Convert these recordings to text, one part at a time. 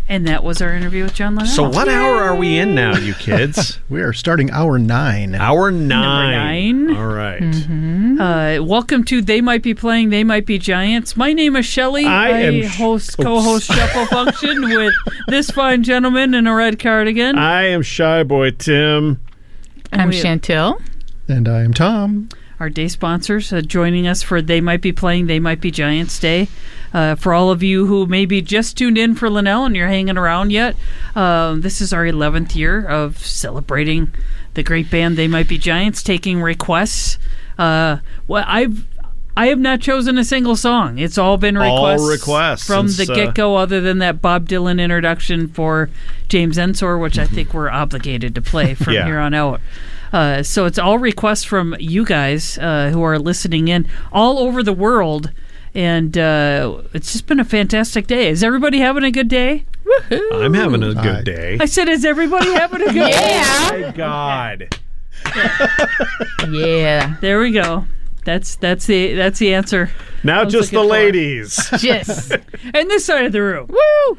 And that was our interview with John Linnell. So what hour are we in now, you kids? We are starting hour 9. Hour 9. Number 9. All right. Mm-hmm. Welcome to They Might Be Playing, They Might Be Giants. My name is Shelley. I co-host Shuffle Function with this fine gentleman in a red cardigan. I am Shy Boy Tim. I'm Chantel. And I am Tom. Our day sponsors joining us for They Might Be Playing, They Might Be Giants Day. For all of you who maybe just tuned in for Linnell and you're hanging around yet, this is our 11th year of celebrating the great band They Might Be Giants, taking requests. I have not chosen a single song. It's all been requests from the get-go, other than that Bob Dylan introduction for James Ensor, which I think we're obligated to play from here on out. So it's all requests from you guys who are listening in all over the world. And it's just been a fantastic day. Is everybody having a good day? Woo-hoo. I'm having a good day. I said, is everybody having a good day? Oh, my God. Yeah. There we go. That's the answer. Now just the ladies. Just. And this side of the room. Woo!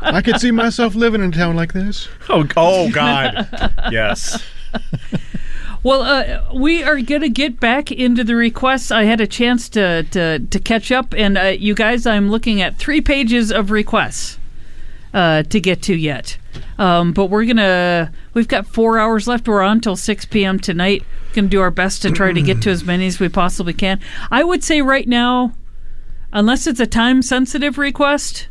I could see myself living in a town like this. Oh God. Yes. Well, we are going to get back into the requests. I had a chance to catch up, and you guys, I'm looking at 3 pages of requests to get to yet. But we've got 4 hours left. We're on till 6 p.m. tonight. We're going to do our best to try to get to as many as we possibly can. I would say right now, unless it's a time-sensitive request,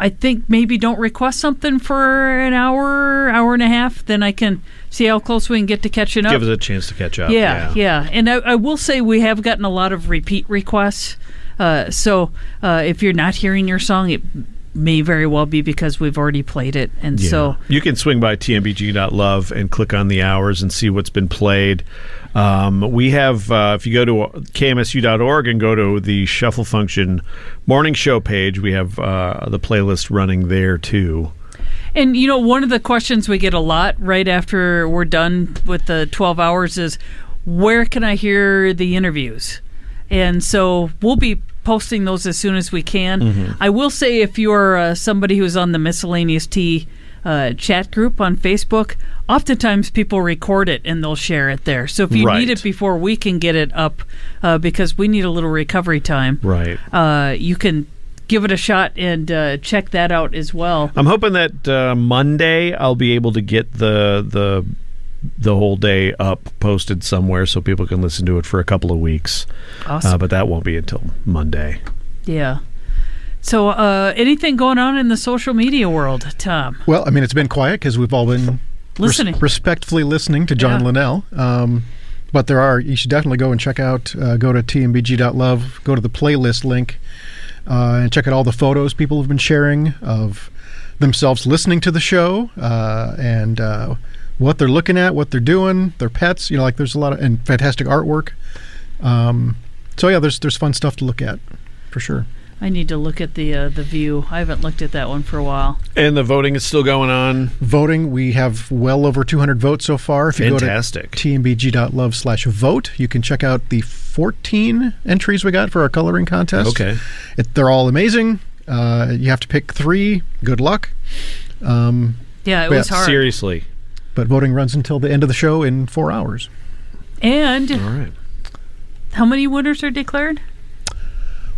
I think maybe don't request something for an hour and a half. Then I can see how close we can get to catching up. Give us a chance to catch up. Yeah. And I will say we have gotten a lot of repeat requests. So if you're not hearing your song, it may very well be because we've already played it. And so you can swing by tmbg.love and click on the hours and see what's been played. We have, if you go to kmsu.org and go to the Shuffle Function morning show page, we have the playlist running there too. And, one of the questions we get a lot right after we're done with the 12 hours is, where can I hear the interviews? And so we'll be posting those as soon as we can. Mm-hmm. I will say, if you're somebody who's on the Miscellaneous Tea chat group on Facebook, oftentimes people record it and they'll share it there. So if you need it before we can get it up, because we need a little recovery time, you can give it a shot and check that out as well. I'm hoping that Monday I'll be able to get the whole day up, posted somewhere, so people can listen to it for a couple of weeks. Awesome. But that won't be until Monday. Yeah. So anything going on in the social media world, Tom? Well, I mean, it's been quiet because we've all been listening, respectfully listening to John Linnell. But you should definitely go and check out, go to tmbg.love, go to the playlist link, and check out all the photos people have been sharing of themselves listening to the show, and what they're looking at, what they're doing, their pets. There's a lot of and fantastic artwork. There's fun stuff to look at, for sure. I need to look at the View. I haven't looked at that one for a while. And the voting is still going on? Voting, we have well over 200 votes so far. If you Fantastic. Go to tmbg.love/vote, you can check out the 14 entries we got for our coloring contest. Okay. They're all amazing. You have to pick 3. Good luck. It was hard. Seriously. But voting runs until the end of the show in 4 hours. And all right. How many winners are declared?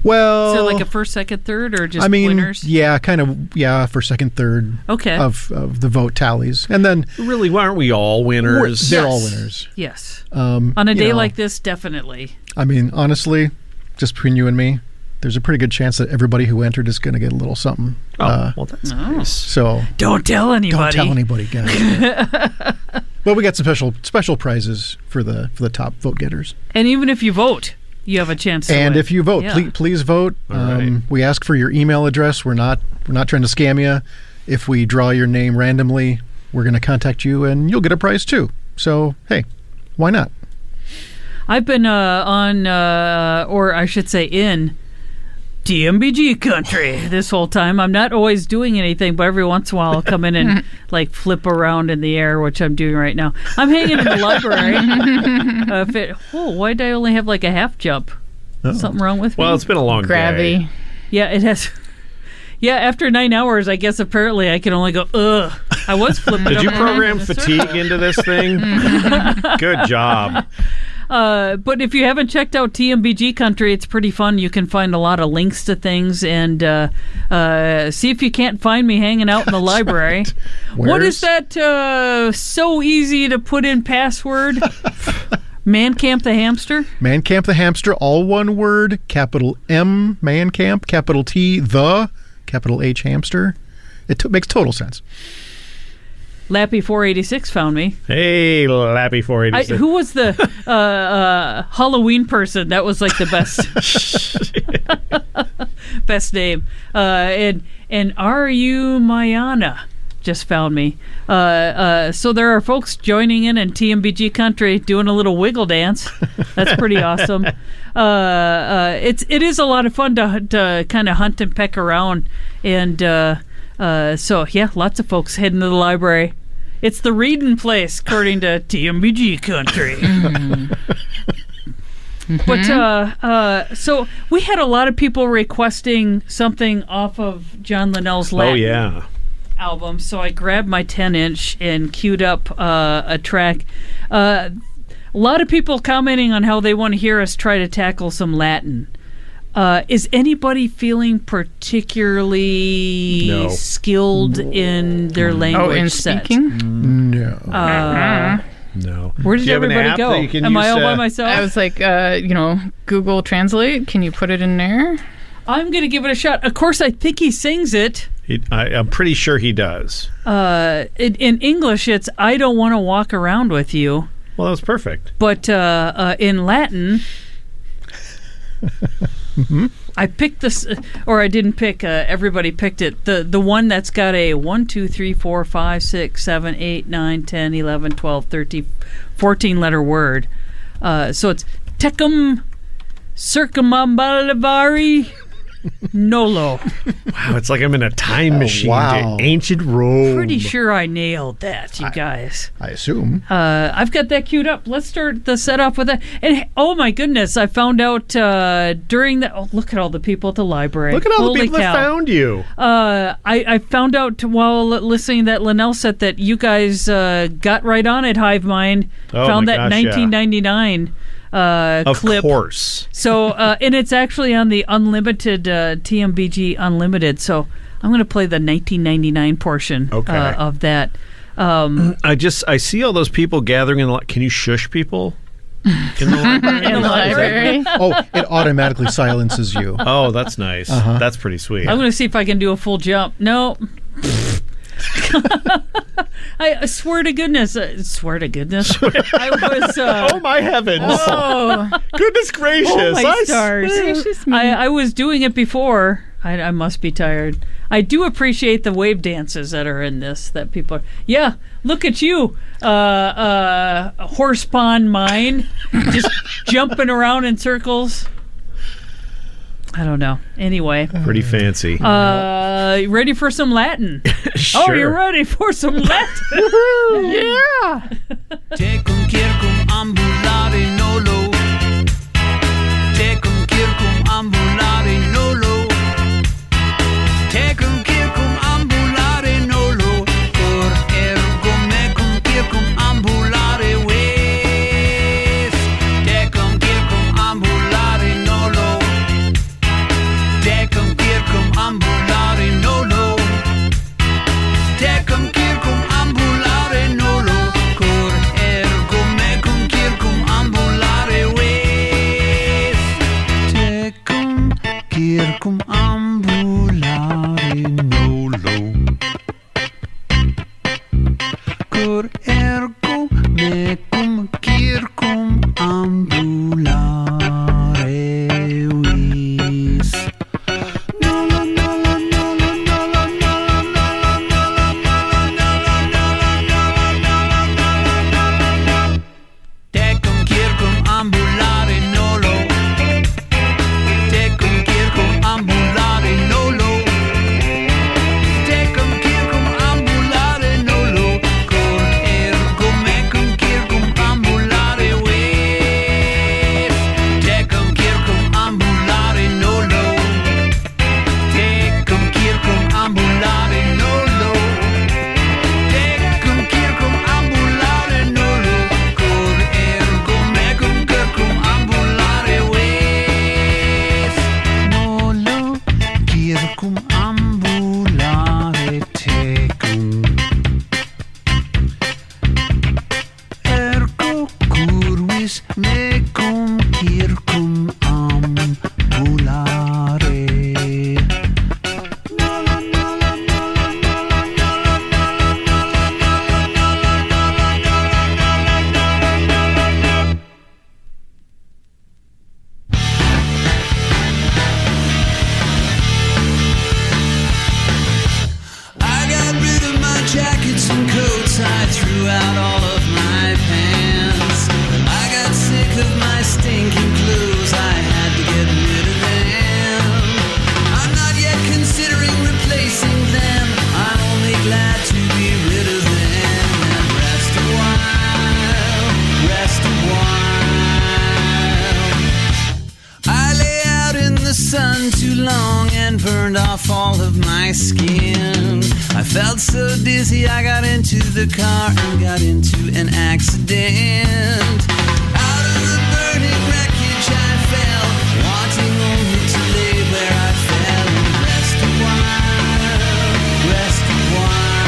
Well, is it like a first, second, third, or just winners? Yeah, kind of. Yeah, first, second, third. Okay. Of the vote tallies, and then really, aren't we all winners? They're all winners. Yes. On a day like this, definitely. I mean, honestly, just between you and me, there's a pretty good chance that everybody who entered is going to get a little something. Well, that's nice. So don't tell anybody. Don't tell anybody, guys. But we got some special prizes for the top vote getters. And even if you vote, you have a chance to win. If you vote, yeah. please vote. We ask for your email address. We're not trying to scam you. If we draw your name randomly, we're going to contact you, and you'll get a prize too. So, hey, why not? I've been on, or I should say in, TMBG country this whole time. I'm not always doing anything, but every once in a while I'll come in and like flip around in the air, which I'm doing right now. I'm hanging in the library. Why did I only have like a half jump? Something wrong with me? Well, it's been a long Gravity. day. Yeah, it has. Yeah, after 9 hours, I guess apparently I can only go, ugh. I was flipping. Did you over program in a circle. fatigue into this thing? Good job. But if you haven't checked out TMBG Country, it's pretty fun. You can find a lot of links to things and see if you can't find me hanging out in the library. What is that so easy to put in password? Man Camp the Hamster? Man Camp the Hamster, all one word, capital M, Man Camp, capital T, the, capital H, Hamster. It makes total sense. Lappy486 found me. Hey, Lappy 486. Who was the Halloween person? That was like the best name. And R.U. Mayana just found me. So there are folks joining in TMBG Country doing a little wiggle dance. That's pretty awesome. It is a lot of fun to kind of hunt and peck around. And so, yeah, lots of folks heading to the library. It's the reading place, according to TMBG Country. But so we had a lot of people requesting something off of John Linnell's Latin album. So I grabbed my 10-inch and queued up a track. A lot of people commenting on how they want to hear us try to tackle some Latin. Is anybody feeling particularly skilled in their language in set? speaking? No. No. Where did everybody go? Am I all by myself? I was like, Google Translate. Can you put it in there? I'm going to give it a shot. Of course, I think he sings it. I'm pretty sure he does. In English, it's "I don't want to walk around with you." Well, that was perfect. But in Latin, I picked this, or I didn't pick. Everybody picked it. The one that's got a 1, 2, 3, 4, 5, 6, 7, 8, 9, 10, 11, 12, 13, 14 letter word. So it's tecum circumambulavari nolo. Wow, it's like I'm in a time machine wow. to ancient Rome. Pretty sure I nailed that, you guys. I assume. I've got that queued up. Let's start the setup with that. And oh my goodness, I found out during the. Oh, look at all the people at the library. Look at all Holy the people cow. that found you. I found out while listening to that Linnell set that you guys got right on it, Hive Mind. Found that 1999 of clip. course. So, and it's actually on the Unlimited, TMBG Unlimited. So I'm going to play the 1999 portion of that. I see all those people gathering in the can you shush people in the library? In the library. Oh, it automatically silences you. Oh, that's nice. Uh-huh. That's pretty sweet. I'm going to see if I can do a full jump. No. I swear to goodness. I was. Oh my heavens! Oh, Goodness gracious! Oh my stars! gracious me. I was doing it before. I must be tired. I do appreciate the wave dances that are in this. That people are. Yeah, look at you, horse pond mine, just jumping around in circles. I don't know. Anyway. Pretty fancy. Ready for some Latin? Sure. Oh, you're ready for some Latin? Yeah. Tecum circum ambulare nolo. Tecum circum ambulare nolo. Tecum circum ambulare nolo. Cor ergo mecum circum ambulare ves. Tecum circum ambulare nolo. Tecum circum ambulare nolo. Tecum circum ambulare nolo. Cor ergo mecum circum ambulare ves. Tecum circum ambulare nolo. Cor ergo mecum circum ambulare vis. Tecum circum ambulare nolo. Tecum circum ambulare nolo. Tecum circum ambulare nolo. Cor ambulare tecum. Ergo curvis mecum circum ambulare. I got rid of my jackets and coats, I threw out all of my pants. I got sick of my stinking clothes, I had to get rid of them. I'm not yet considering replacing them, I'm only glad to be rid of them. And rest a while, rest a while. I lay out in the sun too long and burned off all of my skin. I felt so dizzy I got into the car and got into an accident. Out of the burning wreckage I fell, wanting only to lay where I fell. And rest a while, rest a while,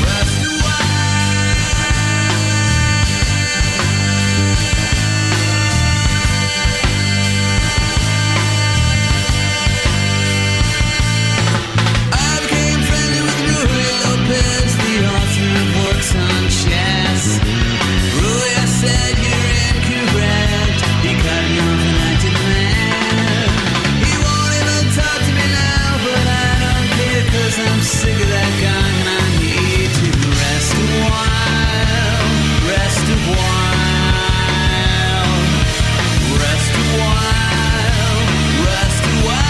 rest a I became friendly with Rui Lopez, the author of works on chess. Rui, I said you're incorrect. He cut me off and acted mad. He won't even talk to me now, but I don't care 'cause I'm sick of that guy and I need to rest a while, rest a while, rest a while, rest a while.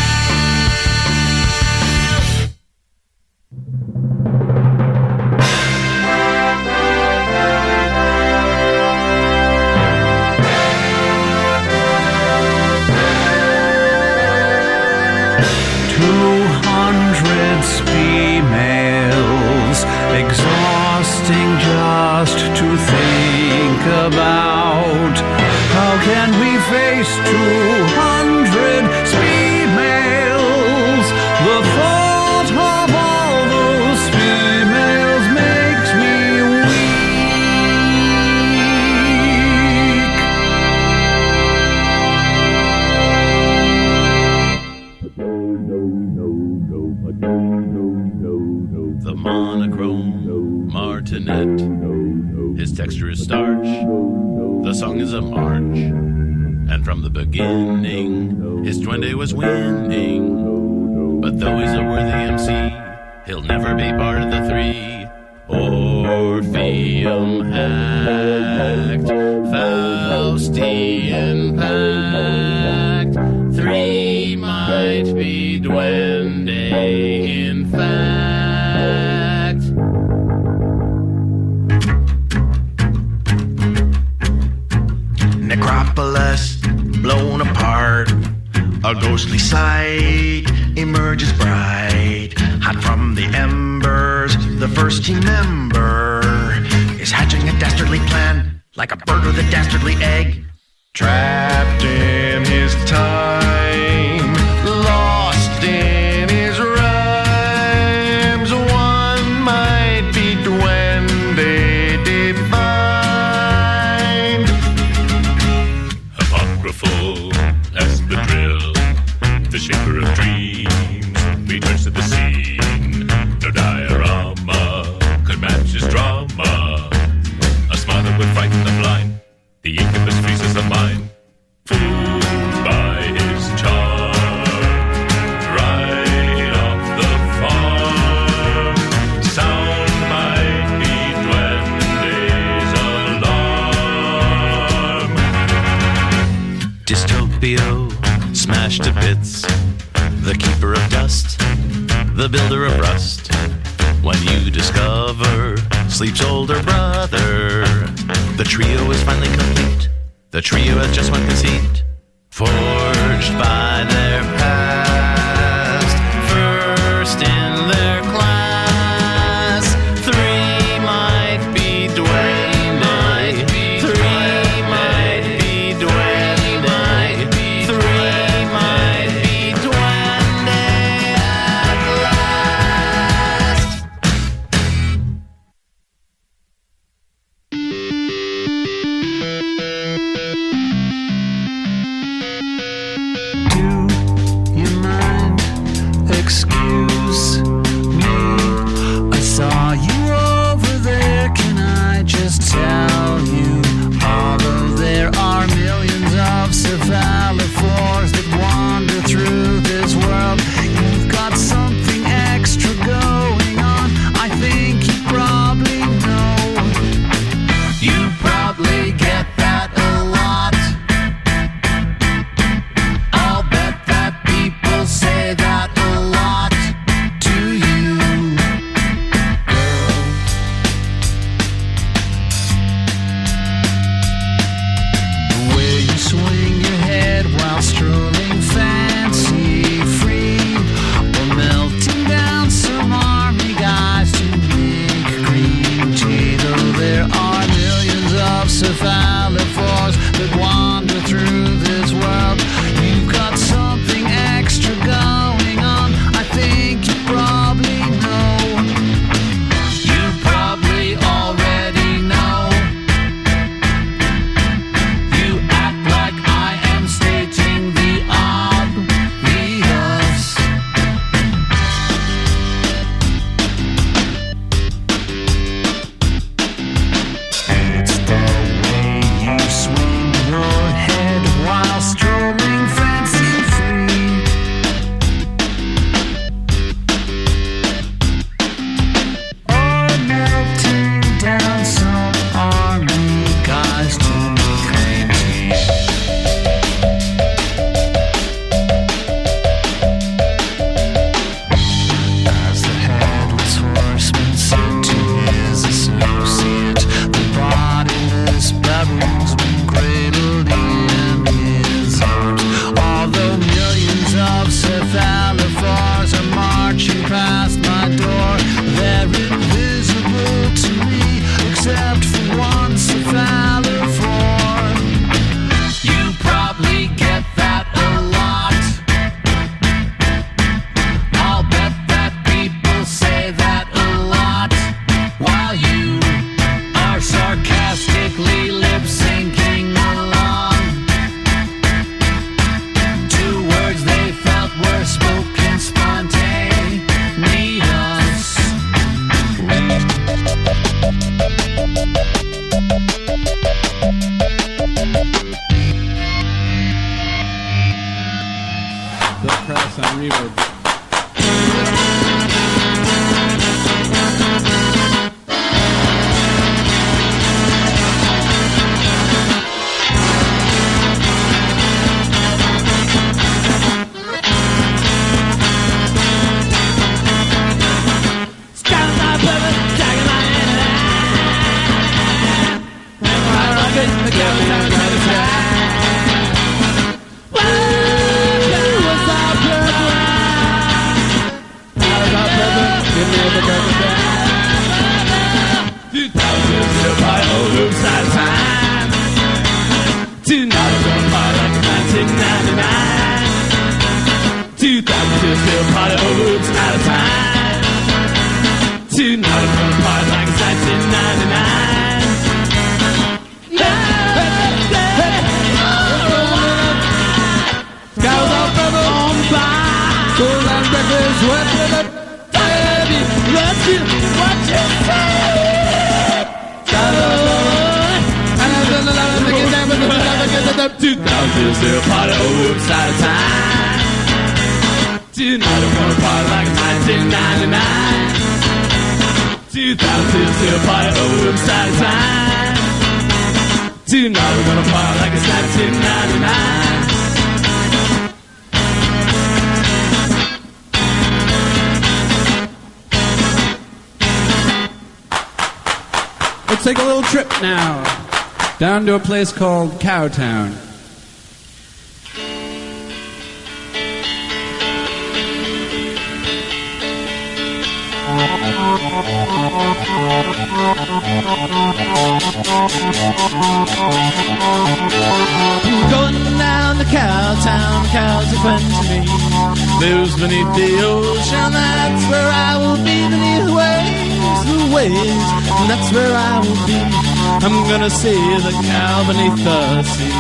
Females, exhausting just to think about. How can we face 200 females? The thought of all those females makes me weak. The monochrome martinet. His texture is starch. The song is a march. And from the beginning, his duende was winning. But though he's a worthy MC, he'll never be part of the three. Orpheum hacked, Faustian pact. Three might be duende, in fact. Necropolis blown apart, a ghostly sight emerges bright. Hot from the embers, the first team member is hatching a dastardly plan, like a bird with a dastardly egg. Trapped in his time, lost in his rhymes, one might be duende divine. Apocryphal espadrille, the shaper of dreams, returns to the scene. No diorama could match his drama. A smile that would frighten the blind. The incubus freezes the mind. Fooled by his charm, right off the farm. Sound might be duende's alarm. Dystopio, smashed to bits. The keeper of dust, the builder of rust. When you discover sleep's older brother, the trio is finally complete. The trio has just one conceit, forged by their past, first in their class. Three might be duende, three might be duende, three might be duende. good. Let's take a little trip now down to a place called Cowtown. Going down to Cowtown, cows are friends to me. Lives beneath the ocean, that's where I will be. Beneath the waves, and that's where I will be. I'm gonna see the cow beneath the sea.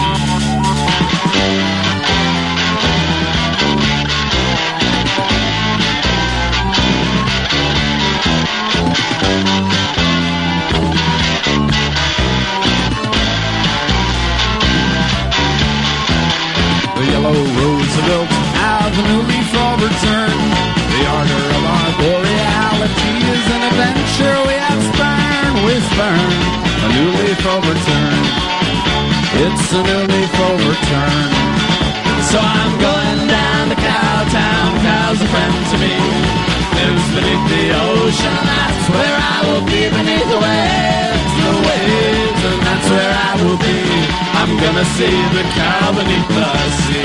Roosevelt Avenue leaf overturn. The ardor of our boreality is an adventure we have spurned. A new leaf overturn. It's a new leaf overturn. So I'm going down to Cowtown. Cows are friends to me. Lives beneath the ocean. That's where I will be. Beneath the waves, and that's where I will be. I'm gonna see the cow beneath the sea.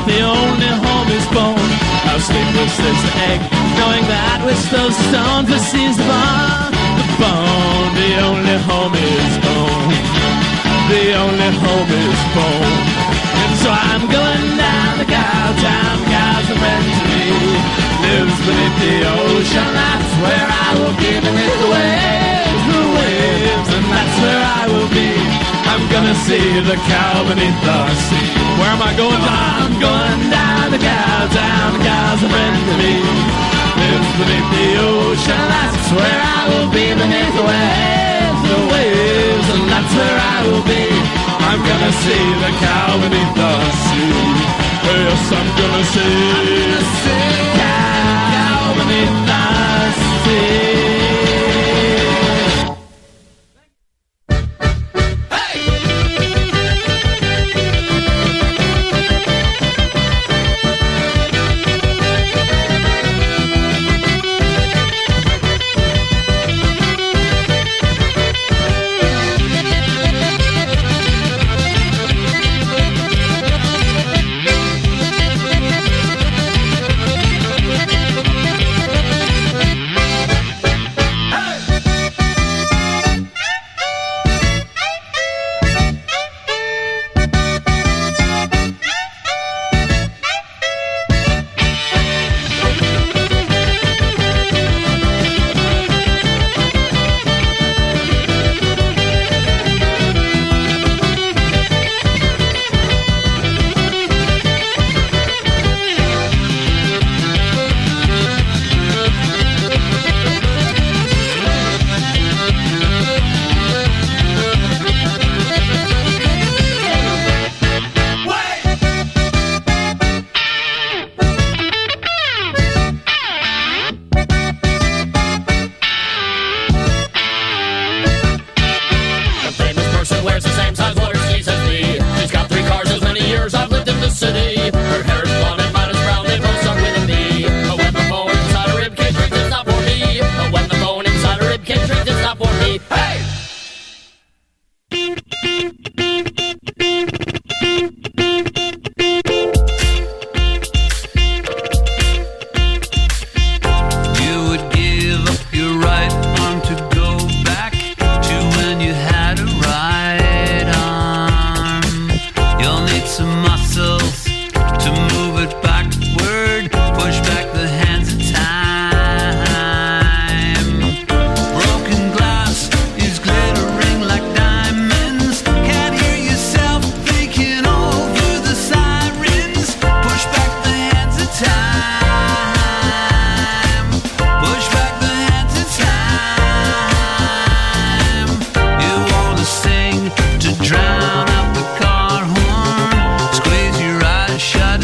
The only home is bone. How sleepless is the egg, knowing that with those stones that sees the bone. The bone, the only home is bone. The only home is bone. And so I'm going down to Cowtown. Cows are friends to me. Lives beneath the ocean. That's where I will be. Beneath the waves, and that's where I will be. I'm gonna see the cow beneath the sea. Where am I going down? I'm going down to Cowtown. The cows are friends to me. Lives beneath the ocean. That's where I will be. Beneath the waves, and that's where I will be. I'm gonna see the cow beneath the sea. Yes, I'm gonna see the cow beneath the sea.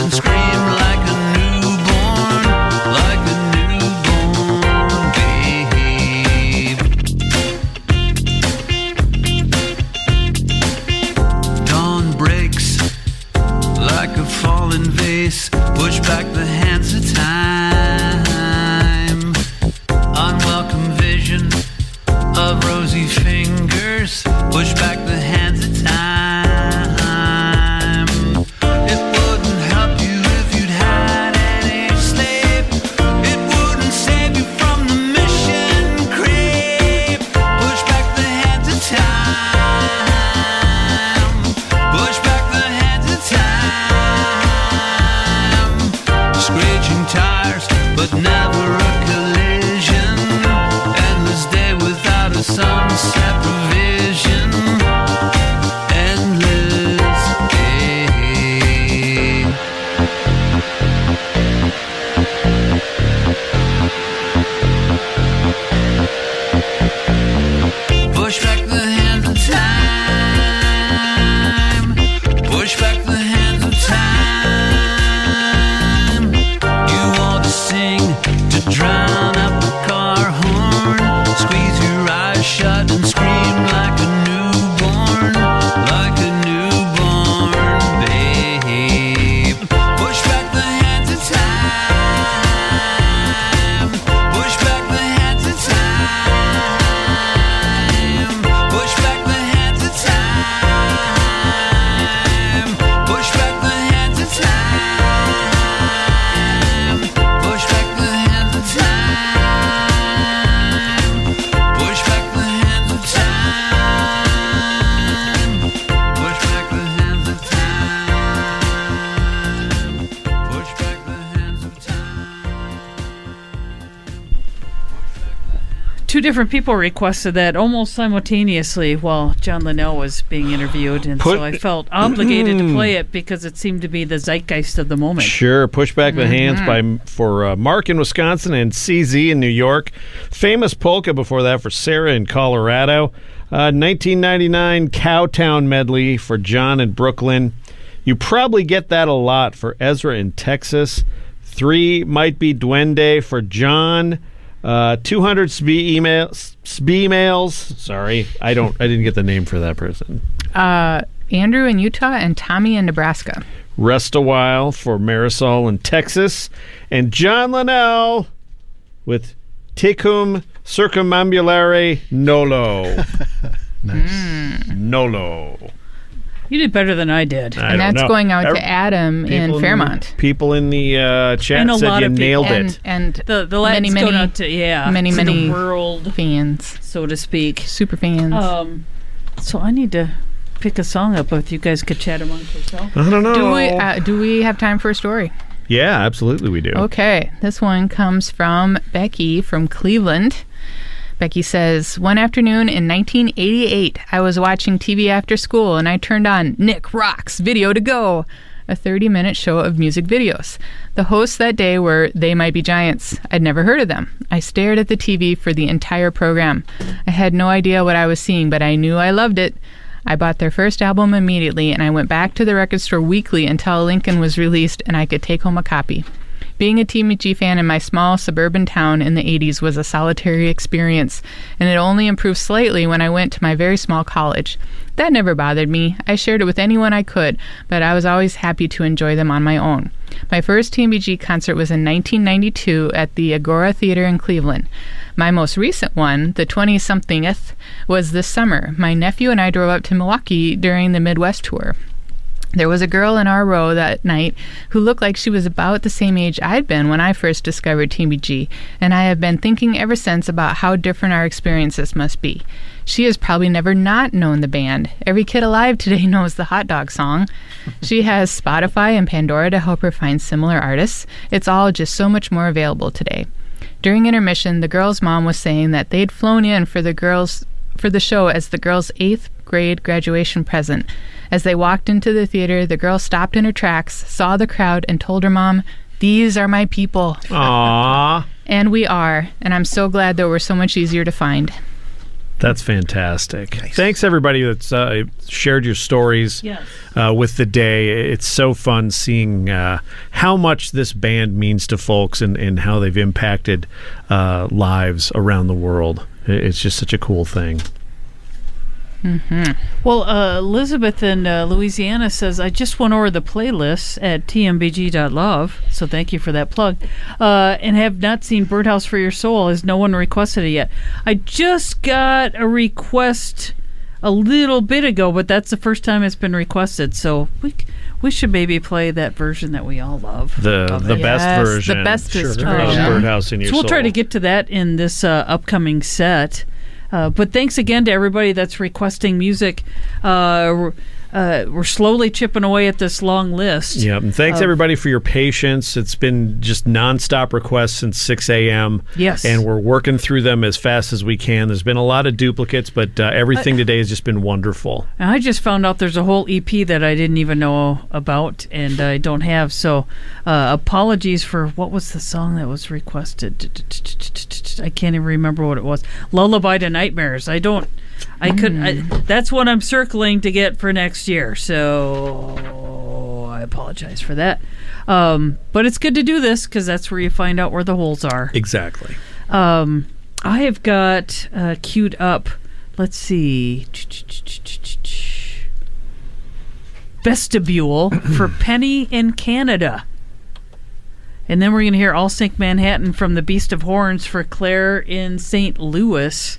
and scream like a newborn babe. Dawn breaks like a fallen vase. Push back the hands of time. Unwelcome vision of rosy fingers. Push back the hands of time. It wouldn't help you if you'd had any sleep. It wouldn't save you from the mission creep. Push back the hands of time. Push back the hands of time. Screeching tires, but never a collision. Endless day without a sunset provision. Endless day. Push back the hands of time. Push back the hands of time. You want to sing to drown out the car horn. Squeeze your eyes shut and scream like a newborn babe. Push back the hands of time. Push back the hands of time. Push back the hands of time. Push back the hands of time. Push back the hands of time. Push back the hands of time. Push back the hands of time. Push back the hands of time. Two different people requested that almost simultaneously while John Linnell was being interviewed, and so I felt obligated to play it because it seemed to be the zeitgeist of the moment. Sure. Push Back the Hands for Mark in Wisconsin and CZ in New York. Famous polka before that for Sarah in Colorado. 1999 Cowtown medley for John in Brooklyn. You probably get that a lot for Ezra in Texas. 3 Might Be Duende for John. 200 Sbe-mails. Sorry, I didn't get the name for that person. Andrew in Utah and Tommy in Nebraska. Rest a While for Marisol in Texas. And John Linnell with Tecum Circumambulare Nolo. Nice. Nolo. You did better than I did. And that's going out to Adam in Fairmont. People in the chat And a said lot you of people. nailed it. And The Latin's many, going out to, many the world, fans, so to speak. super fans. So I need to pick a song up if you guys could chat amongst yourselves. I don't know. Do we have time for a story? Yeah, absolutely we do. Okay, this one comes from Becky from Cleveland. Becky says, one afternoon in 1988, I was watching TV after school and I turned on Nick Rocks Video to Go, a 30-minute show of music videos. The hosts that day were They Might Be Giants. I'd never heard of them. I stared at the TV for the entire program. I had no idea what I was seeing, but I knew I loved it. I bought their first album immediately, and I went back to the record store weekly until Lincoln was released and I could take home a copy. Being a TMBG fan in my small suburban town in the 80s was a solitary experience, and it only improved slightly when I went to my very small college. That never bothered me. I shared it with anyone I could, but I was always happy to enjoy them on my own. My first TMBG concert was in 1992 at the Agora Theater in Cleveland. My most recent one, the 20-somethingth, was this summer. My nephew and I drove up to Milwaukee during the Midwest tour. There was a girl in our row that night who looked like she was about the same age I'd been when I first discovered TMBG, and I have been thinking ever since about how different our experiences must be. She has probably never not known the band. Every kid alive today knows the Hot Dog song. She has Spotify and Pandora to help her find similar artists. It's all just so much more available today. During intermission, the girl's mom was saying that they'd flown in for the show as the girl's 8th grade graduation present. As they walked into the theater, the girl stopped in her tracks, saw the crowd, and told her mom, "These are my people." Aww. And we are, and I'm so glad they were so much easier to find. That's fantastic. Thanks, everybody that's shared your stories with the day. It's so fun seeing how much this band means to folks and how they've impacted lives around the world. It's just such a cool thing. Well, Elizabeth in Louisiana says, I just went over the playlists at tmbg.love, so thank you for that plug, and have not seen Birdhouse for Your Soul, as no one requested it yet. I just got a request a little bit ago, but that's the first time it's been requested, so we should maybe play that version that we all love. The best version. The bestest of version. Birdhouse in Your Soul. So we'll try to get to that in this upcoming set. But thanks again to everybody that's requesting music. We're slowly chipping away at this long list. Yeah, and thanks everybody for your patience. It's been just nonstop requests since 6 a.m. Yes. And we're working through them as fast as we can. There's been a lot of duplicates, but everything today has just been wonderful. And I just found out there's a whole EP that I didn't even know about and I don't have. So apologies for what was the song that was requested. I can't even remember what it was. Lullaby to Nightmares. That's what I'm circling to get for next year. So I apologize for that. But it's good to do this because that's where you find out where the holes are. Exactly. I have got queued up. Let's see. Vestibule for Penny in Canada. And then we're going to hear All Sync Manhattan from the Beast of Horns for Claire in St. Louis.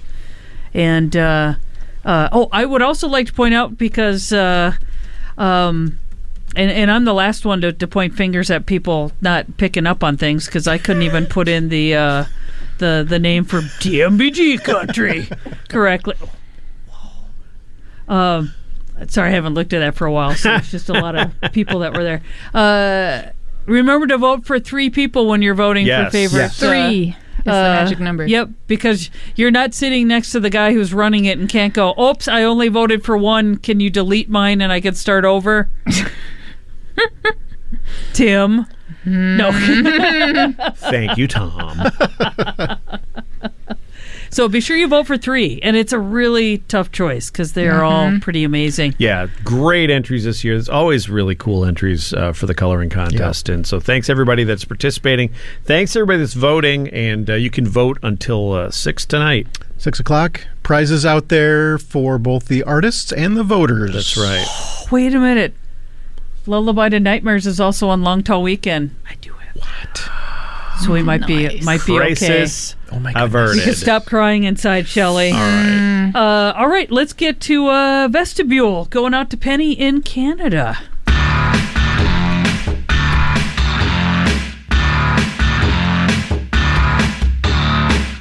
And I would also like to point out because and I'm the last one to point fingers at people not picking up on things because I couldn't even put in the name for TMBG country correctly. Sorry, I haven't looked at that for a while, so it's just a lot of people that were there. Remember to vote for 3 people when you're voting for favorites. 3 is the magic number. Yep, because you're not sitting next to the guy who's running it and can't go, oops, I only voted for 1. Can you delete mine and I can start over? Tim. No. Thank you, Tom. So be sure you vote for 3. And it's a really tough choice because they are all pretty amazing. Yeah, great entries this year. There's always really cool entries for the coloring contest. And so thanks everybody that's participating. Thanks everybody that's voting. And you can vote until 6 tonight. 6 o'clock. Prizes out there for both the artists and the voters. That's right. Wait a minute. Lullaby to Nightmares is also on Long Tall Weekend. I do it. What? So we might be okay. Crisis Oh my averted. You can stop crying inside, Shelley. All right. All right, let's get to Vestibule, going out to Penny in Canada.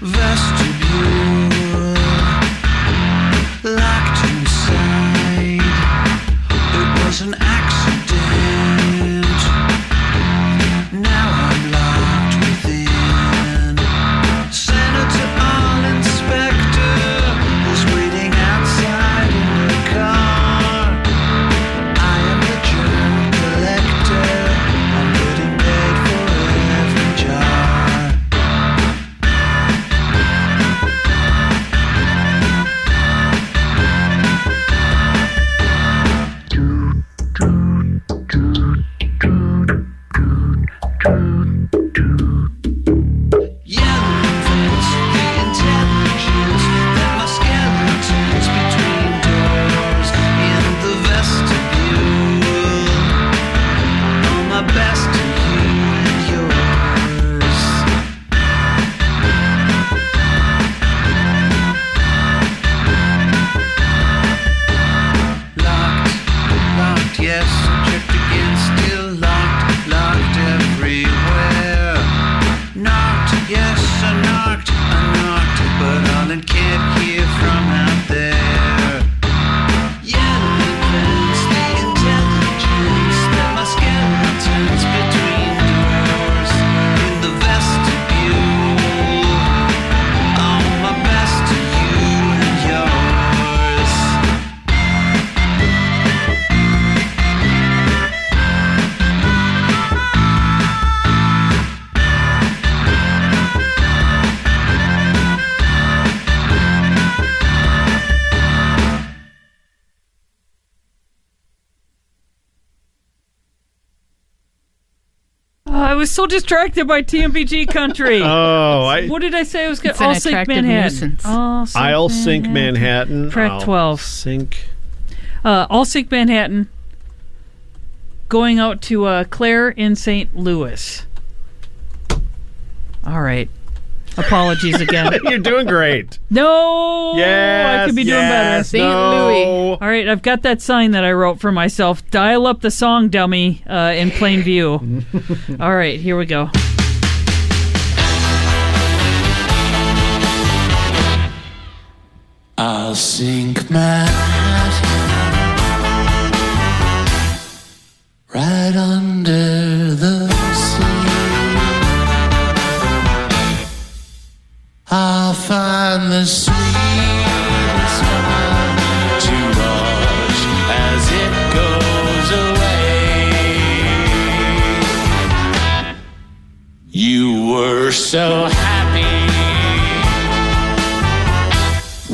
Vestibule, locked inside. It was an accident. Now I'm locked within. Senator All Inspector is waiting outside in the car. I am the germ collector. I'm getting paid for every jar. Yellow vents, the intelligence that my skeletons between doors in the vestibule. All my best to you and yours. Locked, yes, checked again, still locked everywhere. I was so distracted by TMBG country. What did I say? I was going It's an I'll sink attractive Manhattan. nuisance. I'll sink Manhattan. Track I'll 12. Sink. I'll sink Manhattan. Going out to Claire in St. Louis. All right. Apologies again. You're doing great. No. Yes. I could be doing better. St. Louis. All right, I've got that sign that I wrote for myself. Dial up the song, dummy, in plain view. All right, here we go. I'll sink Manhattan right under the sea. I'll find the sweetest one to watch as it goes away. You were so happy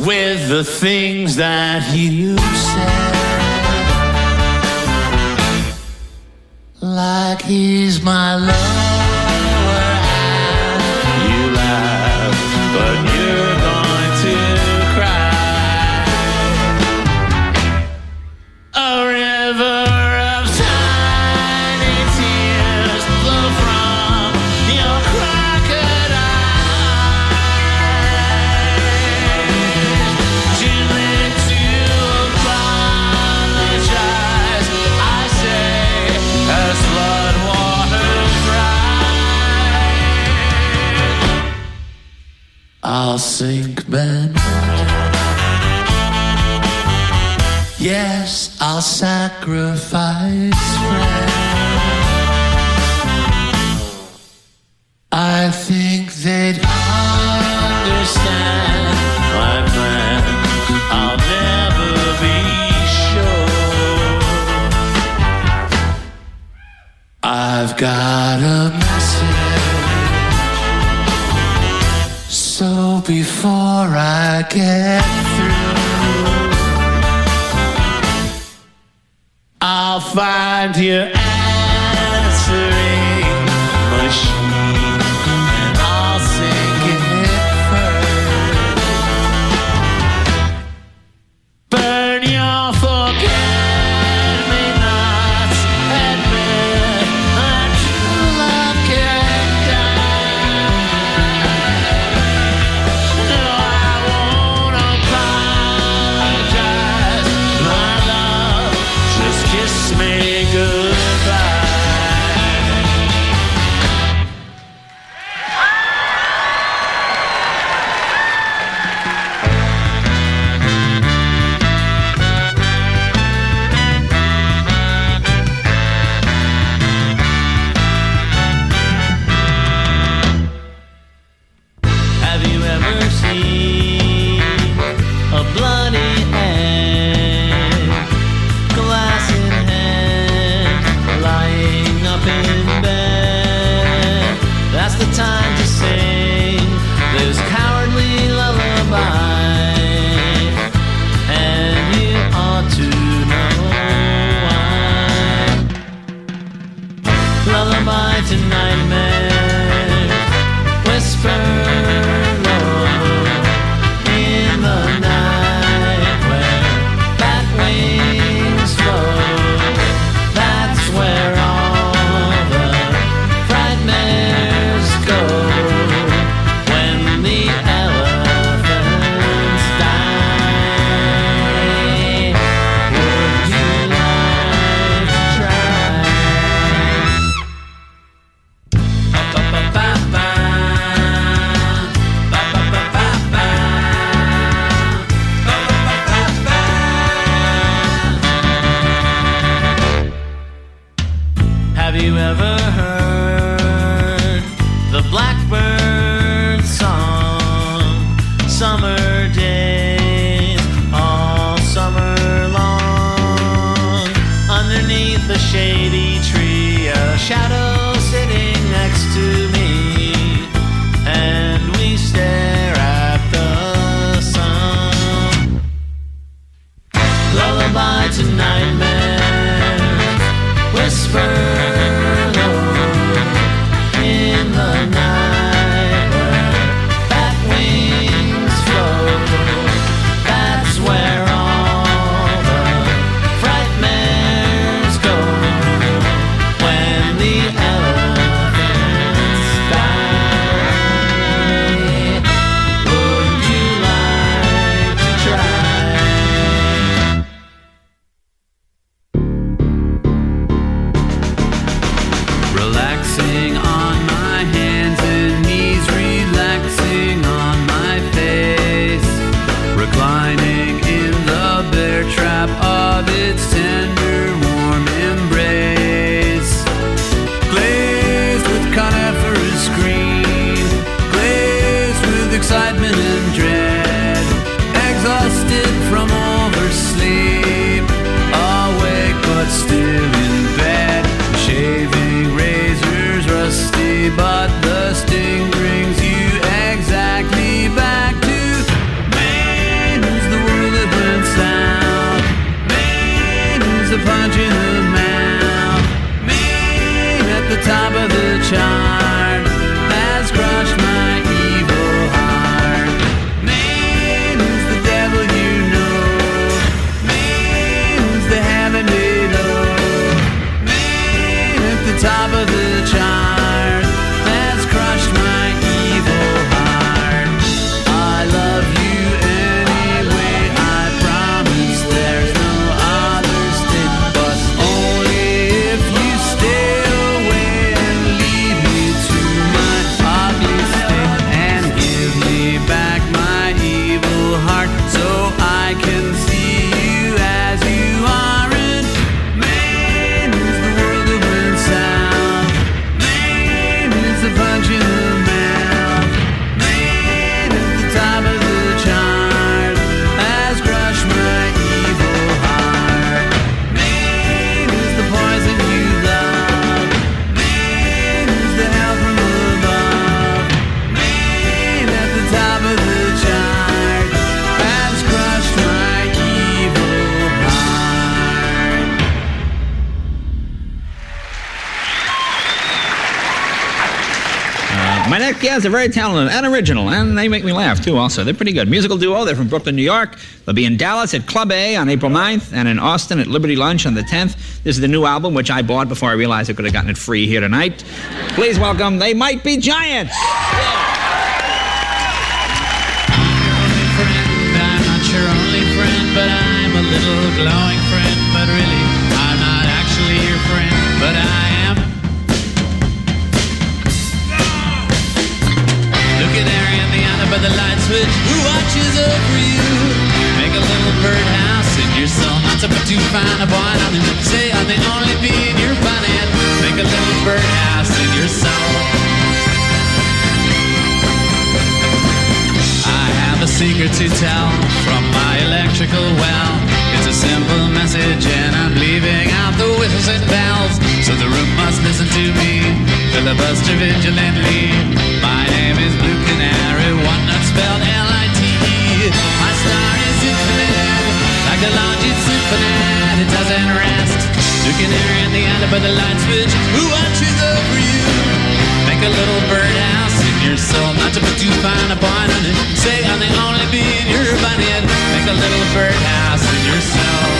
with the things that you said, like he's my lover, and you laugh, but you're going to cry. A river of tiny tears flow from your crocodile. Gently to apologize, I say, as flood waters rise. I'll sink Manhattan. Yes, I'll sacrifice friends. I think they'd understand my plan. I'll never be sure. I've got a message, so before I get through, I'll find your answering machine, and I'll sink it first. Burn your forget-me-nots, admit our true love can die. No, I won't apologize, my love, just kiss me goodbye. Have you ever seen a bloody egg, glass in hand, lying up in bed? That's the time to sing this cowardly lullaby, and you ought to know why. Lullaby to nightmares, whisper low in the night where bat wings flow. That's where all the frightmares go when the elephants die. Would you like to try? Ba-ba-ba-ba-ba. Ba-ba-ba-ba-ba. Ba-ba-ba-ba-ba. Have you ever heard the blackbird song? Summer days, all summer long, underneath the shady tree, a shadow sitting next to me, and we stare at the sun. Lullaby to nightmares, whisper low relaxing on my hands and knees, relaxing on my face, reclining in the bear trap of its tender, warm embrace. Glazed with coniferous green, glazed with excitement and dread, exhausted from oversleep, awake but still in bed, shaving razors rusty, but the sting brings you exactly back to Maine. Who's the world that went south? Maine, who's the punch in the mouth? Maine, at the top of the chart, has crushed my evil heart. Maine, who's the devil you know? Maine, who's the heavenly low? Maine, at the top of the chart, has crushed my evil heart. I love you anyway, I promise there's no other state, but only if you stay away and lead me to my ugly state, and give me back my evil heart so I can see you as you are in Maine. Who's the world that went south? Maine, who's the punch in the mouth? Maine, at the top of the chart, has crushed my evil heart. Maine, who's the poison you love? Maine, who's the hell from above? Maine, at the top of the chart, has crushed my evil heart. My next guests are very talented and original, and they make me laugh, too, also. They're pretty good. Musical duo. They're from Brooklyn, New York. They'll be in Dallas at Club A on April 9th and in Austin at Liberty Lunch on the 10th. This is the new album, which I bought before I realized I could have gotten it free here tonight. Please welcome They Might Be Giants. I'm not your only friend, but I'm a little glowing friend. But really, I'm not actually your friend, but I am. Look at Arian, the end by the light switch, who watches over you. Make a little birdhouse in your soul, not to put too fine a point on it. Say I'm the only bee in your bonnet. Make a little birdhouse in your soul. I have a secret to tell from my electrical well. It's a simple message and I'm leaving out the whistles and bells, so the room must listen to me, filibuster vigilantly. My name is Blue Canary, one not spelled L-I-T-E. My star is infinite, like the Longitude Symphony, it doesn't rest. Blue Canary in the end by the light switch, who watches over you. Make a little birdhouse in your soul, not to put too fine a point on it. Say I'm the only bee in your bonnet. Make a little birdhouse in your soul.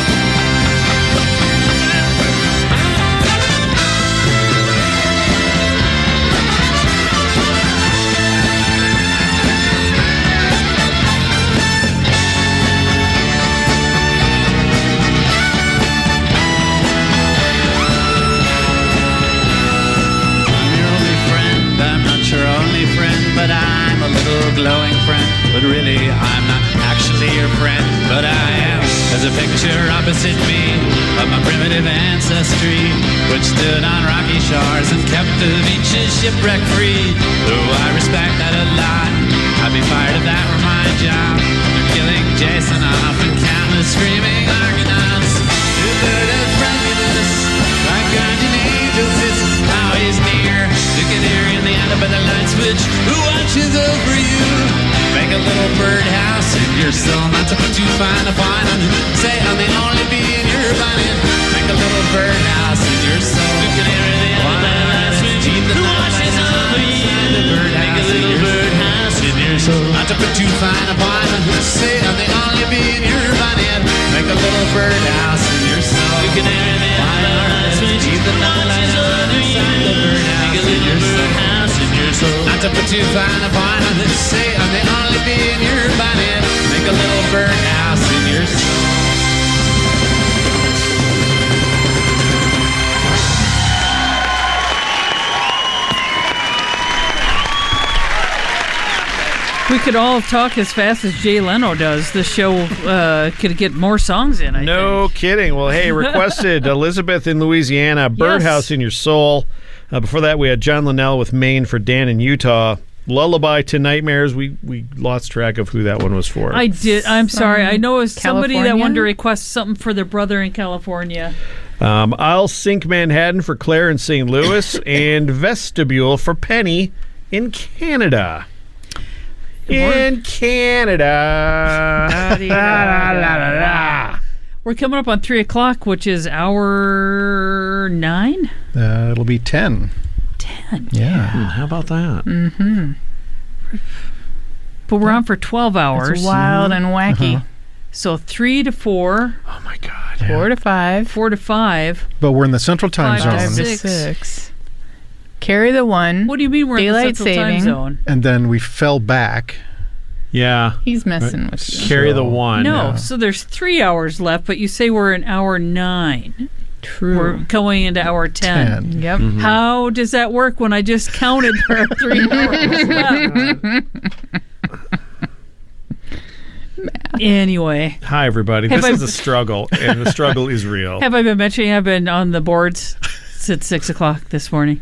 But I'm a little glowing friend. But really, I'm not actually your friend. But I am. There's a picture opposite me of my primitive ancestry, which stood on rocky shores and kept the beaches shipwreck free. Though I respect that a lot, I'd be fired if that were my job. They're killing Jason off and countless screaming Argonauts. To the friendliness, like guardian angels, this is how he's near. The canary in the end by the light switch, who watches over you. Make a little birdhouse in your soul, not to put too fine a point on it. Say I'm the only bee in your bonnet. Make a little birdhouse in your soul. The canary in the end by the light switch, who watches over you. Make a little birdhouse in your soul, not to put too fine a point on it. Say I'm the only bee in your bonnet. Make a little birdhouse in your soul. The canary in the end by the light switch, who watches over you. Make a little birdhouse in your soul, not to put too fine a point on it. Say I'm the only bee in your bonnet. Make a little birdhouse in your soul. We could all talk as fast as Jay Leno does. This show could get more songs in, I No kidding. Well, hey, requested Elizabeth in Louisiana, Birdhouse in Your Soul. Before that, we had John Linnell with Maine for Dan in Utah. Lullaby to Nightmares. We lost track of who that one was for. I did. I'm sorry. I know it was somebody that California? wanted to request something for their brother in California. I'll Sink Manhattan for Claire in St. Louis, and Vestibule for Penny in Canada. In Canada. We're coming up on 3 o'clock, which is hour 9? It'll be 10. 10. Yeah. How about that? Mm-hmm. But we're on for 12 hours. It's wild and wacky. So 3 to 4. Oh, my God. 4 to 5. 4 to 5. But we're in the Central Time 5 to Zone. 6. 6. Carry the 1. What do you mean we're Daylight in the Central Time saving. Zone? And then we fell back. Yeah. He's messing with you. Carry the So- 1. No, so there's 3 hours left, but you say we're in hour 9. True. We're going into hour 10. 10. Yep. How does that work when I just counted there are 3 hours left? Anyway, Hi, everybody. Have This I- is a struggle, and the struggle is real. have I been mentioning I've been on the boards since 6 o'clock this morning?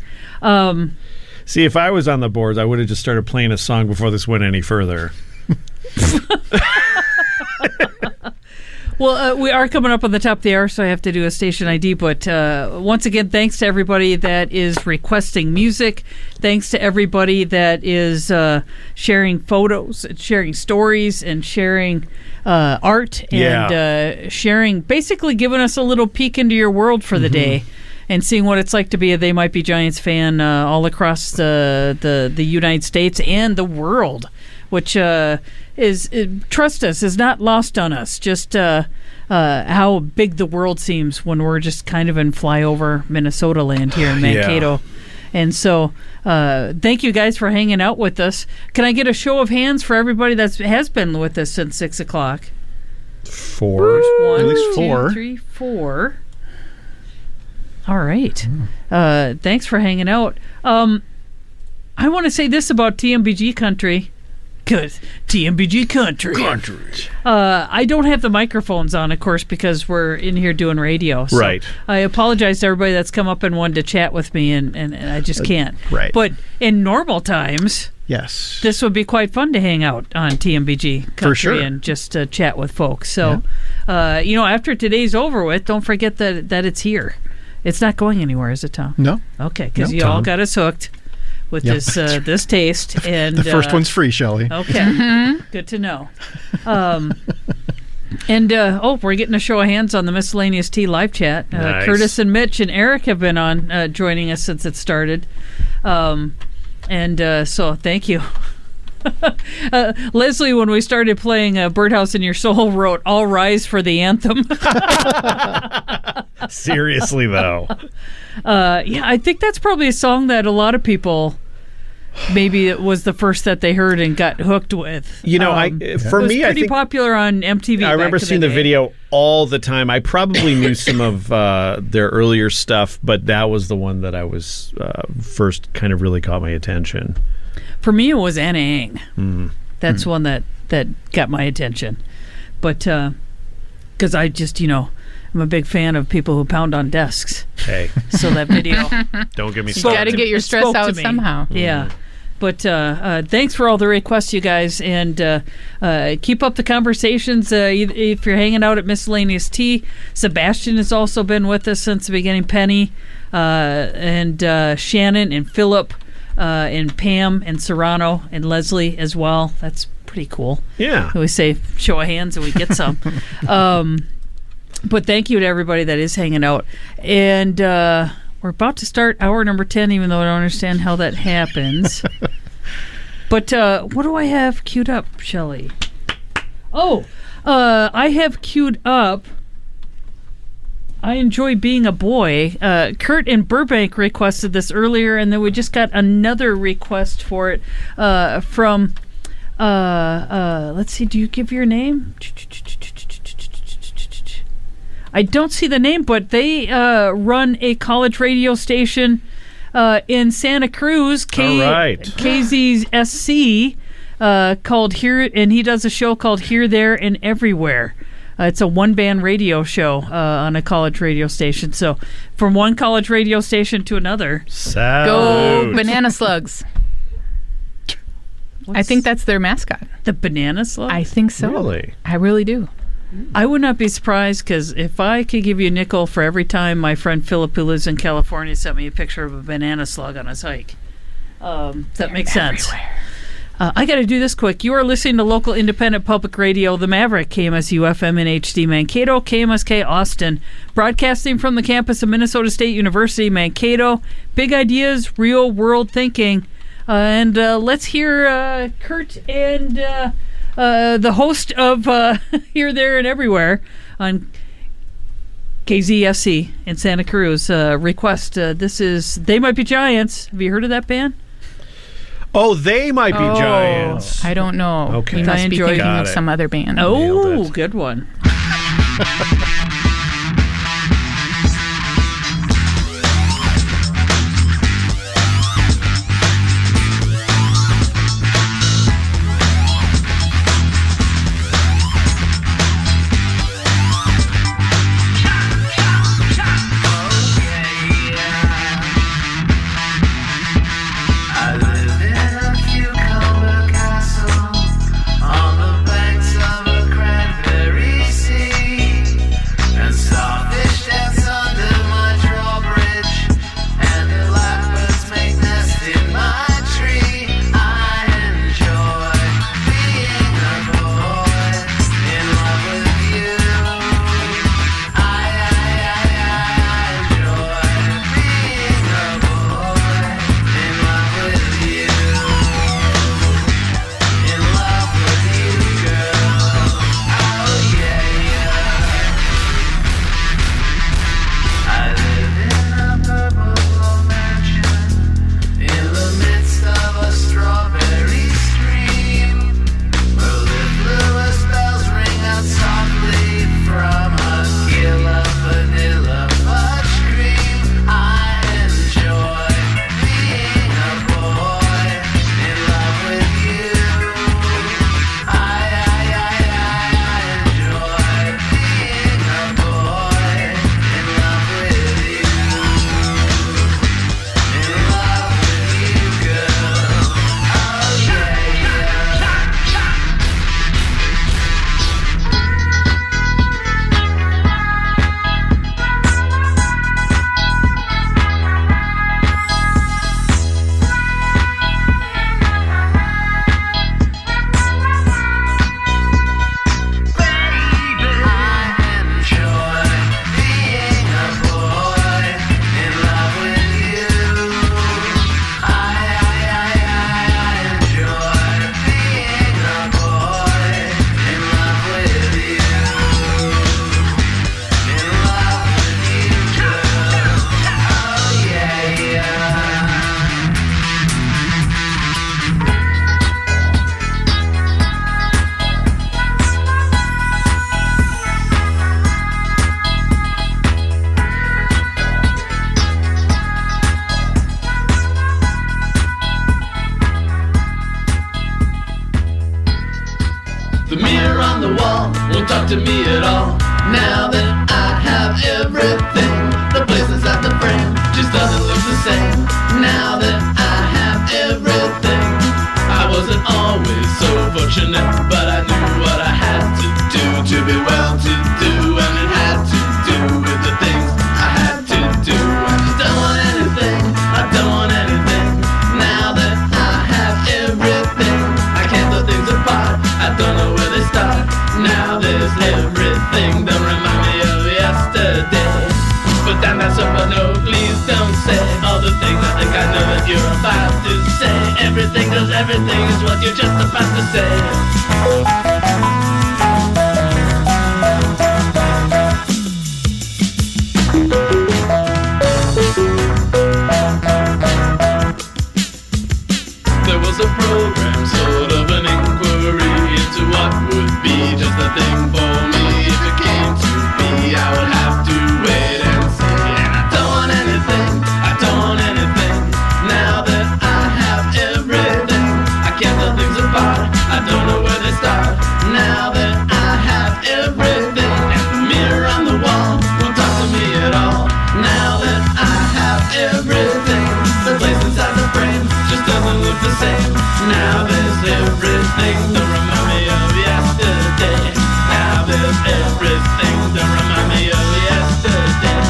See, if I was on the boards, I would have just started playing a song before this went any further. Well, we are coming up on the top of the hour, so I have to do a station ID. But once again, thanks to everybody that is requesting music. Thanks to everybody that is sharing photos, and sharing stories, and sharing art, and sharing, basically giving us a little peek into your world for the day. And seeing what it's like to be a They Might Be Giants fan all across the United States and the world, which trust us, is not lost on us. Just how big the world seems when we're just kind of in flyover Minnesota land here in Mankato. And so thank you guys for hanging out with us. Can I get a show of hands for everybody that has been with us since 6 o'clock? 4. One, At least 4. 2, 3, 4. All right. Thanks for hanging out. I want to say this about TMBG Country. Good. TMBG Country. I don't have the microphones on, of course, because we're in here doing radio. So Right. I apologize to everybody that's come up and wanted to chat with me, and I just can't. Right. But in normal times, Yes. this would be quite fun to hang out on TMBG Country For sure. and just chat with folks. So, after today's over with, don't forget that it's here. It's not going anywhere, is it, Tom? No. Okay, because No, you all Tom. got us hooked with Yep. this taste. And The first one's free, Shelley. okay. Good to know. We're getting a show of hands on the Miscellaneous Tea live chat. Nice. Curtis and Mitch and Eric have been on joining us since it started. So thank you. Leslie, when we started playing Birdhouse in Your Soul, wrote "All Rise for the Anthem." Seriously, though. I think that's probably a song that a lot of people, maybe it was the first that they heard and got hooked with. You know, it for was me, I pretty think popular on MTV. I remember seeing the video all the time. I probably knew some of their earlier stuff, but that was the one that I was first kind of really caught my attention. For me, it was Anna Ang. That's one that got my attention. But because I just, I'm a big fan of people who pound on desks. Hey, So that video, don't get me You got to started. get your stress spoke to out me. somehow. yeah. But thanks for all the requests, you guys, and keep up the conversations. If you're hanging out at Miscellaneous Tea, Sebastian has also been with us since the beginning. Penny and Shannon and Philip and Pam and Serrano and Leslie as well. That's pretty cool. Yeah. We say show of hands and we get some. But thank you to everybody that is hanging out. And we're about to start hour number 10, even though I don't understand how that happens. But what do I have queued up, Shelley? Oh, I have queued up I Enjoy Being a Boy. Kurt in Burbank requested this earlier, and then we just got another request for it from, let's see, do you give your name? I don't see the name, but they run a college radio station in Santa Cruz, All right. KZSC. called Here, and he does a show called Here, There, and Everywhere. It's a one-band radio show on a college radio station. So from one college radio station to another. Go Banana Slugs. I think that's their mascot. The Banana Slugs? I think so. Really? I really do. I would not be surprised, because if I could give you a nickel for every time my friend Philip, who lives in California, sent me a picture of a banana slug on his hike. That makes sense. I got to do this quick. You are listening to local independent public radio, The Maverick, KMSU FM and HD Mankato, KMSK Austin, broadcasting from the campus of Minnesota State University, Mankato. Big ideas, real world thinking. And let's hear Kurt and the host of Here, There, and Everywhere on KZSC in Santa Cruz request. This is They Might Be Giants. Have you heard of that band? Oh, They Might Be Giants. I don't know. Okay. We must be thinking Got of it. some other band. Oh, good one. I live in a cucumber castle on the banks of a cranberry sea, and starfish dance under my drawbridge, and the blackbirds make nest in my tree. I enjoy being a boy in love with you. I enjoy being a boy in love with you. In love with you, girl. Oh yeah. I live in a purple glow mansion in the midst of a strawberry stream, where mellifluous bells ring out softly from a killer vanilla fudge cream. I enjoy being a boy in love with you. I enjoy being a boy in love with you. In love with you, girl. Oh yeah. I enjoy being a boy in love with you. I enjoy being a boy in love with you. In love with you, girl. Oh yeah. The mirror on the wall won't talk to me at all. Now that I have everything, the places at the frame just doesn't look the same. Now that I have everything, I wasn't always so fortunate, but I knew what I had to be well to do, and it had to do with the things I had to do. I just don't want anything, I don't want anything. Now that I have everything, I can't throw things apart, I don't know where they start. Now there's everything that remind me of yesterday. But then that's so, but no, please don't say all the things I think I know that you're about to say. Everything, 'cause everything is what you're just about to say. There was a program, sort of an inquiry into what would be just the thing for me. If it came to be, I would have to wait and see. And I don't want anything, I don't want anything. Now that I have everything, I can't tell things apart. Now that I have everything, and the mirror on the wall won't talk to me at all. Now that I have everything, the place inside the frame just doesn't look the same. Now there's everything to remind me of yesterday. Now there's everything to remind me of yesterday.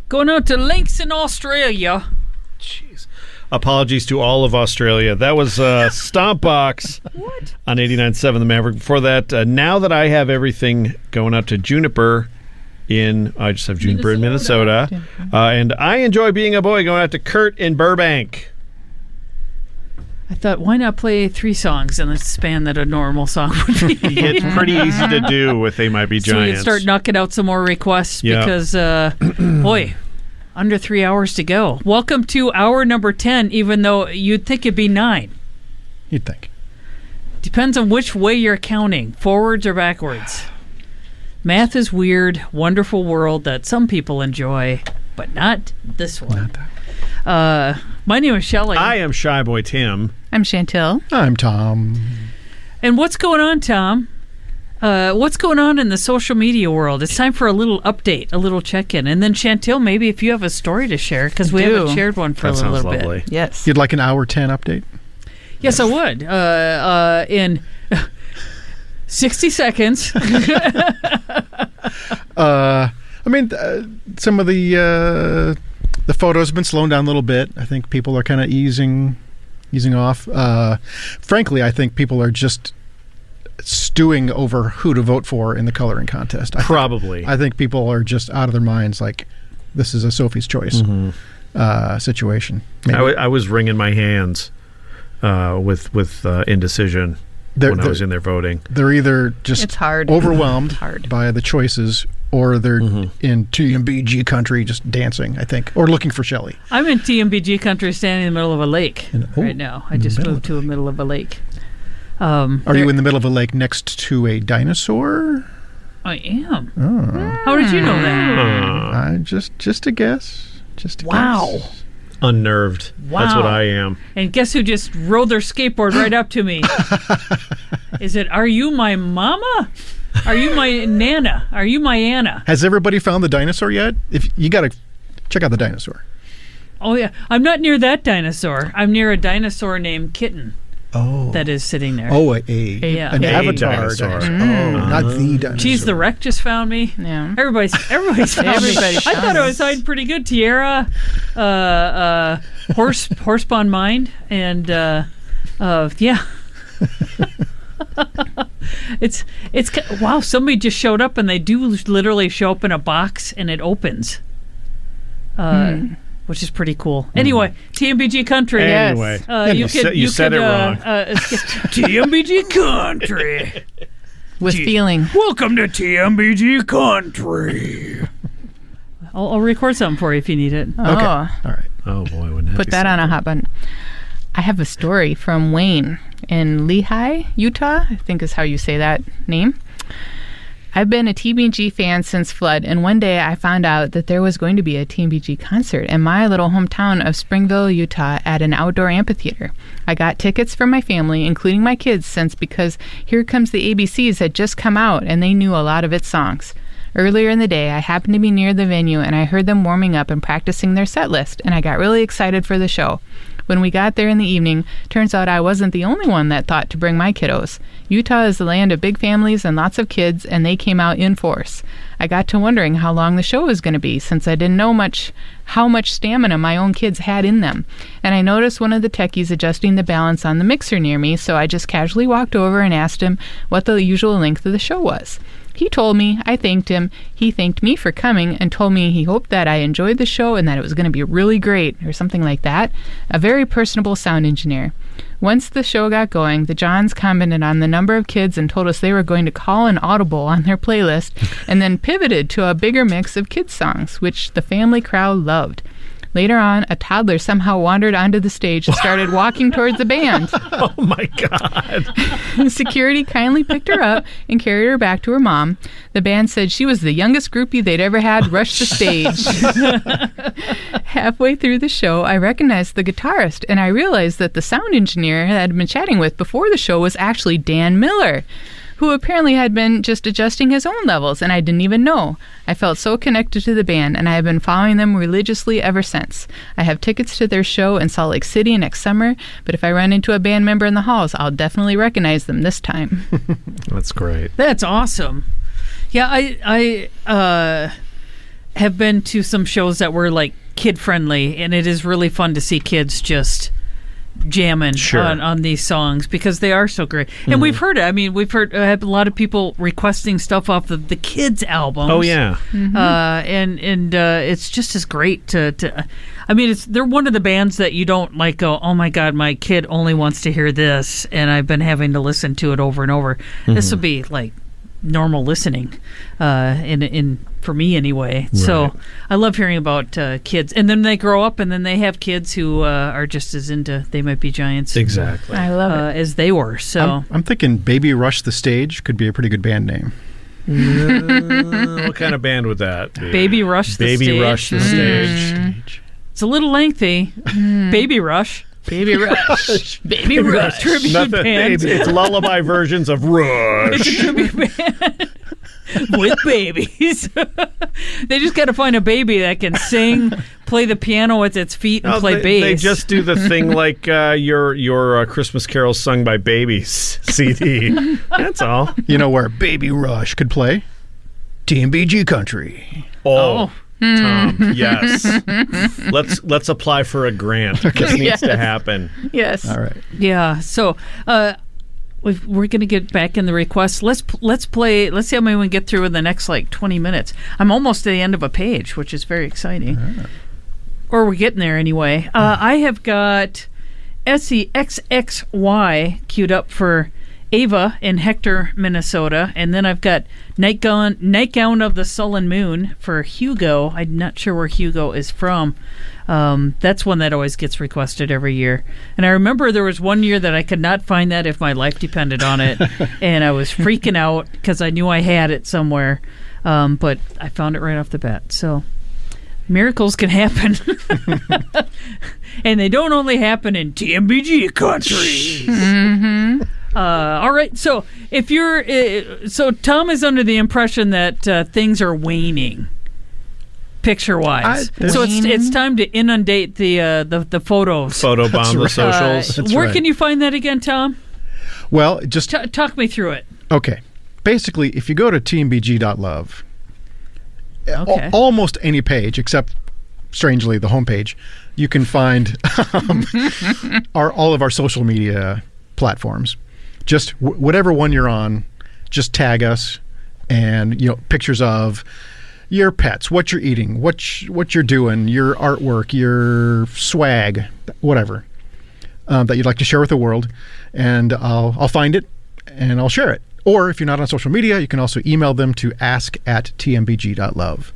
Going out to Links in Australia. Jeez. Apologies to all of Australia. That was Stompbox on 89.7 The Maverick. Before that, Now That I Have Everything, going out to Juniper I just have Juniper in Minnesota. And I Enjoy Being a Boy, going out to Kurt in Burbank. I thought, why not play 3 songs in the span that a normal song would be? It's pretty easy to do with They Might Be So we Giants. can start knocking out some more requests because, boy, under 3 hours to go. Welcome to hour number 10, even though you'd think it'd be 9. You'd think. Depends on which way you're counting, forwards or backwards. Math is weird, wonderful world that some people enjoy, but not this one. Not that. My name is Shelley. I am Shy Boy Tim. I'm Chantel. I'm Tom. And what's going on, Tom? What's going on in the social media world? It's time for a little update, a little check-in. And then, Chantel, maybe if you have a story to share, because we haven't shared one for That a little sounds lovely. bit. Yes. You'd like an hour 10 update? Yes, I would. In 60 seconds. Some of the photos have been slowing down a little bit. I think people are kind of easing off. Frankly, I think people are just stewing over who to vote for in the coloring contest. I think people are just out of their minds, like this is a Sophie's Choice situation. I was wringing my hands with indecision when I was in there voting. They're either just overwhelmed by the choices, or they're in TMBG country just dancing, I think, or looking for Shelley. I'm in TMBG country standing in the middle of a lake right now. I just moved to the middle of a lake. Are you in the middle of a lake next to a dinosaur? I am. Oh. How did you know that? Just a guess. Just a guess. Unnerved. Wow. That's what I am. And guess who just rode their skateboard right up to me? Is it, are you my mama? Are you my Nana? Are you my Anna? Has everybody found the dinosaur yet? If you got to check out the dinosaur. Oh, yeah. I'm not near that dinosaur. I'm near a dinosaur named Kitten. Oh. That is sitting there. Oh, an Yeah. avatar dinosaur. dinosaur. Oh, not the dinosaur. Geez, the wreck just found me. Yeah. Everybody's found me. Everybody I thought I was hiding pretty good. Tierra, Horsebond Mind, and yeah. it's wow. Somebody just showed up, and they do literally show up in a box, and it opens. Which is pretty cool. Anyway, TMBG Country. Anyway, you said it wrong. TMBG Country. With feeling. Welcome to TMBG Country. I'll record something for you if you need it. Oh. Okay. All right. Oh boy, wouldn't that Put be that on a something? hot button. I have a story from Wayne in Lehi, Utah, I think is how you say that name. I've been a TMBG fan since Flood, and one day I found out that there was going to be a TMBG concert in my little hometown of Springville, Utah, at an outdoor amphitheater. I got tickets for my family, including my kids, since because Here Comes the ABCs had just come out, and they knew a lot of its songs. Earlier in the day, I happened to be near the venue, and I heard them warming up and practicing their set list, and I got really excited for the show. When we got there in the evening, turns out I wasn't the only one that thought to bring my kiddos. Utah is the land of big families and lots of kids, and they came out in force. I got to wondering how long the show was going to be, since I didn't know how much stamina my own kids had in them. And I noticed one of the techies adjusting the balance on the mixer near me, so I just casually walked over and asked him what the usual length of the show was. He told me, I thanked him, he thanked me for coming, and told me he hoped that I enjoyed the show and that it was going to be really great, or something like that. A very personable sound engineer. Once the show got going, the Johns commented on the number of kids and told us they were going to call an audible on their playlist, and then pivoted to a bigger mix of kids' songs, which the family crowd loved. Later on, a toddler somehow wandered onto the stage and started walking towards the band. Oh my God. Security kindly picked her up and carried her back to her mom. The band said she was the youngest groupie they'd ever had rush the stage. Halfway through the show, I recognized the guitarist, and I realized that the sound engineer that I'd been chatting with before the show was actually Dan Miller, who apparently had been just adjusting his own levels, and I didn't even know. I felt so connected to the band, and I have been following them religiously ever since. I have tickets to their show in Salt Lake City next summer, but if I run into a band member in the halls, I'll definitely recognize them this time. That's great. That's awesome. Yeah, I have been to some shows that were like kid friendly, and it is really fun to see kids just jamming on these songs because they are so great. And we've heard it. I mean, we've heard a lot of people requesting stuff off of the kids' albums. Oh yeah. And it's just as great to I mean, they're one of the bands that you don't like go, oh my God, my kid only wants to hear this, and I've been having to listen to it over and over. This would be like normal listening in for me anyway. Right. So I love hearing about kids, and then they grow up and then they have kids who are just as into They Might Be Giants Exactly. I love it. as they were. So I'm thinking Baby Rush the Stage could be a pretty good band name. What kind of band would that be? Baby Rush the Stage. Baby Rush the Stage. It's a little lengthy. Baby Rush. Baby Rush. Baby Rush. Tribute band. It's lullaby versions of Rush. It's a tribute band with babies. They just got to find a baby that can sing, play the piano with its feet, and play bass. They just do the thing like your Christmas carols sung by babies CD. That's all. You know where Baby Rush could play? TMBG Country. Oh. Tom, yes. Let's apply for a grant. This needs to happen. Yes. All right. Yeah. So we're going to get back in the requests. Let's play. Let's see how many we can get through in the next like 20 minutes. I'm almost to the end of a page, which is very exciting. Or we're getting there anyway. I have got SEXXY queued up for Ava in Hector, Minnesota, and then I've got Nightgown of the Sullen Moon for Hugo. I'm not sure where Hugo is from. That's one that always gets requested every year. And I remember there was one year that I could not find that if my life depended on it, and I was freaking out because I knew I had it somewhere, but I found it right off the bat. So miracles can happen. And they don't only happen in TMBG country. All right. So if you're, so Tom is under the impression that things are waning, picture-wise. So it's time to inundate the photos. Photobomb the socials. That's Where right. can you find that again, Tom? Well, just Talk me through it. okay. Basically, if you go to tmbg.love, Okay. almost any page except, strangely, the homepage, you can find all of our social media platforms. Just whatever one you're on, just tag us, and pictures of your pets, what you're eating, what you're doing, your artwork, your swag, whatever that you'd like to share with the world, and I'll find it and I'll share it. Or if you're not on social media, you can also email them to ask@tmbg.love.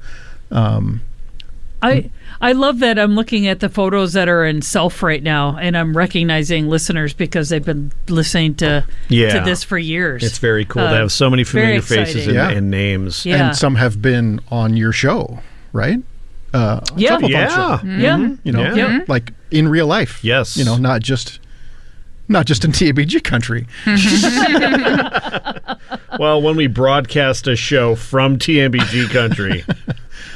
I love that I'm looking at the photos that are in self right now, and I'm recognizing listeners because they've been listening to this for years. It's very cool to have so many familiar faces exciting. and names. Yeah. And some have been on your show, right? Yeah. Shuffle Funk Yeah. show. Yeah. Like in real life. Yes. Not just in TMBG country. Well, when we broadcast a show from TMBG country,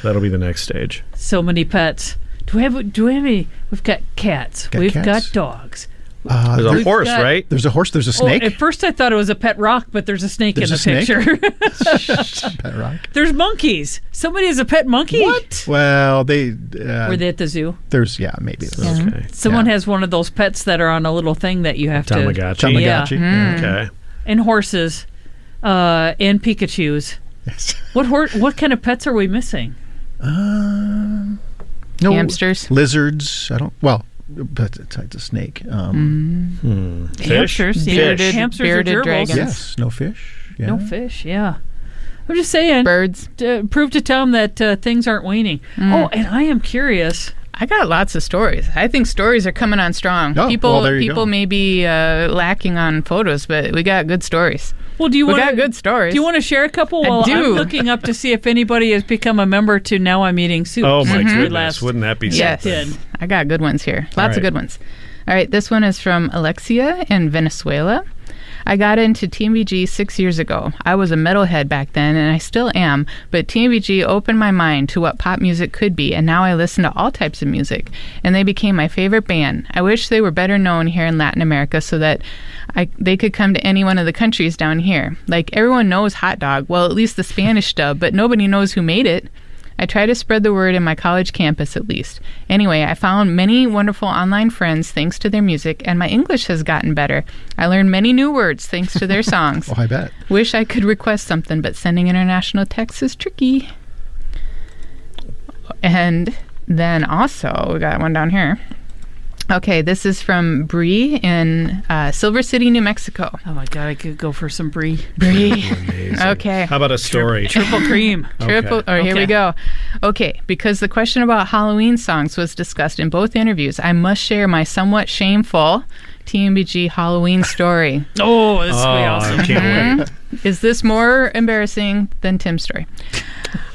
that'll be the next stage. So many pets. Do we have any? We've got cats. We've cats. got dogs. There's a horse, got- right? There's a horse. There's a snake. At first, I thought it was a pet rock, but there's a snake There's in a the snake? picture. Pet rock. There's monkeys. Somebody has a pet monkey. What? Well, Were they at the zoo? there's maybe. Okay. Someone Yeah. has one of those pets that are on a little thing that you have Tamagotchi. to. Yeah. Tamagotchi. Okay. And horses, and Pikachus. Yes. What kind of pets are we missing? No, Hamsters? lizards. I don't. Well, but it's a snake. Fish? Hamsters. Bearded- hamsters bearded are gerbils. dragons. Yes, no fish. Yeah. No fish. Yeah. I'm just saying. Birds. Prove to Tom that things aren't waning. Oh, and I am curious. I got lots of stories. I think stories are coming on strong. Oh, people well, there you go. may be lacking on photos, but we got good stories. Well, do you We want got good stories. Do you want to share a couple I while do. I'm looking up to see if anybody has become a member to Now I'm Eating Soup? Oh, my since we goodness. last Wouldn't that be Yes. something? I got good ones here. Lots right. of good ones. All right, this one is from Alexia in Venezuela. I got into TMBG 6 years ago. I was a metalhead back then, and I still am, but TMBG opened my mind to what pop music could be, and now I listen to all types of music, and they became my favorite band. I wish they were better known here in Latin America so that they could come to any one of the countries down here. Like, everyone knows Hot Dog, well, at least the Spanish dub, but nobody knows who made it. I try to spread the word in my college campus at least. Anyway, I found many wonderful online friends thanks to their music, and my English has gotten better. I learned many new words thanks to their songs. Oh, I bet. Wish I could request something, but sending international texts is tricky. And then also, we got one down here. Okay, this is from Bree in Silver City, New Mexico. Oh my God, I could go for some brie. Bree. Amazing. Okay. How about a story? Triple cream. Triple. Okay. Or here we Okay. go. Okay, because the question about Halloween songs was discussed in both interviews, I must share my somewhat shameful TMBG Halloween story. Oh, this will be I awesome. can't wait. Is this more embarrassing than Tim's story?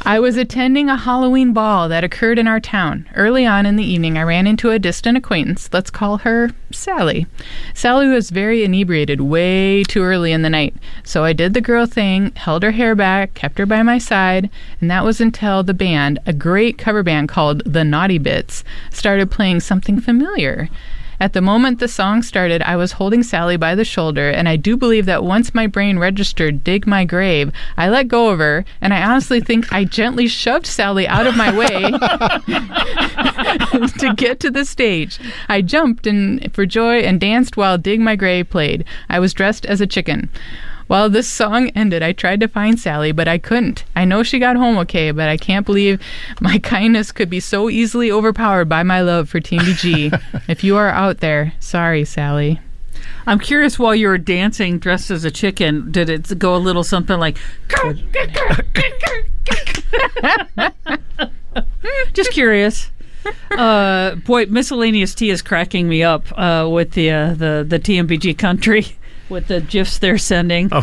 I was attending a Halloween ball that occurred in our town. Early on in the evening, I ran into a distant acquaintance. Let's call her Sally. Sally was very inebriated way too early in the night. So I did the girl thing, held her hair back, kept her by my side, and that was until the band, a great cover band called The Naughty Bits, started playing something familiar. At the moment the song started, I was holding Sally by the shoulder, and I do believe that once my brain registered Dig My Grave, I let go of her, and I honestly think I gently shoved Sally out of my way to get to the stage. I jumped for joy and danced while Dig My Grave played. I was dressed as a chicken. While this song ended, I tried to find Sally, but I couldn't. I know she got home okay, but I can't believe my kindness could be so easily overpowered by my love for TMBG. If you are out there, sorry, Sally. I'm curious, while you were dancing dressed as a chicken, did it go a little something like... Just curious. Boy, Miscellaneous Tea is cracking me up with the TMBG country. With the GIFs they're sending. Oh,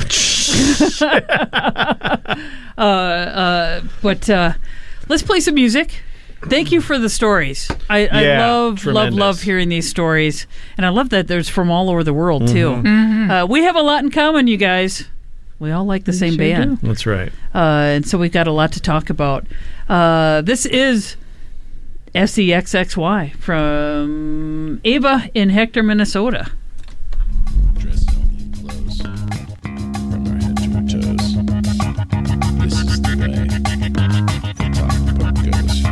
But let's play some music. Thank you for the stories. I Yeah, love tremendous. hearing these stories, and I love that there's from all over the world too. Mm-hmm. We have a lot in common, you guys. We all like the same sure band, That's right. and so we've got a lot to talk about. This is SEXXY from Ava in Hector, Minnesota. Dressed only in clothes, from her head to her toes. This is the way the talk book goes.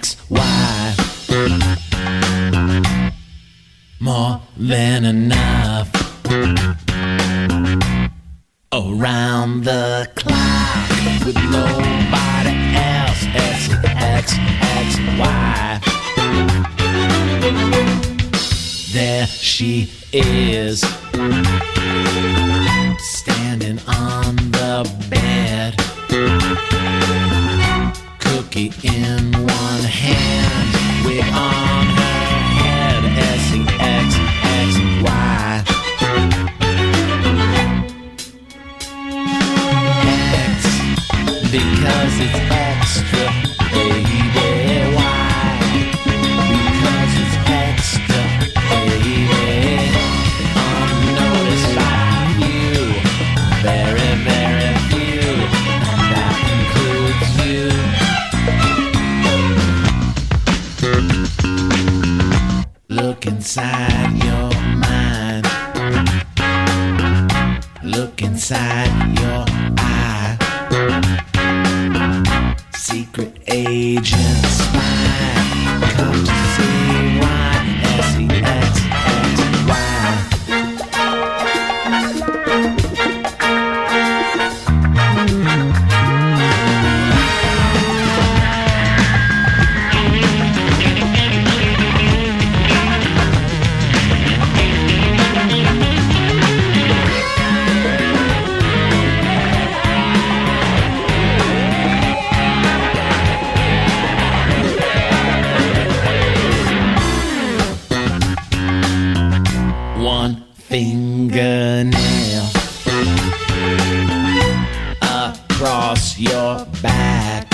SEXXY. More than enough. Around the clock with nobody else. SEXXY. There she is, standing on the bed. Cookie in one hand, wig on her head. SEXXY. X, because it's extra, baby. Why? Because it's extra, baby. Unnoticed by you, very, very few, and that includes you. Look inside your mind. Look inside your eye. Secret agent spy. Come to see why. SEXXY. One fingernail across your back.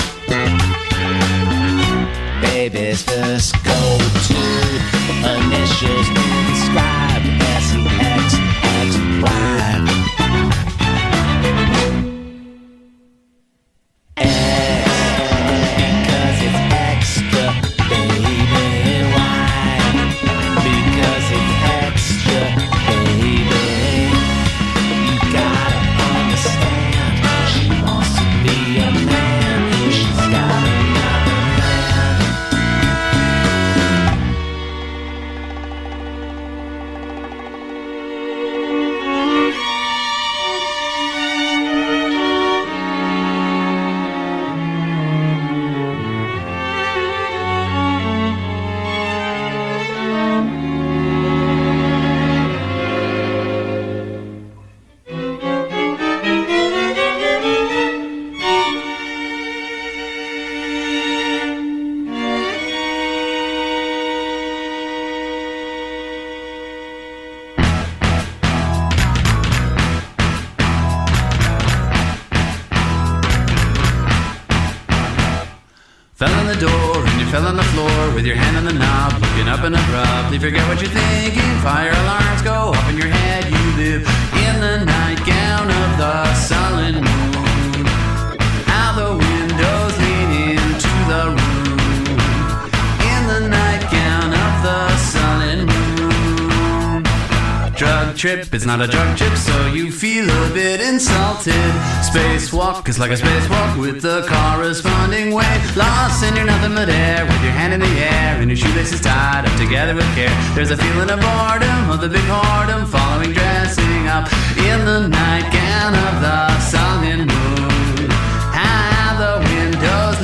Baby's first go-to initials inscribed. SEXXY. Because it's extra, baby. Why? Because it's extra, baby. You gotta understand. She wants to be a man. She's got another man. Fell in the door and you fell on the floor with your hand on the knob, looking up and abruptly forget what you're thinking. Fire alarms go off in your head. You live in the nightgown of the sullen moon. How the windows lean into the room. In the nightgown of the sullen moon. Drug trip, it's not a drug trip, so you feel a bit insulted. Spacewalk is like a spacewalk with the corresponding weight. Lost and you're nothing but air, with your hand in the air and your shoelaces tied up together with care. There's a feeling of boredom, of the big whoredom, following dressing up in the nightgown of the sullen moon. How the windows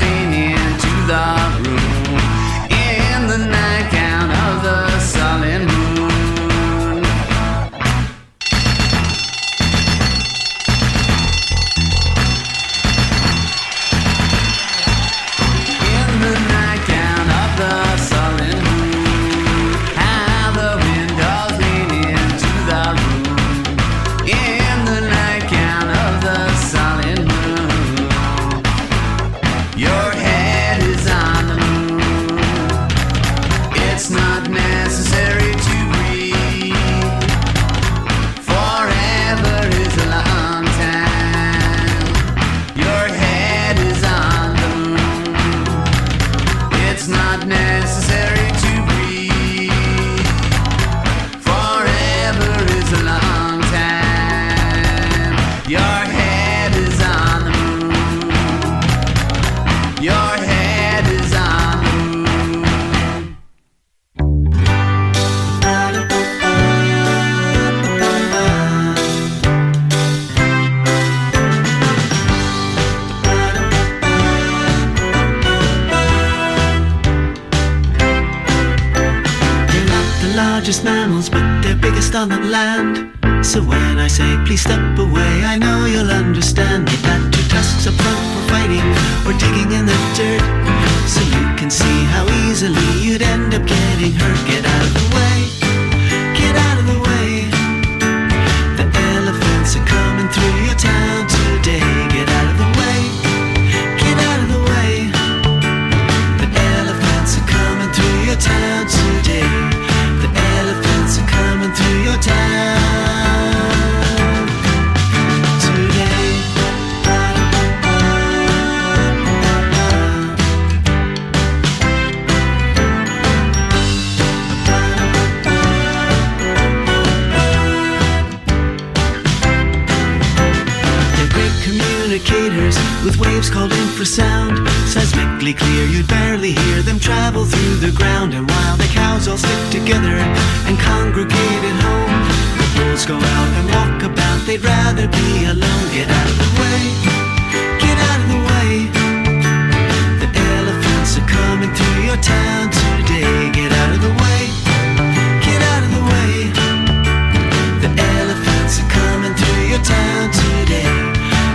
longest on the land. So when I say please step away, I know you'll understand. You've got two tusks up front for fighting or digging in the dirt. So you can see how easily you'd end up getting hurt. Get out of the way, get out of the way. The elephants are coming through your town today. Get out of the way, get out of the way. The elephants are coming through your town today. The elephants are coming through your town. With waves called infrasound, seismically clear, you'd barely hear them travel through the ground. And while the cows all stick together and congregate at home, the bulls go out and walk about, they'd rather be alone. Get out of the way, get out of the way. The elephants are coming through your town today. Get out of the way, get out of the way. The elephants are coming through your town today.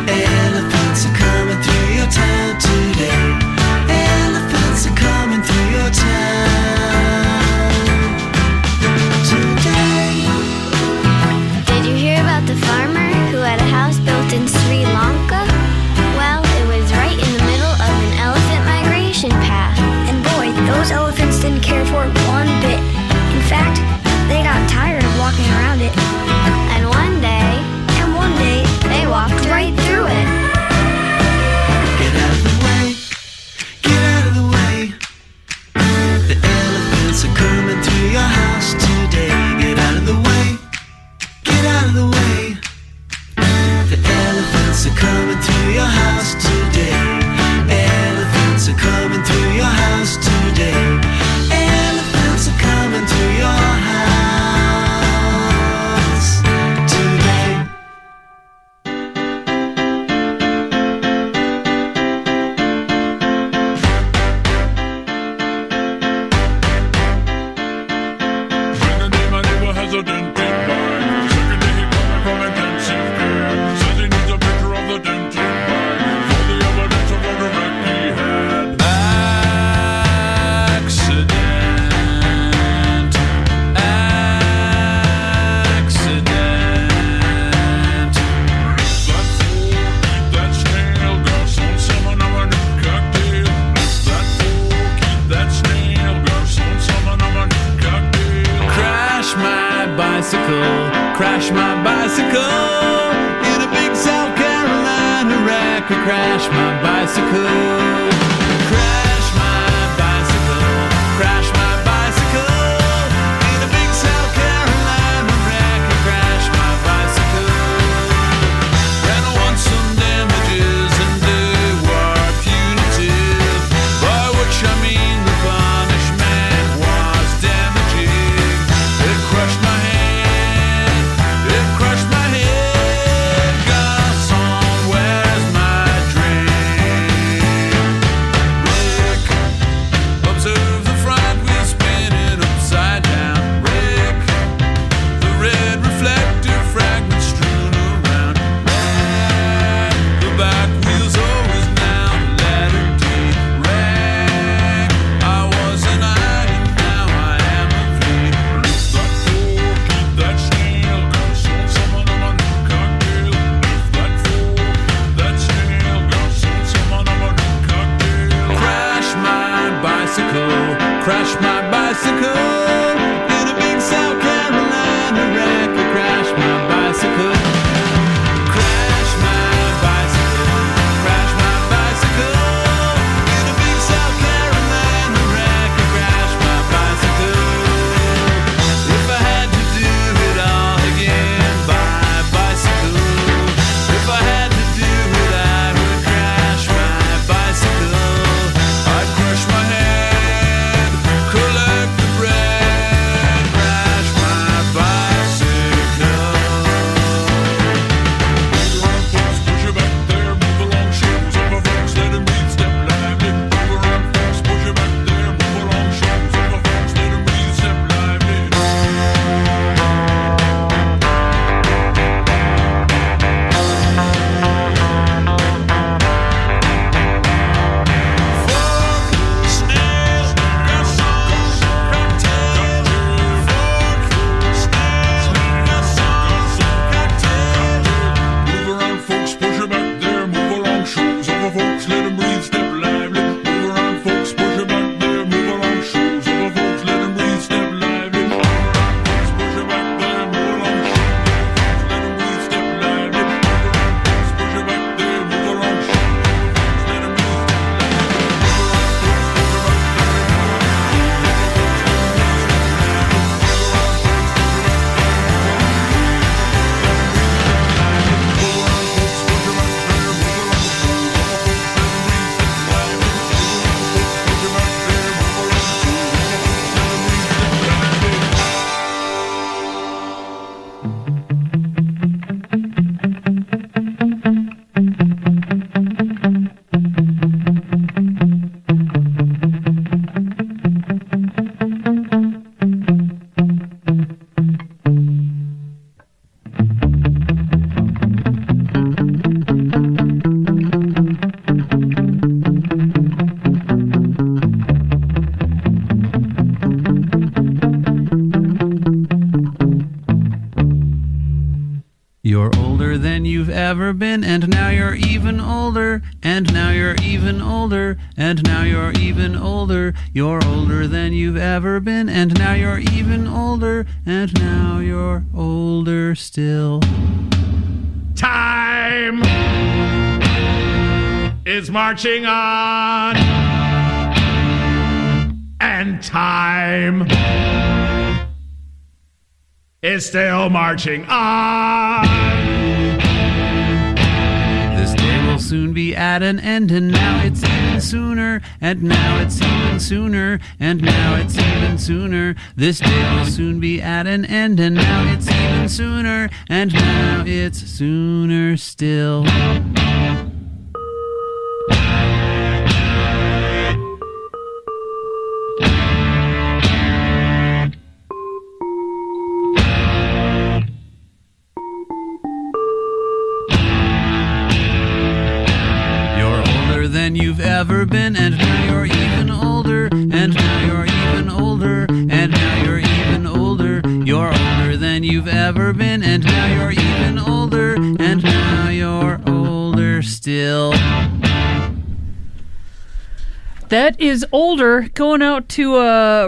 Elephants are coming through your town today. Elephants are coming through your town today. Did you hear about the farmer who had a house built in Sri Lanka? Well, it was right in the middle of an elephant migration path. And boy, those elephants didn't care for it one bit. In fact, they got tired of walking around it. And one day, they walked right through it. Get out of the way, get out of the way. The elephants are coming through your house today. Get out of the way, get out of the way. The elephants are coming through your house today. Elephants are coming through your house today. Elephants are coming through your house today. Crash my bicycle in a big South Carolina wreck. Crash my bicycle. Crash my bicycle. Crash my bicycle in a big South Carolina wreck. Crash my bicycle. Ran on some damages and they were punitive, by which I mean the punishment was damaging. It crushed my head. Crush my head, garçon, where's my drink? You're older than you've ever been, and now you're even older, and now you're even older, and now you're even older. You're older than you've ever been, and now you're even older, and now you're older still. Time is marching on, and time is still marching on. This day will soon be at an end, and now it's even sooner, and now it's even sooner, and now it's even sooner. This day will soon be at an end, and now it's even sooner, and now it's sooner still. Than you've ever been, and now you're even older, and now you're even older, and now you're even older. You're older than you've ever been, and now you're even older, and now you're older still. That is Older, going out to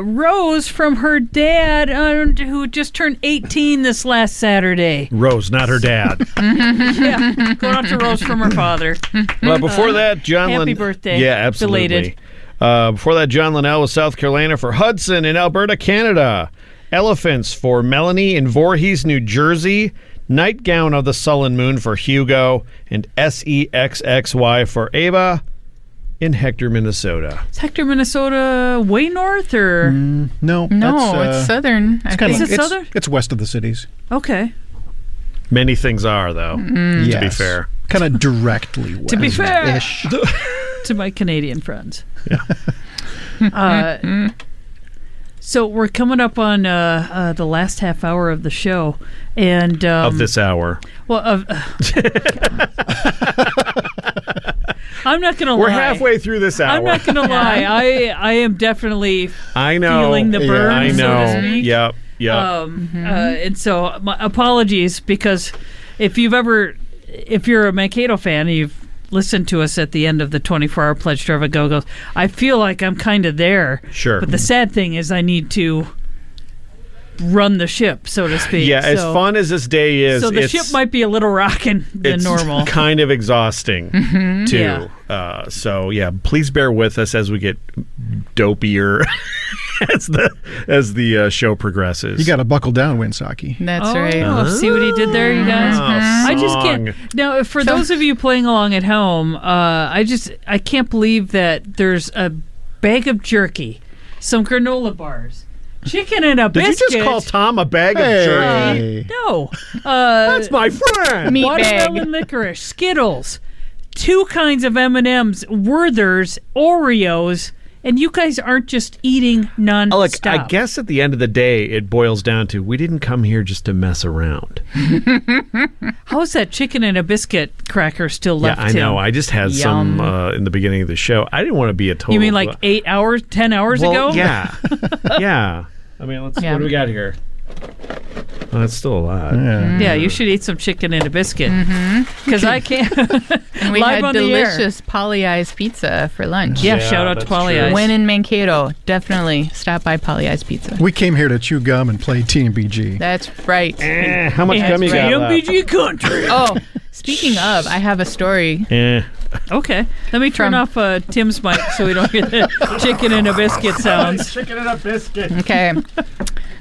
Rose from her dad, who just turned 18 this last Saturday. Rose, not her dad. Yeah, going out to Rose from her father. Well, before that, John Happy birthday. Yeah, absolutely. Belated. Before that, John Linnell with South Carolina for Hudson in Alberta, Canada. Elephants for Melanie in Voorhees, New Jersey. Nightgown of the Sullen Moon for Hugo. And SEXXY for Ava in Hector, Minnesota. Is Hector, Minnesota way north, or? No, it's southern. Is it southern? It's west of the cities. Okay. Many things are, though, to be fair. Kind of directly west. To be fair. Ish. To my Canadian friends. Yeah. So we're coming up on the last half hour of the show, and of this hour. Well, I'm not going to lie. We're halfway through this hour. I'm not going to lie. I am definitely feeling the burn, I know. so to speak. Yep. And so my apologies, because if you're a Mankato fan and you've listened to us at the end of the 24-hour Pledge Drive a Go-Go's, I feel like I'm kind of there. Sure. But the sad thing is I need to run the ship, so to speak. Yeah, as fun as this day is, so the ship might be a little rocking than normal. It's kind of exhausting too. Yeah. So please bear with us as we get dopier as the show progresses. You got to buckle down, Winsaki. That's right. See what he did there, you guys? I just can't. Now, for those of you playing along at home, I can't believe that there's a bag of jerky, some granola bars, chicken and a biscuit. Did you just call Tom a bag of jerky? No. That's my friend. Meat watermelon licorice, Skittles, 2 kinds of M&Ms, Werther's, Oreos, and you guys aren't just eating non-stop. Look, I guess at the end of the day, it boils down to we didn't come here just to mess around. How's that chicken and a biscuit cracker still left? Yeah, I know. I just had some in the beginning of the show. I didn't want to be a total... You mean like 8 hours, 10 hours ago? Yeah. Yeah. I mean, what do we got here? Oh, that's still a lot. Yeah, you should eat some chicken and a biscuit. Because I can't. And we Live had on the air. delicious Polly Eyes pizza for lunch. Yeah, shout out to Polly Eyes. When in Mankato, definitely stop by Polly Eyes Pizza. We came here to chew gum and play TMBG. That's right. How much gum you got left? TMBG country. Oh, speaking of, I have a story. Okay, let me turn off Tim's mic so we don't hear the chicken and a biscuit sounds. Chicken and a biscuit. Okay.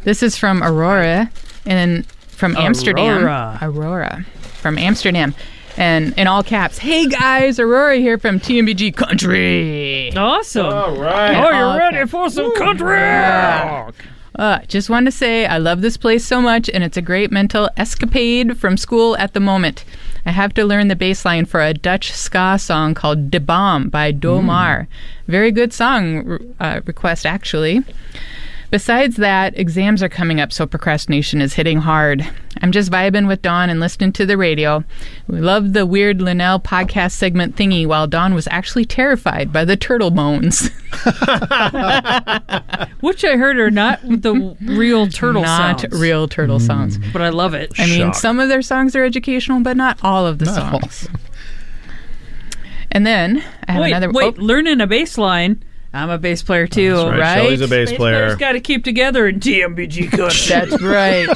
This is from Aurora, and from Amsterdam. Aurora. From Amsterdam. And in all caps, hey guys, Aurora here from TMBG Country. Awesome. All right. Oh, you're ready for some country? Just wanted to say I love this place so much, and it's a great mental escapade from school at the moment. I have to learn the bass line for a Dutch ska song called De Bom by Domar. Very good song request, actually. Besides that, exams are coming up, so procrastination is hitting hard. I'm just vibing with Dawn and listening to the radio. We loved the weird Linnell podcast segment thingy while Dawn was actually terrified by the turtle moans. Which I heard are not the real turtle sounds. Not real turtle sounds. But I love it. I mean, some of their songs are educational, but not all of the songs. And then I have another... learning a bass line... I'm a bass player too, That's right? Shelley's a bass player. Players got to keep together in TMBG country. That's right.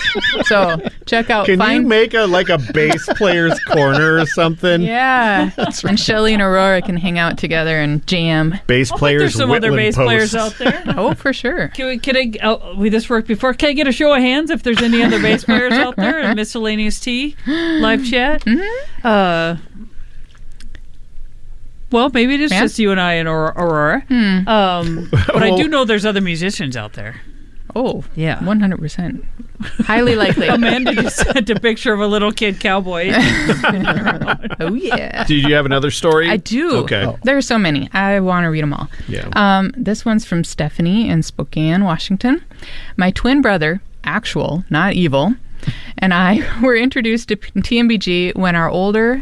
So check out. Can you make a bass player's corner or something? Yeah. And Shelley and Aurora can hang out together and jam. Bass players. There's some other bass players out there. Oh, for sure. We this worked before. Can I get a show of hands if there's any other bass players out there in Miscellaneous Tea live chat? Well, maybe it is just you and I and Aurora. But I do know there's other musicians out there. Oh, yeah. 100%. Highly likely. Amanda just sent a picture of a little kid cowboy. Oh, yeah. Do you have another story? I do. Okay. There are so many. I want to read them all. Yeah. This one's from Stephanie in Spokane, Washington. My twin brother, actual, not evil, and I were introduced to TMBG when our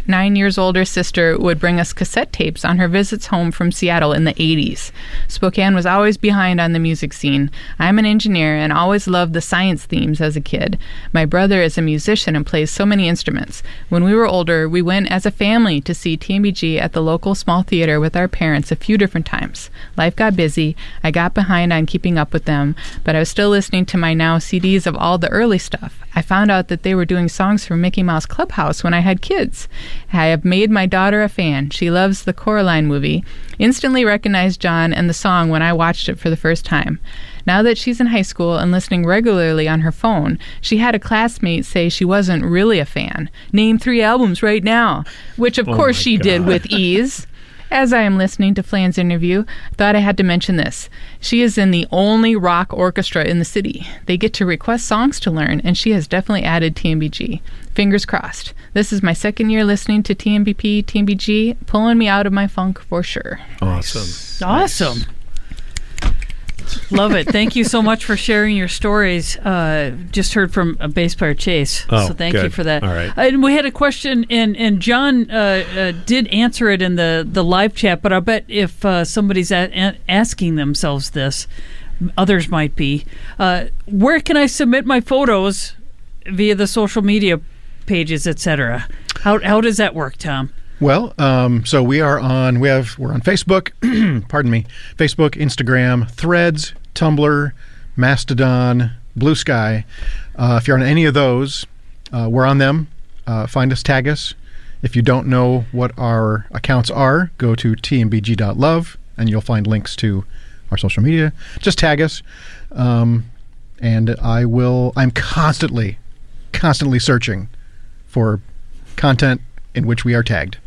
9 years older sister would bring us cassette tapes on her visits home from Seattle in the 80s. Spokane was always behind on the music scene. I'm an engineer and always loved the science themes as a kid. My brother is a musician and plays so many instruments. When we were older, we went as a family to see TMBG at the local small theater with our parents a few different times. Life got busy. I got behind on keeping up with them, but I was still listening to my now CDs of all the early stuff. I found out that they were doing songs from Mickey Mouse Clubhouse when I had kids. I have made my daughter a fan. She loves the Coraline movie. Instantly recognized John and the song when I watched it for the first time. Now that she's in high school and listening regularly on her phone, she had a classmate say she wasn't really a fan. Name 3 albums right now, which of course she did with ease. As I am listening to Flan's interview, I thought I had to mention this. She is in the only rock orchestra in the city. They get to request songs to learn, and she has definitely added TMBG. Fingers crossed. This is my second year listening to TMBPTMBG, pulling me out of my funk for sure. Awesome. Awesome. Love it. Thank you so much for sharing your stories. Just heard from a bass player, Chase. Oh, so thank good. you for that. All right. And we had a question, and John did answer it in the live chat, but I bet if somebody's asking themselves this, others might be, where can I submit my photos via the social media pages, etc.? How does that work, Tom? Well, so we're on Facebook, pardon me, Facebook, Instagram, Threads, Tumblr, Mastodon, Blue Sky. If you're on any of those, we're on them. Find us, tag us. If you don't know what our accounts are, go to tmbg.love and you'll find links to our social media. Just tag us. And I'm constantly searching for content in which we are tagged.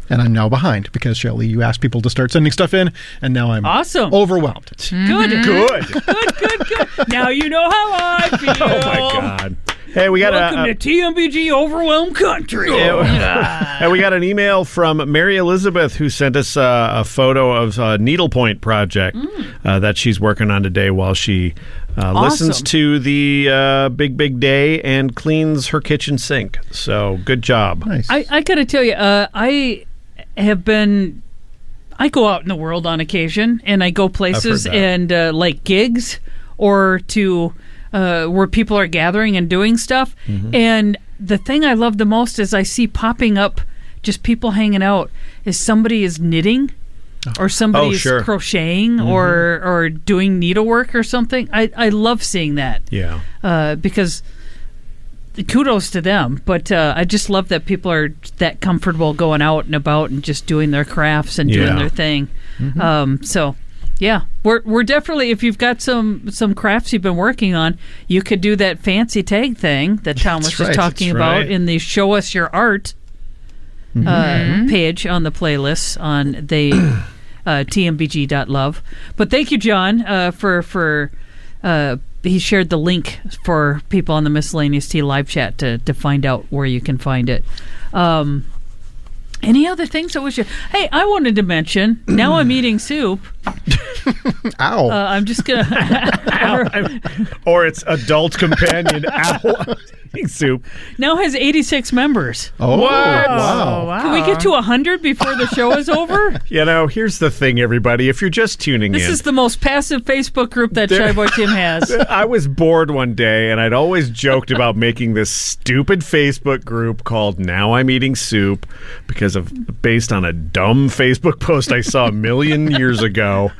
And I'm now behind because, Shelley, you asked people to start sending stuff in, and now I'm overwhelmed. Good. Now you know how I feel. Oh, my God. Hey, we got Welcome to TMBG Overwhelmed Country. And we got an email from Mary Elizabeth who sent us a photo of a needlepoint project that she's working on today while she listens to the Big Day and cleans her kitchen sink. So good job. Nice. I got to tell you, I go out in the world on occasion, and I go places and like gigs or to where people are gathering and doing stuff. Mm-hmm. And the thing I love the most is I see popping up just people hanging out is somebody is knitting or somebody is crocheting or doing needlework or something. I love seeing that. Yeah. Because kudos to them, but I just love that people are that comfortable going out and about and just doing their crafts and doing their thing. Mm-hmm. So yeah, we're definitely, if you've got some crafts you've been working on, you could do that fancy tag thing that Tom was just talking about in the Show Us Your Art page on the playlist on the tmbg.love. But thank you, John, for he shared the link for people on the Miscellaneous Tea live chat to find out where you can find it. Any other things that we should... Hey, I wanted to mention, now I'm eating soup. Ow. I'm just going to... Or its adult companion, Owl Soup. Now has 86 members. Oh, What? wow. Can we get to 100 before the show is over? Here's the thing, everybody. If you're just tuning This in... is the most passive Facebook group that Shy Boy Tim has. I was bored one day, and I'd always joked about making this stupid Facebook group called Now I'm Eating Soup based on a dumb Facebook post I saw a million years ago.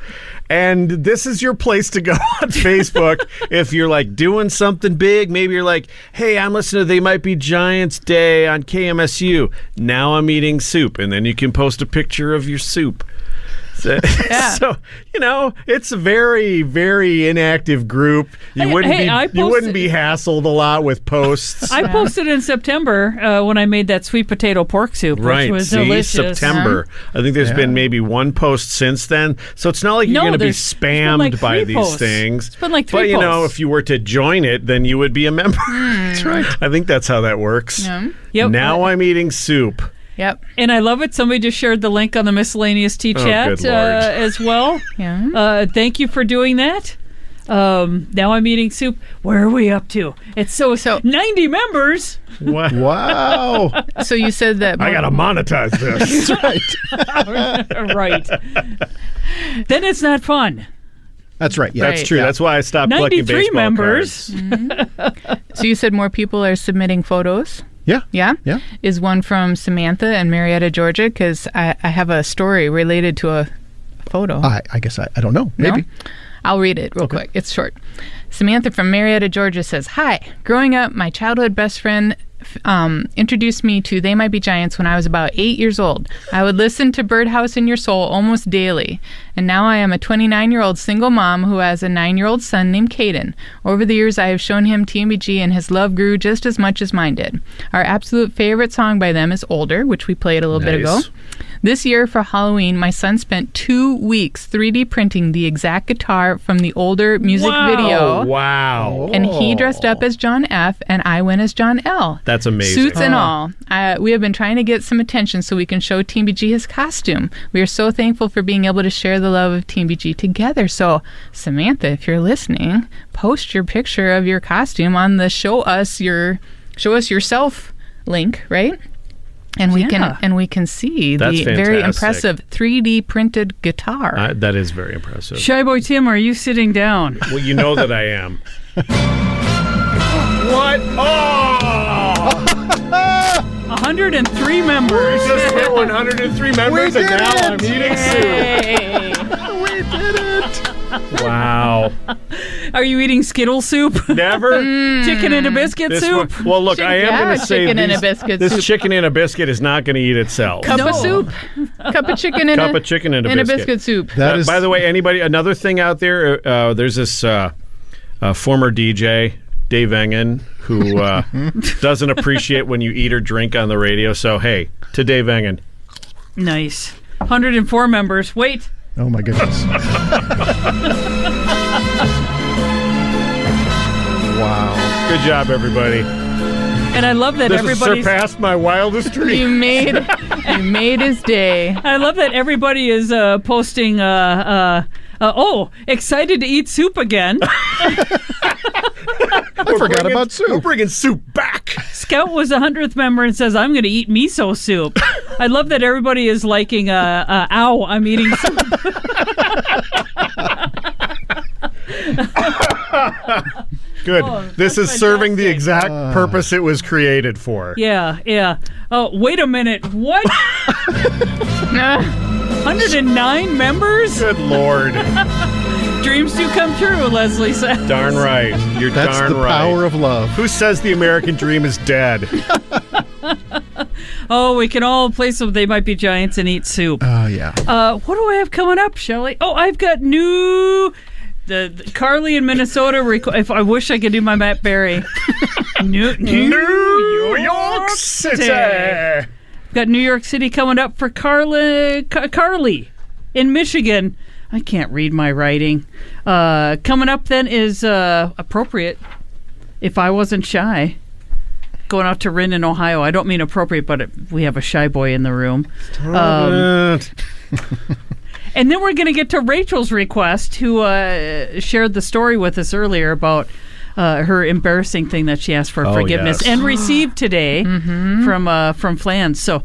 And this is your place to go on Facebook if you're like doing something big. Maybe you're like, hey, I'm listening to They Might Be Giants Day on KMSU. Now I'm eating soup. And then you can post a picture of your soup. So, it's a very, very inactive group. You wouldn't be hassled a lot with posts. I posted in September when I made that sweet potato pork soup, which was delicious. September. I think there's been maybe one post since then. So it's not like you're going to be spammed by these things. It's been like 3 posts. But if you were to join it, then you would be a member. That's right. I think that's how that works. Yep. Now I'm eating soup. Yep. And I love it. Somebody just shared the link on the Miscellaneous Tea chat good Lord. as well. Yeah. Thank you for doing that. Now I'm eating soup. Where are we up to? It's so 90 members. What? Wow. So you said that... I got to monetize this. That's right. Right. Then it's not fun. That's right. Yeah. That's true. Yeah. That's why I stopped collecting 93 baseball members. cards. So you said more people are submitting photos? Yeah. Yeah? Yeah. Is one from Samantha and Marietta, Georgia? Because I have a story related to a photo. I guess I don't know. Maybe. No? I'll read it real quick. It's short. Samantha from Marietta, Georgia says, hi. Growing up, my childhood best friend introduced me to They Might Be Giants when I was about 8 years old. I would listen to Birdhouse in Your Soul almost daily. And now I am a 29-year-old single mom who has a 9-year-old son named Caden. Over the years, I have shown him TMBG, and his love grew just as much as mine did. Our absolute favorite song by them is Older, which we played a little bit ago. This year for Halloween, my son spent 2 weeks 3D printing the exact guitar from the Older music video. Wow. And he dressed up as John F., and I went as John L. That's amazing. Suits and all. We have been trying to get some attention so we can show TMBG his costume. We are so thankful for being able to share the love of TMBG together. So, Samantha, if you're listening, post your picture of your costume on the Show Us Yourself link, right? And we can see That's the very fantastic. impressive 3D printed guitar. That is very impressive. Shy Boy Tim, are you sitting down? Well, you know that I am. What? Oh! 103 members. We just hit 103 members, and now I'm eating soup. We did it. Wow. Are you eating Skittle soup? Never. Chicken and a biscuit soup? Well, look, I am going to say chicken and a biscuit this soup. chicken and a biscuit is not going to eat itself. Cup of soup. Cup of chicken and Cup of chicken and a and biscuit. a biscuit soup. That is. By the way, another thing out there, there's this former DJ, Dave Engen, who doesn't appreciate when you eat or drink on the radio. So, hey, to Dave Engen. Nice. 104 members. Wait. Oh my goodness. Wow. Good job, everybody. And I love that This has everybody's... surpassed my wildest dreams. You made his day. I love that everybody is posting, excited to eat soup again. I forgot about soup. We're bringing soup back. Scout was the 100th member and says, I'm going to eat miso soup. I love that everybody is liking, ow, I'm eating soup. Good. Oh, this is that's serving the fantastic. exact purpose it was created for. Yeah. Oh, wait a minute. What? 109 members? Good Lord. Dreams do come true, Leslie said. Darn right. You're That's darn the right. power of love. Who says the American dream is dead? Oh, we can all play some They Might Be Giants and eat soup. Oh, yeah. What do I have coming up, Shelley? Oh, I've got the Carly in Minnesota. If I wish I could do my Matt Berry. New York City. Got New York City coming up for Carly in Michigan. I can't read my writing. Coming up then is appropriate. If I Wasn't Shy. Going out to Rin in Ohio. I don't mean appropriate, but we have a shy boy in the room. And then we're going to get to Rachel's request, who shared the story with us earlier about her embarrassing thing that she asked for forgiveness and received today from Flans. So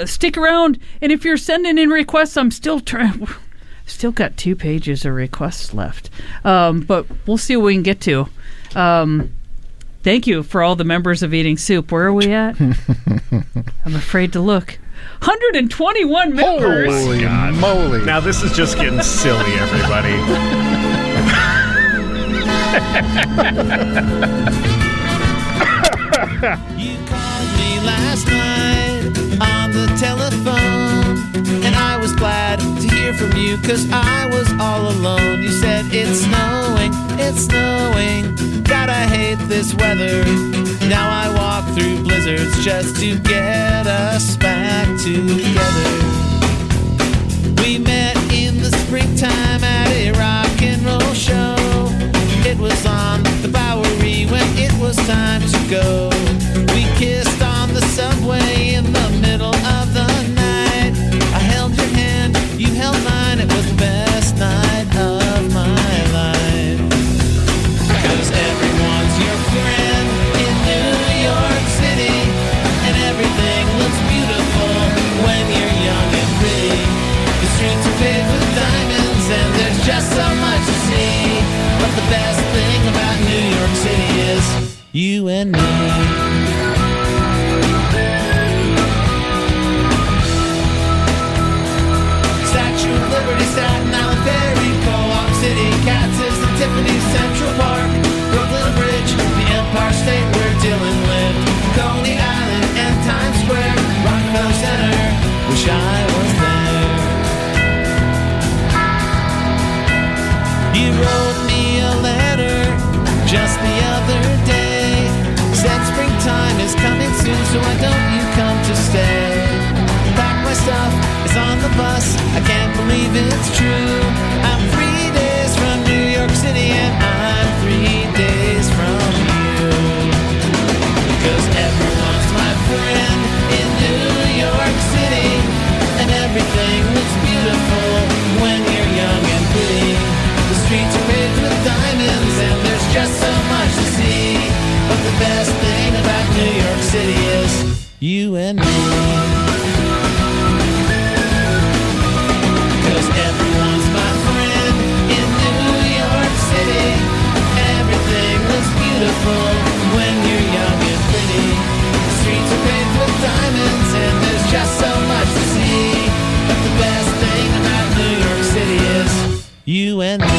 stick around, and if you're sending in requests, I'm still still got 2 pages of requests left, but we'll see what we can get to. Thank you for all the members of Eating Soup. Where are we at? I'm afraid to look. 121 members. Holy moly. Now this is just getting silly, everybody. You called me last night on the telephone, and I was glad to hear from you, 'cause I was all alone. You said it's snowing, God, I hate this weather. Now I walk through blizzards just to get us back together. We met in the springtime at a rock and roll show. It was on the Bowery when it was time to go. We kissed on the subway in the middle of the night. I held your hand, you held mine. It was the best night of my life. 'Cause everyone's your friend in New York City, and everything looks beautiful when you're young and pretty. The streets are paved with diamonds, and there's just so much to see. But the best thing about New York City is you and me. Statue of Liberty, Staten Island Ferry, Co-op City, Katz's and Tiffany, Central Park, Brooklyn Bridge, the Empire State where Dylan lived, Coney Island and Times Square, Rockefeller Center, wish I was there. You wrote me a letter just the other day, said springtime is coming soon, so why don't you come to stay? Pack my stuff, it's on the bus, I can't believe it's true. I'm 3 days from New York City, and I'm 3 days from you. Because everyone's my friend in New York City, and everything looks beautiful when you're young and pretty. The streets are paved with diamonds, and there's just so much to see. But the best thing about New York City is you and me. 'Cause everyone's my friend in New York City. Everything looks beautiful when you're young and pretty. The streets are paved with diamonds, and there's just so much to see. But the best thing about New York City is you and me.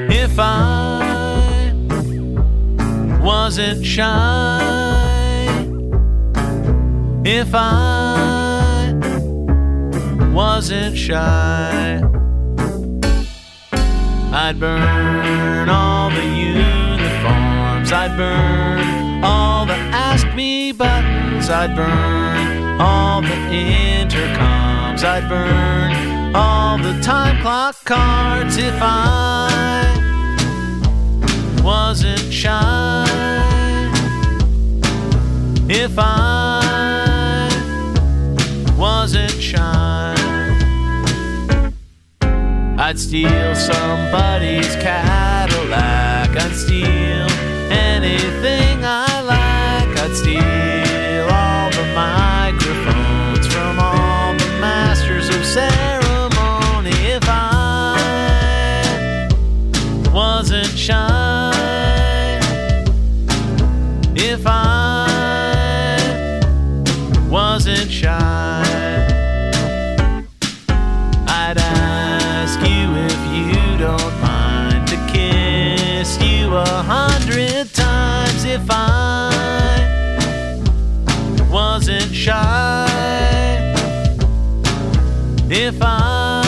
If I wasn't shy, if I wasn't shy, I'd burn all the uniforms, I'd burn all the Ask Me buttons, I'd burn all the intercoms, I'd burn all the time clock cards. If I wasn't shy, if I wasn't shy, I'd steal somebody's Cadillac, I'd steal anything I like, I'd steal all the microphones from all the masters of ceremony. If I wasn't shy, if I wasn't shy, 100 times if I wasn't shy. If I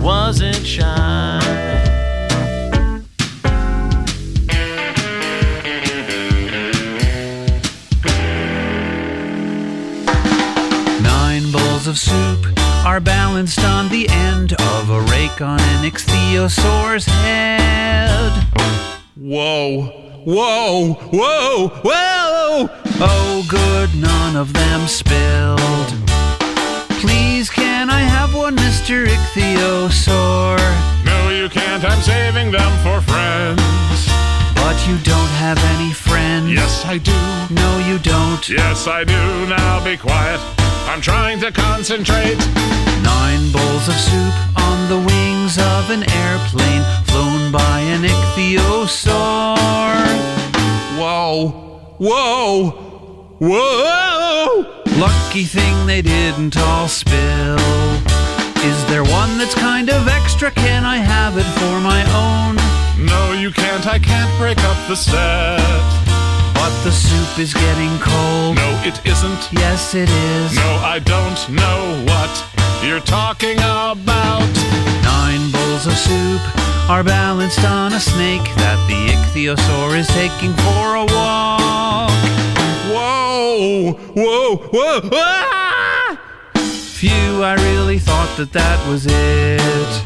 wasn't shy. Nine bowls of soup are balanced on the end of a rake on an ichthyosaur's head. Whoa, whoa, whoa, whoa! Oh, good, none of them spilled. Please, can I have one, Mr. Ichthyosaur? No, you can't. I'm saving them for friends. But you don't have any friends. Yes, I do. No, you don't. Yes, I do. Now be quiet. I'm trying to concentrate. 9 bowls of soup on the wings of an airplane flown by an ichthyosaur. Whoa, whoa, whoa! Lucky thing they didn't all spill. Is there one that's kind of extra? Can I have it for my own? No, you can't. I can't break up the set. But the soup is getting cold. No, it isn't. Yes, it is. No, I don't know what you're talking about. 9 bowls of soup are balanced on a snake that the ichthyosaur is taking for a walk. Whoa, whoa, whoa, ah! Phew, I really thought that was it.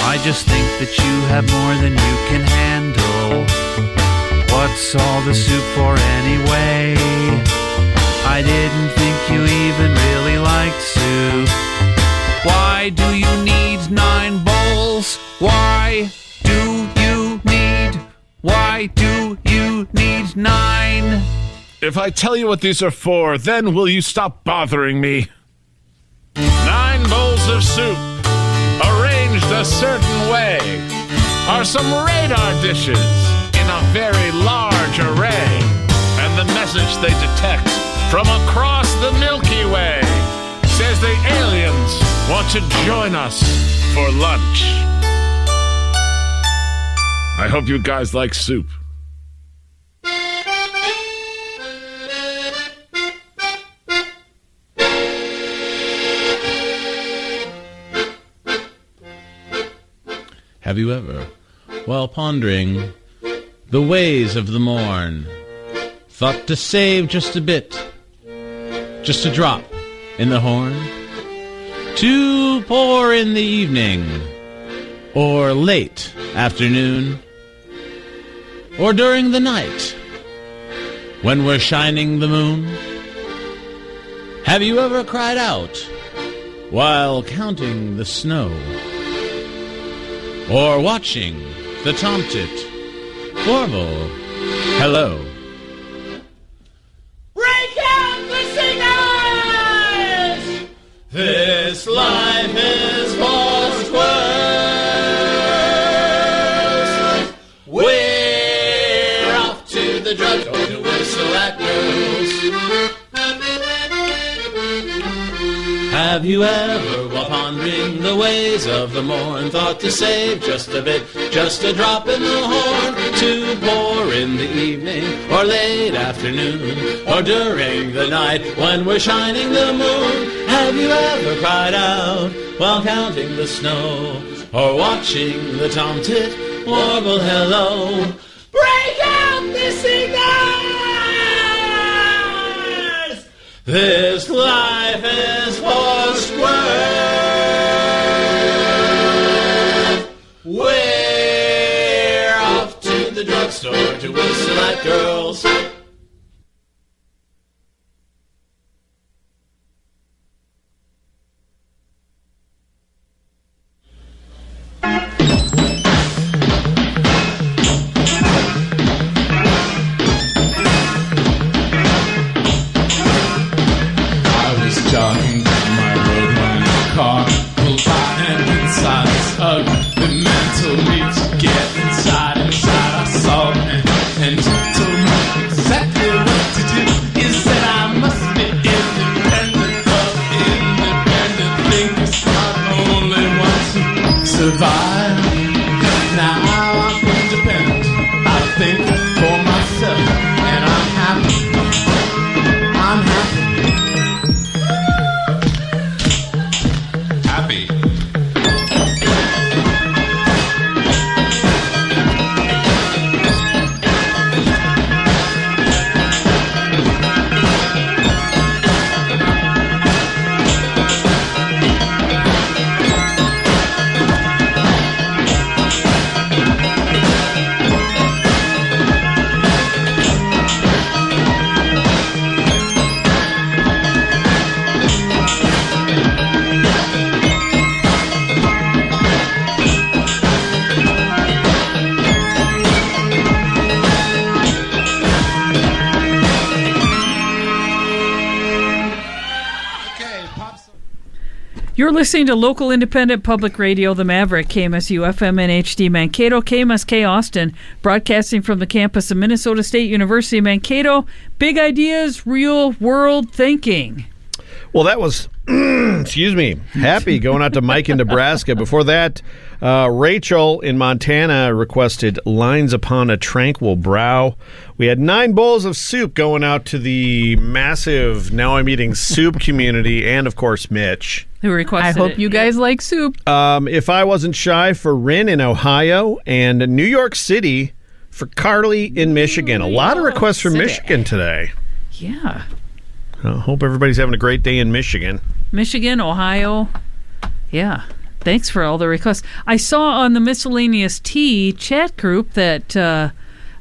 I just think that you have more than you can handle. What's all the soup for anyway? I didn't think you even really liked soup. Why do you need 9 bowls? Why do you need 9? If I tell you what these are for, then will you stop bothering me? 9 bowls of soup, arranged a certain way, are some radar dishes in a very large array. And the message they detect from across the Milky Way says the aliens want to join us for lunch. I hope you guys like soup. Have you ever, while pondering the ways of the morn, thought to save just a bit, just a drop in the horn, to pour in the evening, or late afternoon, or during the night, when we're shining the moon? Have you ever cried out while counting the snow, or watching the tomtit warble hello? Break out the singers! This life is for squares. We're off to the drugstore to whistle at girls. Have you ever, while pondering the ways of the morn, thought to save just a bit, just a drop in the horn, to pour in the evening, or late afternoon, or during the night, when we're shining the moon? Have you ever cried out while counting the snow, or watching the tomtit warble hello? Break out the singers! This life is for squares. We're off to the drugstore to whistle at girls. Jogging down my road when a car pulled by, and inside this ugly mental me to get inside. I saw an and told me You're listening to local independent public radio, The Maverick, KMSU FM and HD Mankato, KMSK Austin, broadcasting from the campus of Minnesota State University Mankato. Big ideas, real world thinking. Well, that was, excuse me, Happy going out to Mike in Nebraska. Before that, Rachel in Montana requested Lines Upon a Tranquil Brow. We had 9 bowls of soup going out to the massive Now I'm Eating Soup community and, of course, Mitch. Who requested I hope you guys like soup. If I Wasn't Shy for Rin in Ohio, and New York City for Carly in Michigan. A lot of requests from Michigan today. Yeah. I hope everybody's having a great day in Michigan. Michigan, Ohio. Yeah. Thanks for all the requests. I saw on the Miscellaneous Tea chat group that,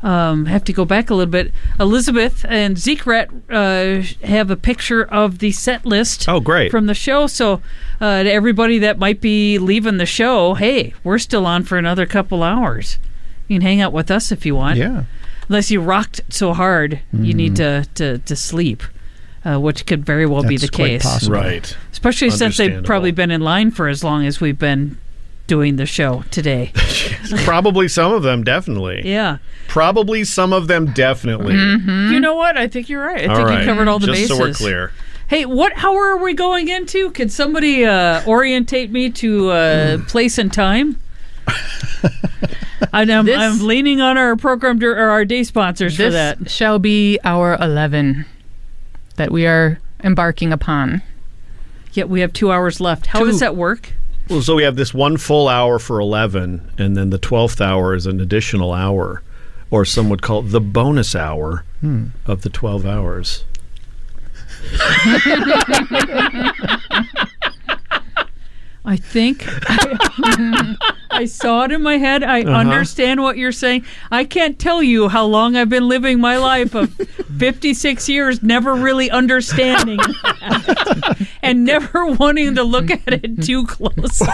have to go back a little bit, Elizabeth and Zekret have a picture of the set list. Oh, great. From the show. So to everybody that might be leaving the show, hey, we're still on for another couple hours. You can hang out with us if you want. Yeah. Unless you rocked so hard, you need to sleep. Which could very well be the case. Possible. Right. Especially since they've probably been in line for as long as we've been doing the show today. Probably some of them, definitely. Yeah. Probably some of them, definitely. Mm-hmm. You know what? I think you're right. I think you covered all the bases. Just so we're clear. Hey, what hour are we going into? Could somebody orientate me to place and time? I'm leaning on our program or our day sponsors for that. This shall be hour 11 that we are embarking upon. Yet we have 2 hours left. How does that work? Well, so we have this 1 full hour for 11, and then the 12th hour is an additional hour, or some would call it the bonus hour of the 12 hours. I think I saw it in my head. I understand what you're saying. I can't tell you how long I've been living my life of 56 years never really understanding and never wanting to look at it too closely.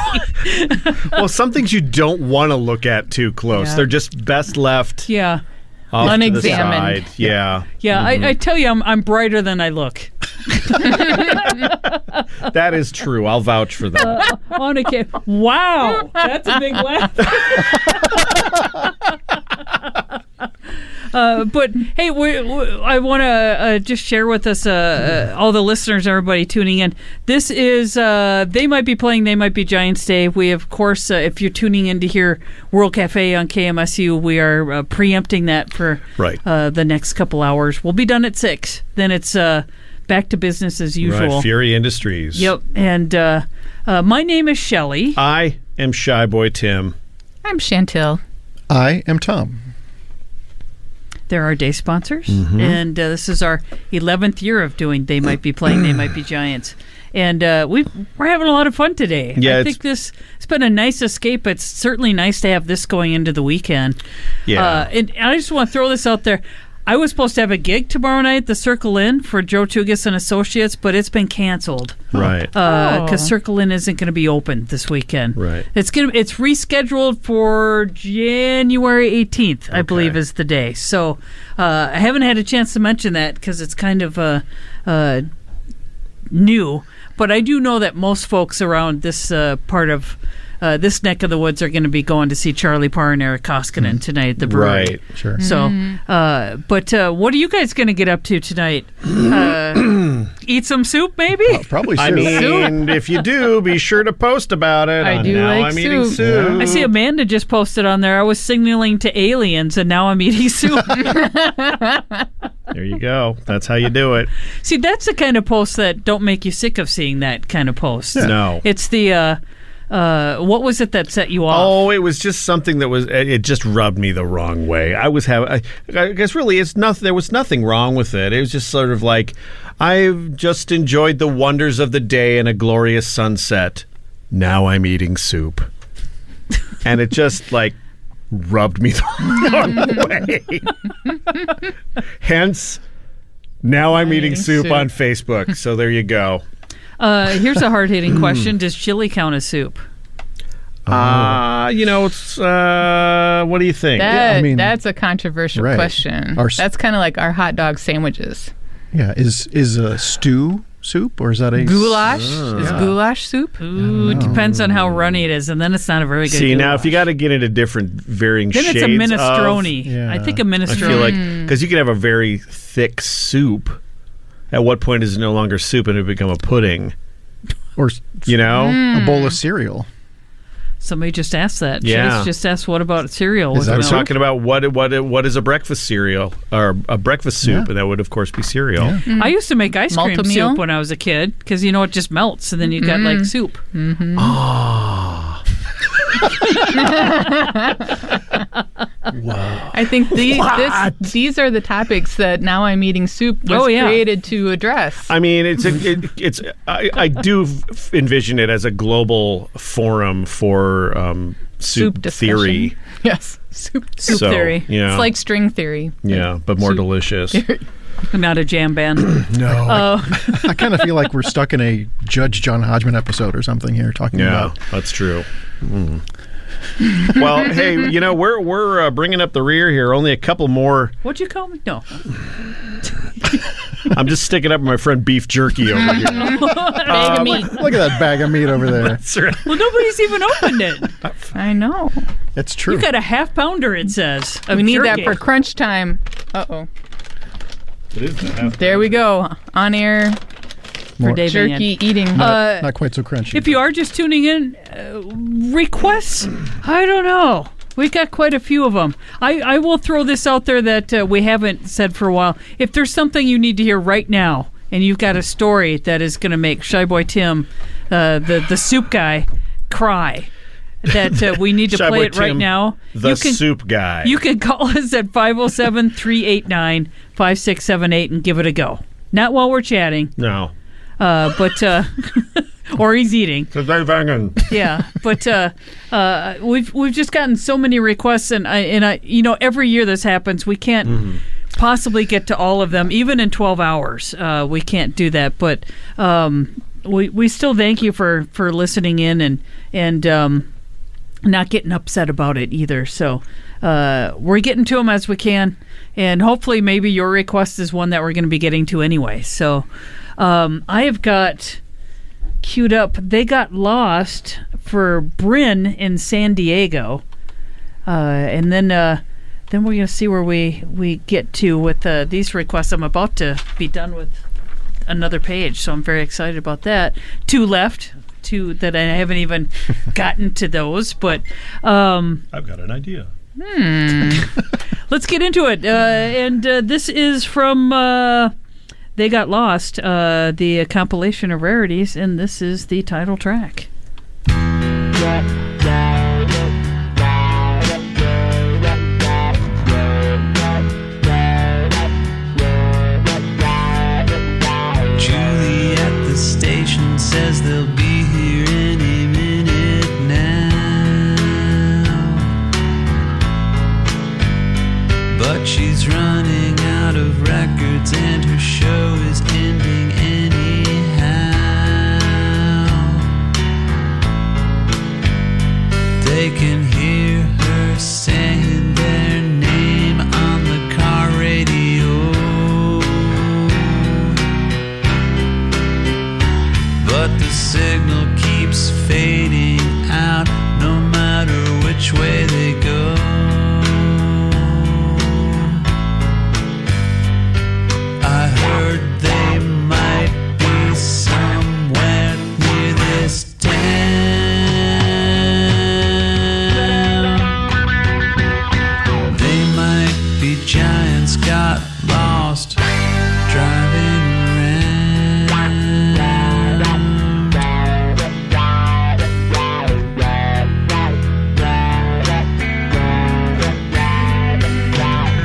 Well, some things you don't want to look at too close. Yeah. They're just best left Unexamined. Yeah. Yeah, I tell you, I'm brighter than I look. That is true. I'll vouch for that. Wow, that's a big laugh. But hey, I want to just share with us, all the listeners, everybody tuning in. This is They Might Be Playing, They Might Be Giants Day. We, of course, if you're tuning in to hear World Cafe on KMSU, we are preempting that for the next couple hours. We'll be done at 6. Then it's back to business as usual. Right, Fury Industries. Yep. And my name is Shelley. I am Shy Boy Tim. I'm Chantel. I am Tom. They're our day sponsors, and this is our 11th year of doing They Might Be Playing, They Might Be Giants. And we're having a lot of fun today. Yeah, I think it's been a nice escape. It's certainly nice to have this going into the weekend. Yeah. And I just want to throw this out there. I was supposed to have a gig tomorrow night at the Circle Inn for Joe Tugas and Associates, but it's been canceled. Right. Because Circle Inn isn't going to be open this weekend. Right. It's rescheduled for January 18th, I believe, is the day. So I haven't had a chance to mention that because it's kind of new. But I do know that most folks around this part of this neck of the woods are going to be going to see Charlie Parr and Eric Koskinen tonight at the brewery. Right, sure. So, but what are you guys going to get up to tonight? Eat some soup, maybe? Probably soup. I mean, if you do, be sure to post about it. I do Now like I'm eating soup. soup. I see Amanda just posted on there. I was signaling to aliens, and now I'm eating soup. There you go. That's how you do it. See, that's the kind of post that don't make you sick of seeing that kind of post. Yeah. No. It's the... what was it that set you off? Oh, it was just something that it just rubbed me the wrong way. I guess really there was nothing wrong with it. It was just sort of like, I've just enjoyed the wonders of the day and a glorious sunset. Now I'm eating soup. And it just like rubbed me the wrong way. Hence, now I'm eating soup on Facebook. So there you go. Here's a hard-hitting question. Does chili count as soup? It's what do you think? That's a controversial question. That's kind of like our hot dog sandwiches. Yeah, is a stew soup, or is that a Goulash? Is Yeah. goulash soup? Ooh, it depends on how runny it is, and then it's not a very good. See, now if goulash. you got to get into different varying then shades it's a minestrone. of, Yeah. I think a I minestrone. feel like because you can have a very thick soup. At what point is it no longer soup and it become a pudding? or You know, a bowl of cereal? Somebody just asked that. Yeah. Chase just asked, "What about cereal?" Is with that I'm milk? soup? talking about what is a breakfast cereal or a breakfast soup, Yeah. and that would of course be cereal. Yeah. I used to make ice cream Multi-meal? soup when I was a kid because it just melts and then you got like soup. I think these are the topics that Now I'm Eating Soup was created to address. I mean, I do envision it as a global forum for soup discussion. theory. Yes, soup So, theory. yeah. It's like string theory. Yeah, but more Soup delicious. I'm not a jam band. No, I kind of feel like we're stuck in a Judge John Hodgman episode or something here, talking Yeah, about. that's true. Well, hey, we're bringing up the rear here. Only a couple more. What'd you call me? No. I'm just sticking up my friend Beef Jerky over here. Bag of meat. Look at that bag of meat over there. That's right. Well, nobody's even opened it. I know. It's true. You got a half pounder, it says. We need that jerky. for crunch time. Uh-oh. It is half. There we go. On air For Dave and jerky Ian. eating. Not quite so crunchy. If you are just tuning in, requests, I don't know. We've got quite a few of them. I will throw this out there that we haven't said for a while. If there's something you need to hear right now, and you've got a story that is going to make Shy Boy Tim, the soup guy, cry, that we need to Shy play Boy it right Tim, now. the soup guy. You can call us at 507-389-5678 and give it a go. Not while we're chatting, No. but or he's eating. Yeah, but we've just gotten so many requests, and I every year this happens. We can't possibly get to all of them, even in 12 hours. We can't do that, but we still thank you for listening in and not getting upset about it either. So we're getting to them as we can, and hopefully maybe your request is one that we're going to be getting to anyway. So I have got queued up. They got lost for Bryn in San Diego, and then we're going to see where we get to with these requests. I'm about to be done with another page, so I'm very excited about that. Two left. Two that I haven't even gotten to those, but I've got an idea. let's get into it. And this is from They Got Lost, the compilation of rarities, and this is the title track. Julie at the station says they'll be here any minute now, but she's running out of records and her show is ending anyhow. They can hear her saying their name on the car radio, but the signal keeps fading out no matter which way they go. I heard they might be somewhere near this town. They might be giants got lost driving around.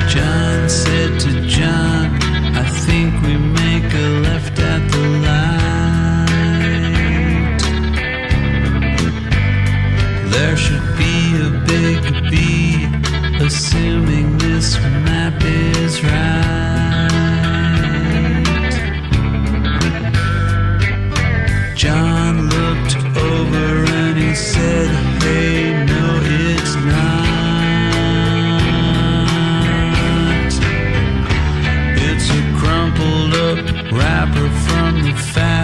John said to John, I think we make a left at the light. There should be a big B, assuming this map is right. John looked over and he said, hey, no, it's not. It's a crumpled up wrapper from the factory.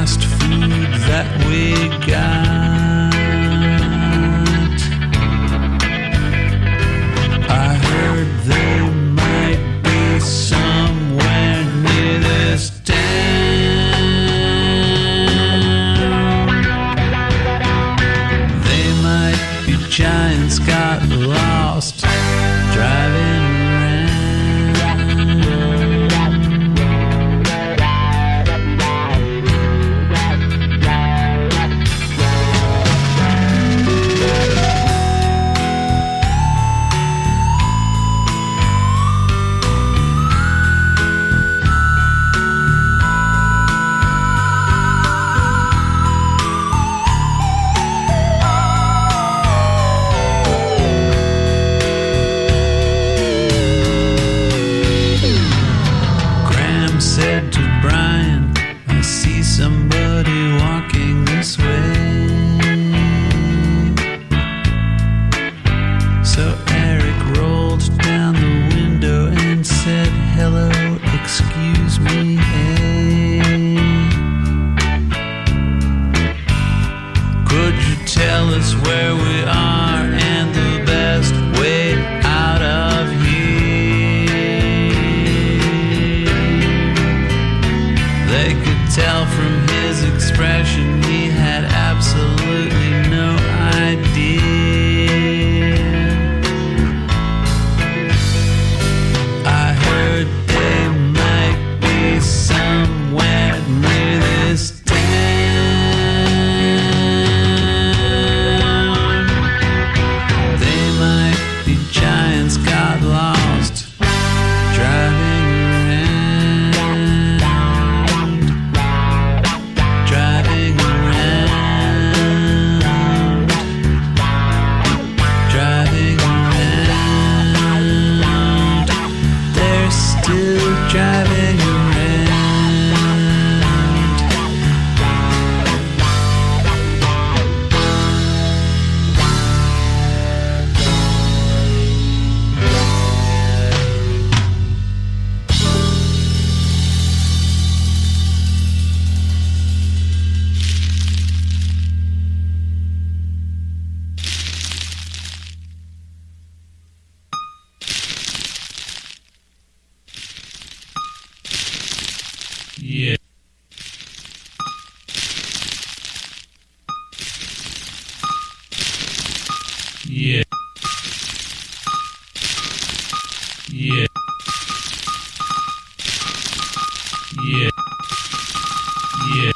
Yeah. Yeah. Yeah. Yeah. Yeah.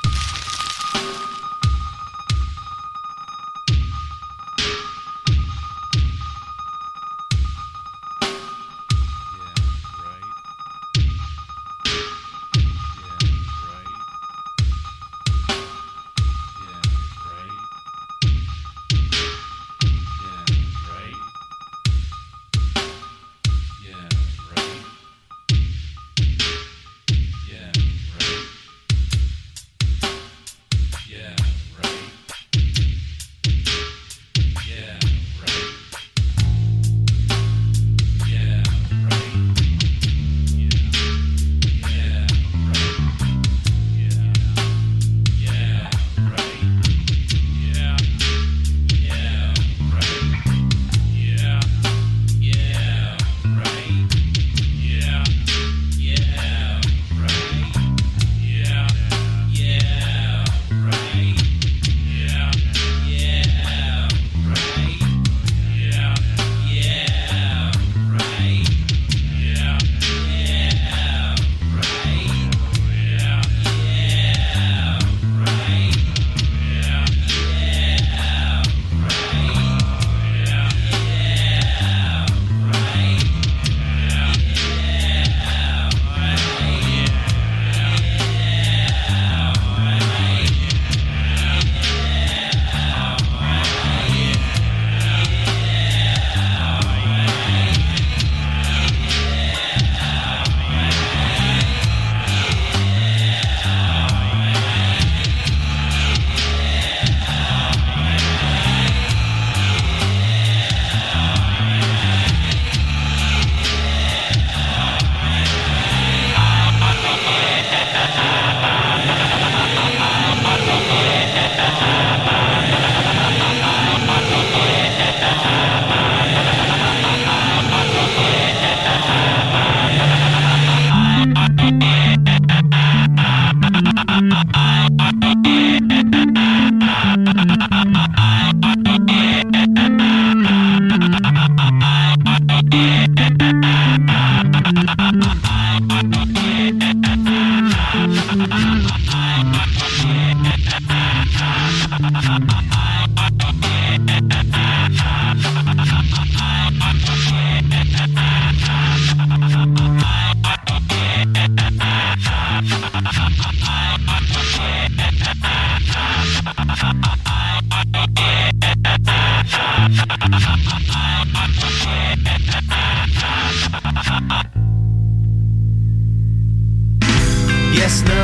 Yes, no,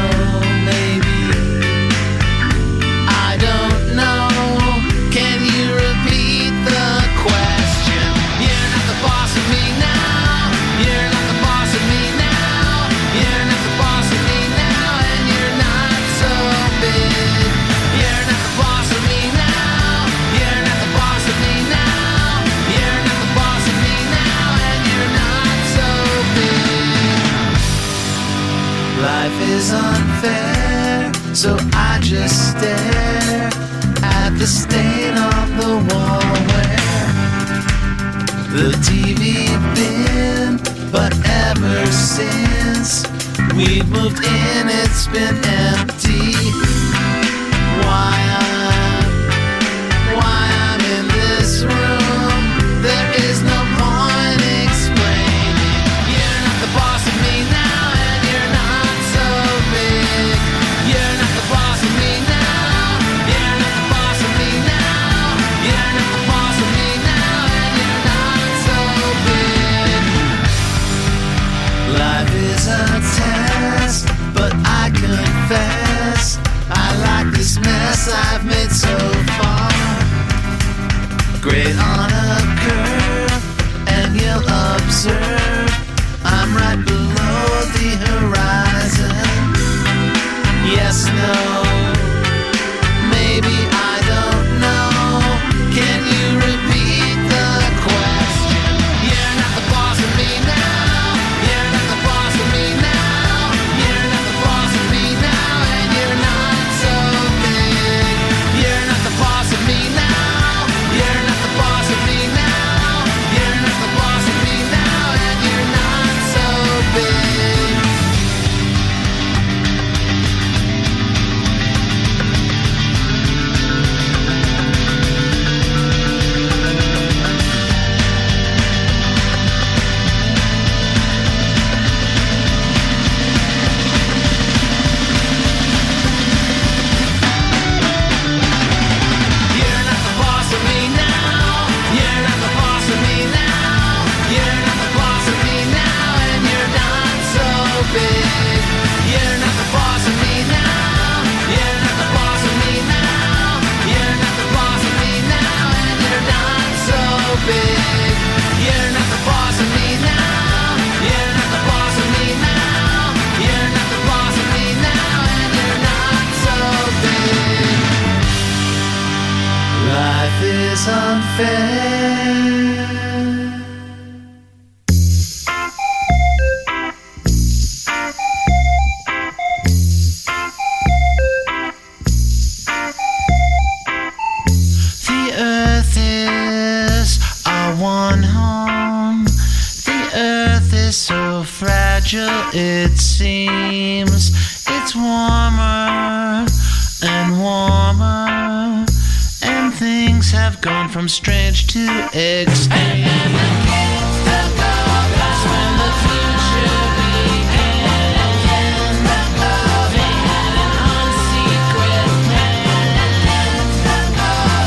maybe. I don't know. Can you repeat the question? You're not the boss of me now. You're not the boss of me now. You're not the boss of me now, and you're not so big. You're not the boss of me now. You're not the boss of me now. You're not the boss of me now, and you're not so big. Life is unfair, so I just stare at the stain on the wall where the TV been. But ever since we've moved in, it's been empty. Why I'm in this room, there is no point explaining. You're not the boss of me now, and you're not so big. You're not the boss of me now. You're not the boss of me now. You're not the boss of me now, and you're not so big. Life is a test, but I confess I like this mess I is so fragile, it seems. It's warmer and warmer, and things have gone from strange to extreme. That's when the future began. They had an unsecret plan.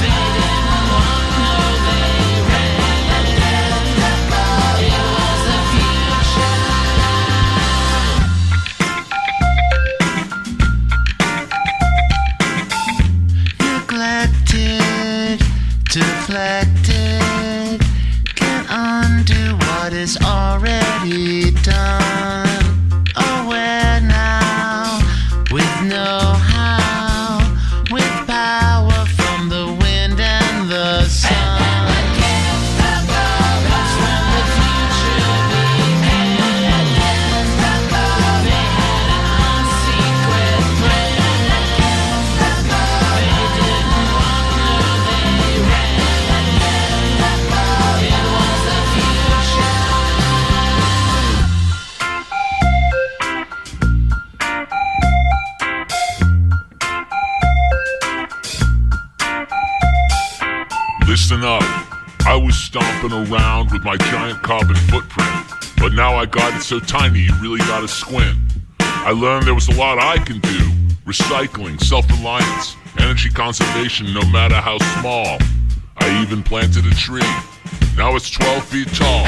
They didn't walk, no, they ran. It was the future. Neglected, deflected, can't undo what is already done. Aware now, with know-how, with power from the wind and the sun. That's when the future began. They had an unsecret plan. They didn't walk, no, they ran. It was the future. Listen up. I was stomping around with my giant carbon footprint, but now I got it so tiny you really gotta squint. I learned there was a lot I can do. Recycling, self-reliance, energy conservation no matter how small. I even planted a tree. Now it's 12 feet tall.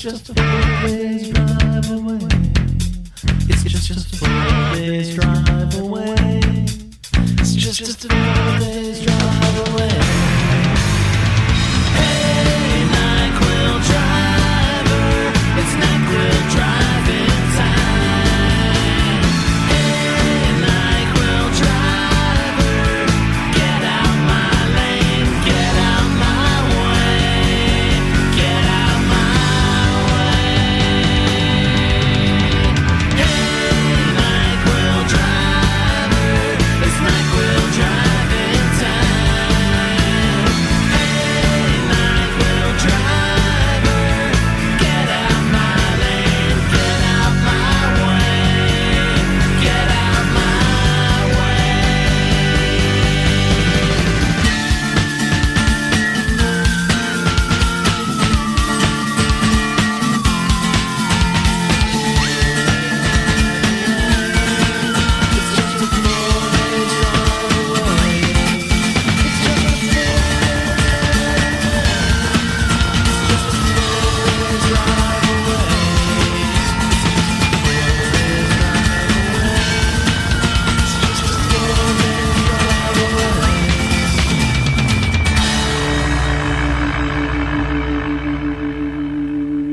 just a 4 days drive away. It's just a 4 days drive away. It's just a 4 days drive away. Hey, NyQuil driver, it's NyQuil driving time. Hey, NyQuil driver, get out my lane, get out my way, get out my way. Hey, NyQuil driver, it's NyQuil driving time. Hey, NyQuil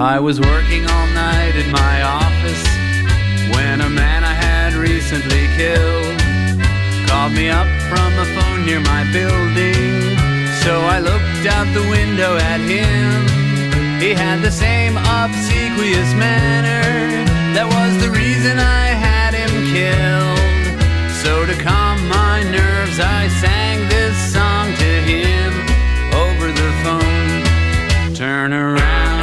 I was working all night in my office when a man I had recently killed called me up from a phone near my building. So I looked out the window at him. He had the same obsequious manner that was the reason I had him killed. So to calm my nerves, I sang this song to him over the phone. Turn around,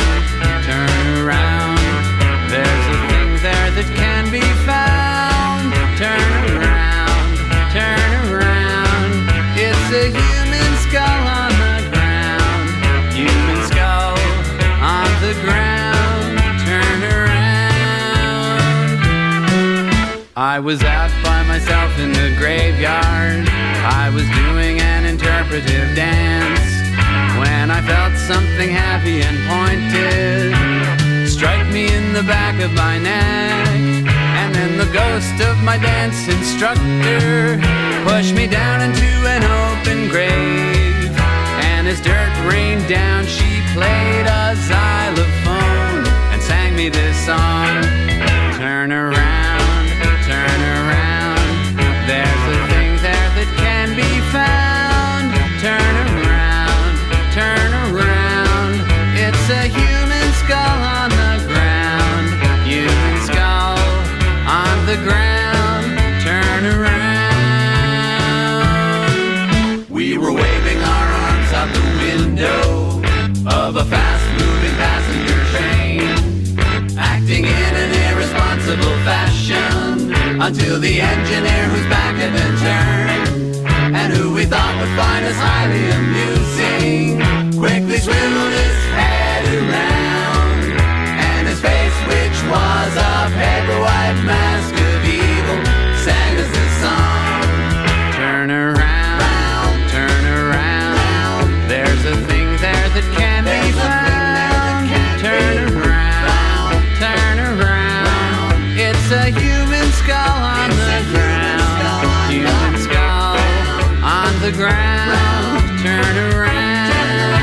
there's a thing there that can be found. Turn around, it's a human skull on the ground. Human skull on the ground. Turn around. I was out by myself in the graveyard. I was doing an interpretive dance when I felt something heavy and pointed strike me in the back of my neck. And then the ghost of my dance instructor pushed me down into an open grave. And as dirt rained down, she played a xylophone and sang me this song. Turn around, there's a thing there that can be found. Turn around, it's a human skull on the ground. Human skull on the ground. Turn around. We were waving our arms out the window of a fast-moving passenger train, acting in an irresponsible fashion until the engineer whose back had been turned and who we thought would find us highly amusing quickly swiveled his head around, and his face, which was a paper white mask of evil, sang us this song. Turn around, there's a thing there that can be found. Turn around, it's a human skull on the ground. Human skull on the ground. Turn around.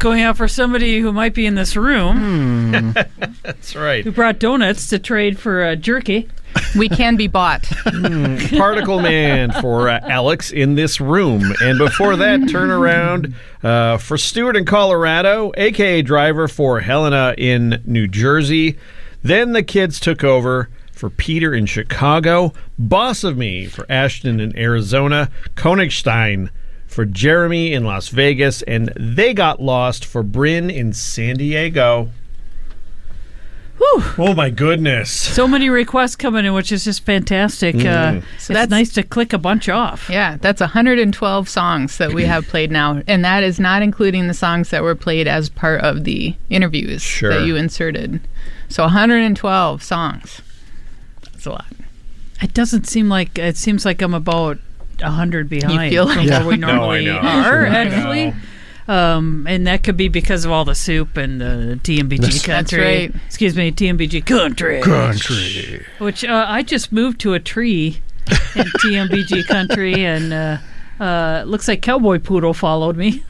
Going out for somebody who might be in this room. That's right. Who brought donuts to trade for jerky. We can be bought. Particle Man for Alex in this room. And before that, turn around for Stuart in Colorado, a.k.a. driver for Helena in New Jersey. Then the kids took over for Peter in Chicago, Boss of Me for Ashton in Arizona, Konigstein for Jeremy in Las Vegas, and They Got Lost for Bryn in San Diego. Whew. Oh my goodness. So many requests coming in, which is just fantastic. So that's nice to click a bunch off. Yeah, that's 112 songs that we have played now. And that is not including the songs that were played as part of the interviews that you inserted. So 112 songs. That's a lot. It doesn't seem like, it seems like I'm about 100 behind feel from where we normally are, actually. And that could be because of all the soup and the TMBG country. That's right. Excuse me, TMBG country. Which I just moved to a tree in TMBG country, and looks like Cowboy Poodle followed me.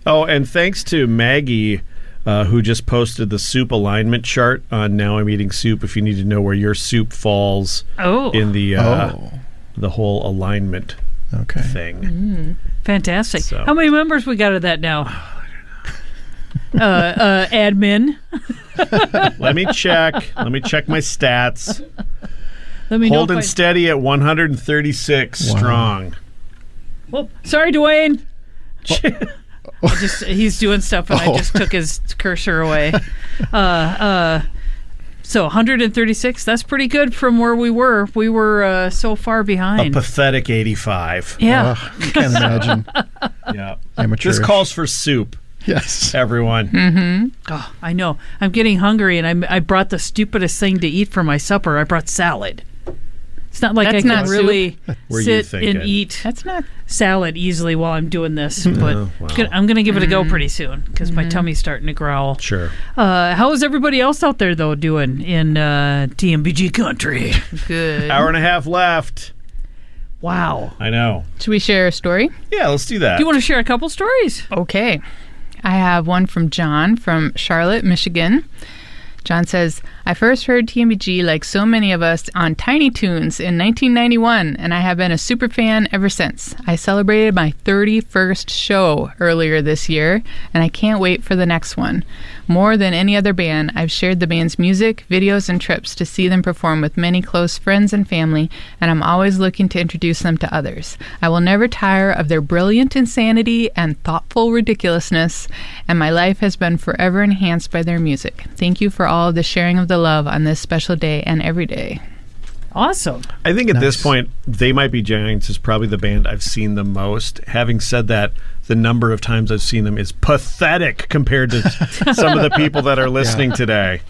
Oh, and thanks to Maggie, who just posted the soup alignment chart on Now I'm Eating Soup, if you need to know where your soup falls in the whole alignment thing. Fantastic. So. How many members we got of that now? Admin. Let me check. Let me check my stats. Let me Holding know steady at 136 strong. Well, sorry, Dwayne. He's doing stuff, and I just took his cursor away. So 136, that's pretty good from where we were. We were so far behind. A pathetic 85. Yeah. Can't imagine. Yeah. Amateurish. This calls for soup. Yes. Everyone. Mm-hmm. Oh, I know. I'm getting hungry, and I brought the stupidest thing to eat for my supper. I brought salad. It's not like I can really sit and eat salad easily while I'm doing this, but I'm going to give it a go pretty soon because my tummy's starting to growl. Sure. How is everybody else out there, though, doing in TMBG country? Good. Hour and a half left. Wow. I know. Should we share a story? Yeah, let's do that. Do you want to share a couple stories? Okay. I have one from John from Charlotte, Michigan. John says, I first heard TMBG like so many of us on Tiny Toons in 1991, and I have been a super fan ever since. I celebrated my 31st show earlier this year, and I can't wait for the next one. More than any other band, I've shared the band's music, videos, and trips to see them perform with many close friends and family, and I'm always looking to introduce them to others. I will never tire of their brilliant insanity and thoughtful ridiculousness, and my life has been forever enhanced by their music. Thank you for all of the sharing of the love on this special day and every day. Awesome. I think at this point, They Might Be Giants is probably the band I've seen the most. Having said that, the number of times I've seen them is pathetic compared to some of the people that are listening today.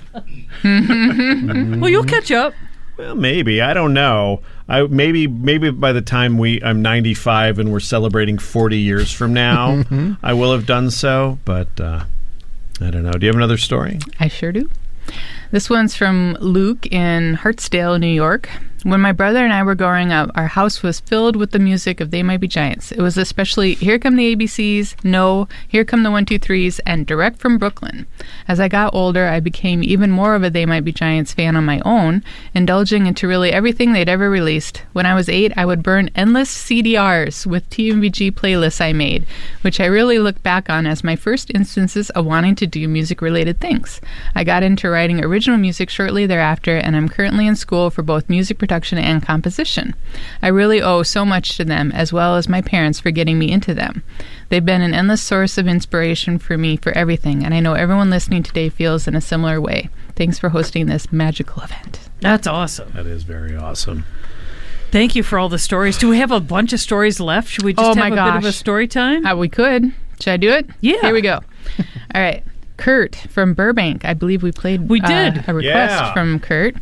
Well, you'll catch up. Well, maybe. I don't know. Maybe by the time I'm 95 and we're celebrating 40 years from now, I will have done so. But I don't know. Do you have another story? I sure do. This one's from Luke in Hartsdale, New York. When my brother and I were growing up, our house was filled with the music of They Might Be Giants. It was especially Here Come the ABCs, No, Here Come the 1-2-3s, and Direct from Brooklyn. As I got older, I became even more of a They Might Be Giants fan on my own, indulging into really everything they'd ever released. When I was 8, I would burn endless CDRs with TMBG playlists I made, which I really look back on as my first instances of wanting to do music-related things. I got into writing original music shortly thereafter, and I'm currently in school for both music production and composition. I really owe so much to them, as well as my parents, for getting me into them. They've been an endless source of inspiration for me for everything, and I know everyone listening today feels in a similar way. Thanks for hosting this magical event. That's awesome. That is very awesome. Thank you for all the stories. Do we have a bunch of stories left? Should we just have a bit of a story time? We could. Should I do it? Yeah. Here we go. All right. Kurt from Burbank. I believe we did a request from Kurt.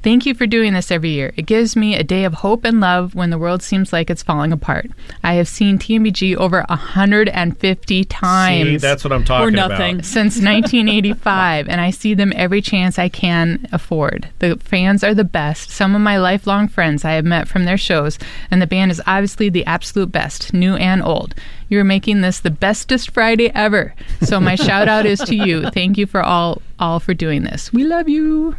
Thank you for doing this every year. It gives me a day of hope and love when the world seems like it's falling apart. I have seen TMBG over 150 times. See, that's what I'm talking about. Since 1985, and I see them every chance I can afford. The fans are the best. Some of my lifelong friends I have met from their shows, and the band is obviously the absolute best, new and old. You're making this the bestest Friday ever. So my shout out is to you. Thank you for all for doing this. We love you.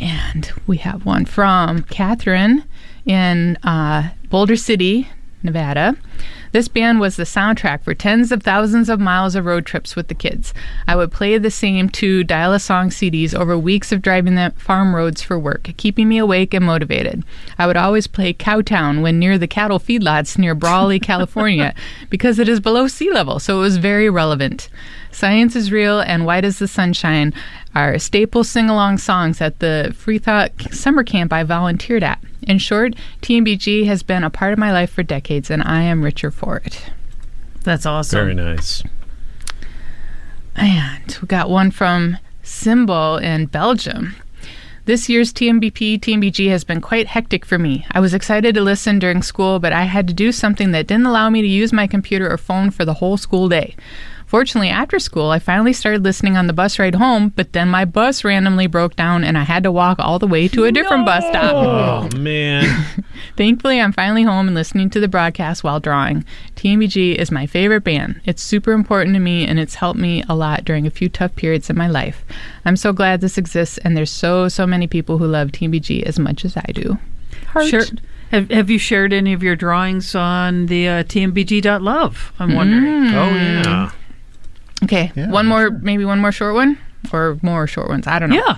And we have one from Catherine in Boulder City, Nevada. This band was the soundtrack for tens of thousands of miles of road trips with the kids. I would play the same 2 dial-a-song CDs over weeks of driving the farm roads for work, keeping me awake and motivated. I would always play Cowtown when near the cattle feedlots near Brawley, California, because it is below sea level, so it was very relevant. Science is Real and White as the Sunshine are staple sing-along songs at the Free Thought summer camp I volunteered at. In short, TMBG has been a part of my life for decades, and I am richer for it. That's awesome. Very nice. And we got one from Symbol in Belgium. This year's TMBPTMBG has been quite hectic for me. I was excited to listen during school, but I had to do something that didn't allow me to use my computer or phone for the whole school day. Fortunately, after school, I finally started listening on the bus ride home, but then my bus randomly broke down and I had to walk all the way to a different bus stop. Oh, man. Thankfully, I'm finally home and listening to the broadcast while drawing. TMBG is my favorite band. It's super important to me, and it's helped me a lot during a few tough periods in my life. I'm so glad this exists, and there's so many people who love TMBG as much as I do. Heart. Sure. Have you shared any of your drawings on the TMBG.love? I'm wondering. Oh, yeah. Okay, Yeah, maybe one more short one, or more short ones. I don't know. Yeah.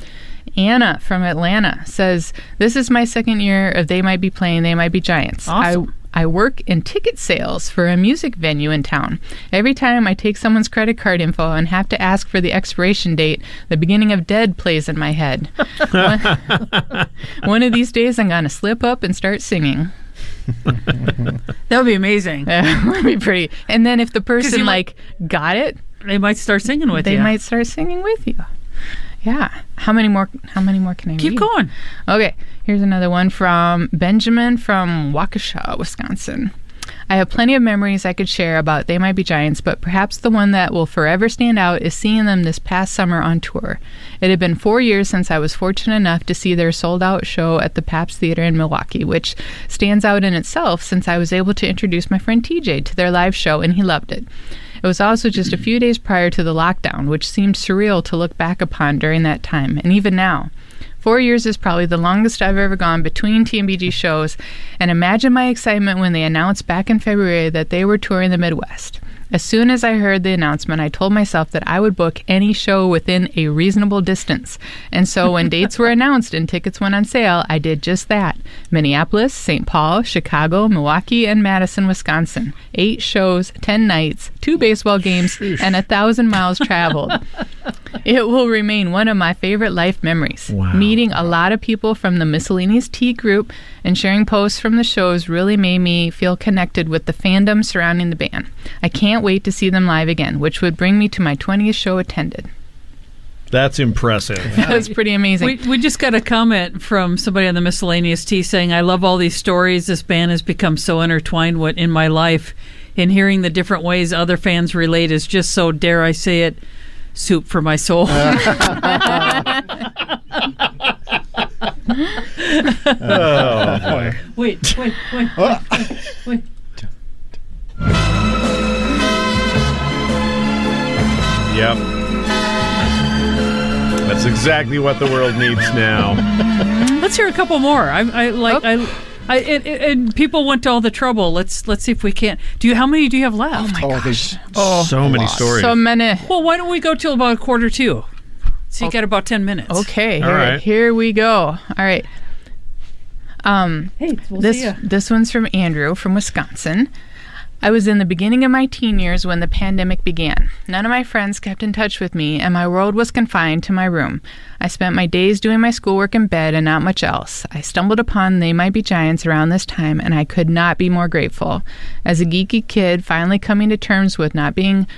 Anna from Atlanta says, this is my second year of They Might Be Playing, They Might Be Giants. Awesome. I work in ticket sales for a music venue in town. Every time I take someone's credit card info and have to ask for the expiration date, the beginning of Dead plays in my head. One of these days I'm going to slip up and start singing. That would be amazing. That would be pretty. And then if the person got it, they might start singing with you. They might start singing with you. Yeah. How many more can I read? Keep going. Okay. Here's another one from Benjamin from Waukesha, Wisconsin. I have plenty of memories I could share about They Might Be Giants, but perhaps the one that will forever stand out is seeing them this past summer on tour. It had been 4 years since I was fortunate enough to see their sold-out show at the Pabst Theater in Milwaukee, which stands out in itself since I was able to introduce my friend TJ to their live show, and he loved it. It was also just a few days prior to the lockdown, which seemed surreal to look back upon during that time, and even now. 4 years is probably the longest I've ever gone between TMBG shows, and imagine my excitement when they announced back in February that they were touring the Midwest. As soon as I heard the announcement, I told myself that I would book any show within a reasonable distance. And so when dates were announced and tickets went on sale, I did just that. Minneapolis, St. Paul, Chicago, Milwaukee, and Madison, Wisconsin. 8 shows, 10 nights, 2 baseball games, and 1,000 miles traveled. It will remain one of my favorite life memories. Wow. Meeting a lot of people from the Miscellaneous Tea group and sharing posts from the shows really made me feel connected with the fandom surrounding the band. I can't wait to see them live again, which would bring me to my 20th show attended. That's impressive. That's pretty amazing. We just got a comment from somebody on the Miscellaneous Tea saying, I love all these stories. This band has become so intertwined in my life, and hearing the different ways other fans relate is just so, dare I say it, soup for my soul. Oh, boy. Wait. Yep. That's exactly what the world needs now. Let's hear a couple more. And people went to all the trouble. Let's see if we can't. How many do you have left? Oh my gosh. So many stories. So many. Well, why don't we go till about 1:45? So you got about 10 minutes. Okay. All right. Here we go. All right. Hey, we'll see ya. This one's from Andrew from Wisconsin. I was in the beginning of my teen years when the pandemic began. None of my friends kept in touch with me, and my world was confined to my room. I spent my days doing my schoolwork in bed and not much else. I stumbled upon They Might Be Giants around this time, and I could not be more grateful. As a geeky kid, finally coming to terms with not being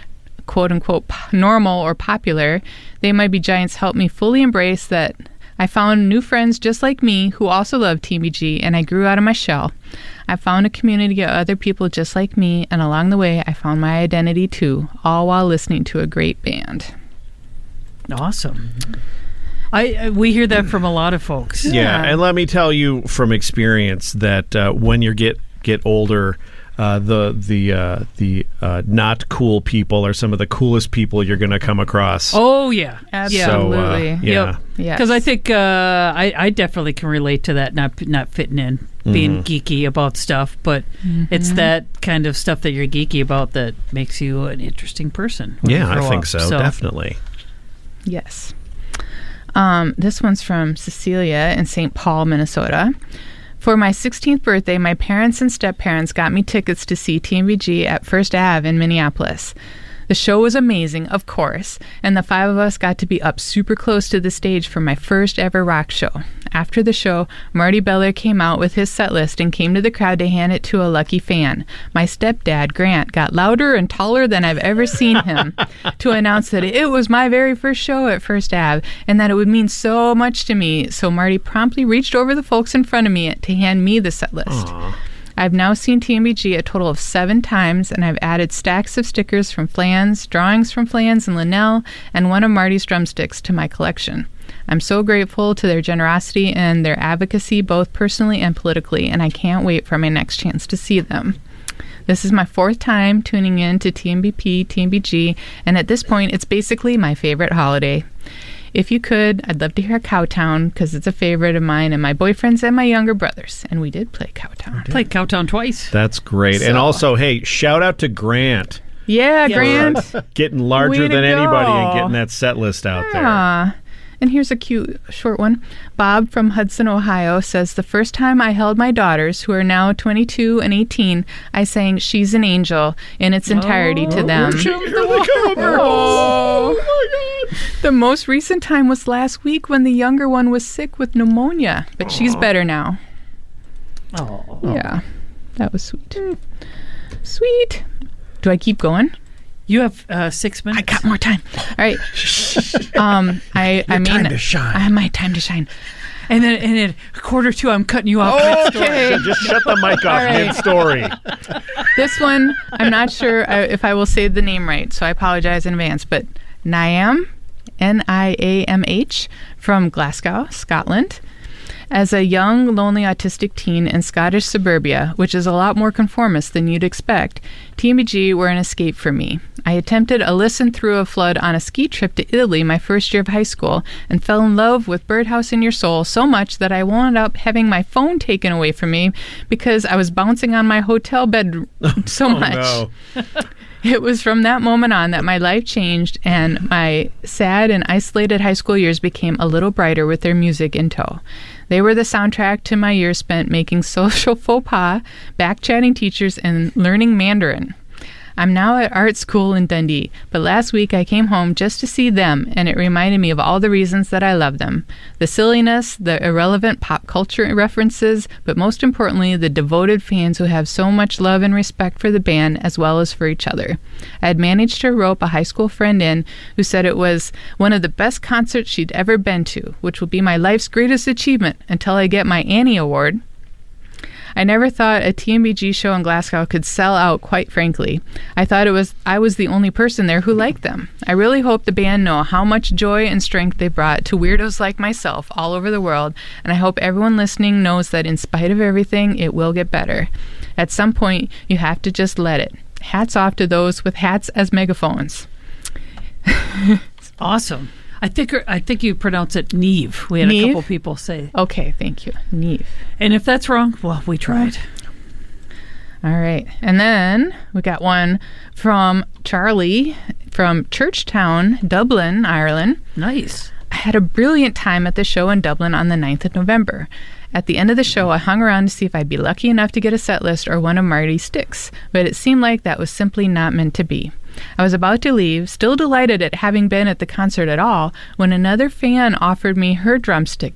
quote-unquote normal or popular, They Might Be Giants helped me fully embrace that I found new friends just like me who also love TMBG, and I grew out of my shell. I found a community of other people just like me, and along the way, I found my identity too, all while listening to a great band. Awesome. We hear that from a lot of folks. Yeah, and let me tell you from experience that when you get older, the not cool people are some of the coolest people you're going to come across. Oh yeah, absolutely. So, yeah, because I think I definitely can relate to that not fitting in, being geeky about stuff, but it's that kind of stuff that you're geeky about that makes you an interesting person. Yeah, I think so, definitely. Yes. This one's from Cecilia in St. Paul, Minnesota. For my 16th birthday, my parents and step-parents got me tickets to see TMBG at First Ave in Minneapolis. The show was amazing, of course, and the 5 of us got to be up super close to the stage for my first ever rock show. After the show, Marty Beller came out with his set list and came to the crowd to hand it to a lucky fan. My stepdad, Grant, got louder and taller than I've ever seen him to announce that it was my very first show at First Ave and that it would mean so much to me. So Marty promptly reached over the folks in front of me to hand me the set list. Aww. I've now seen TMBG a total of 7 times, and I've added stacks of stickers from Flans, drawings from Flans and Linnell, and one of Marty's drumsticks to my collection. I'm so grateful to their generosity and their advocacy, both personally and politically, and I can't wait for my next chance to see them. This is my 4th time tuning in to TMBPTMBG, and at this point, it's basically my favorite holiday. If you could, I'd love to hear Cowtown, because it's a favorite of mine and my boyfriend's and my younger brother's. And we did play Cowtown. Played Cowtown twice. That's great. And also, hey, shout out to Grant. Yeah, Grant. Getting larger than anybody and getting that set list out there. And here's a cute short one. Bob from Hudson, Ohio says, the first time I held my daughters, who are now 22 and 18, I sang She's an Angel in its entirety to them. Oh, my God. The most recent time was last week when the younger one was sick with pneumonia, but she's better now. Oh. Yeah, that was sweet. Sweet. Do I keep going? You have 6 minutes. I got more time. All right. I mean, time to shine. I have my time to shine. And then at 1:45, I'm cutting you off. Okay. Just shut the mic off mid-story. This one, I'm not sure if I will say the name right, so I apologize in advance. But Niamh, Niamh, from Glasgow, Scotland. As a young, lonely, autistic teen in Scottish suburbia, which is a lot more conformist than you'd expect, TMBG were an escape for me. I attempted a listen through a flood on a ski trip to Italy my first year of high school and fell in love with Birdhouse in Your Soul so much that I wound up having my phone taken away from me because I was bouncing on my hotel bed so much. No. It was from that moment on that my life changed and my sad and isolated high school years became a little brighter with their music in tow. They were the soundtrack to my years spent making social faux pas, back-chatting teachers, and learning Mandarin. I'm now at art school in Dundee, but last week I came home just to see them, and it reminded me of all the reasons that I love them. The silliness, the irrelevant pop culture references, but most importantly, the devoted fans who have so much love and respect for the band as well as for each other. I had managed to rope a high school friend in who said it was one of the best concerts she'd ever been to, which will be my life's greatest achievement until I get my Annie Award. I never thought a TMBG show in Glasgow could sell out, quite frankly. I thought I was the only person there who liked them. I really hope the band know how much joy and strength they brought to weirdos like myself all over the world, and I hope everyone listening knows that in spite of everything, it will get better. At some point, you have to just let it. Hats off to those with hats as megaphones. Awesome. I think you pronounce it Neve. We had Neve? a couple people say. Okay, thank you. Neve. And if that's wrong, well, we tried. All right. And then we got one from Charlie from Churchtown, Dublin, Ireland. Nice. I had a brilliant time at the show in Dublin on the 9th of November. At the end of the show, I hung around to see if I'd be lucky enough to get a set list or one of Marty's sticks, but it seemed like that was simply not meant to be. I was about to leave, still delighted at having been at the concert at all, when another fan offered me her drumstick.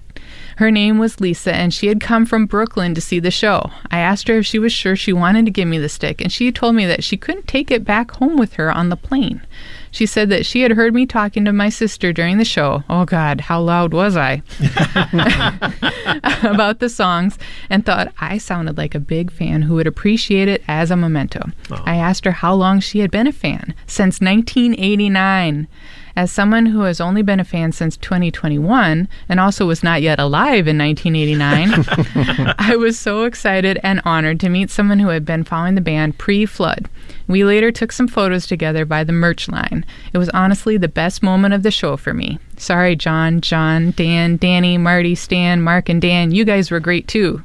Her name was Lisa, and she had come from Brooklyn to see the show. I asked her if she was sure she wanted to give me the stick, and she told me that she couldn't take it back home with her on the plane. She said that she had heard me talking to my sister during the show. Oh, God, how loud was I? About the songs, and thought I sounded like a big fan who would appreciate it as a memento. I asked her how long she had been a fan. Since 1989. As someone who has only been a fan since 2021 and also was not yet alive in 1989, I was so excited and honored to meet someone who had been following the band pre-flood. We later took some photos together by the merch line. It was honestly the best moment of the show for me. Sorry, John, Dan, Danny, Marty, Stan, Mark, and Dan. You guys were great too.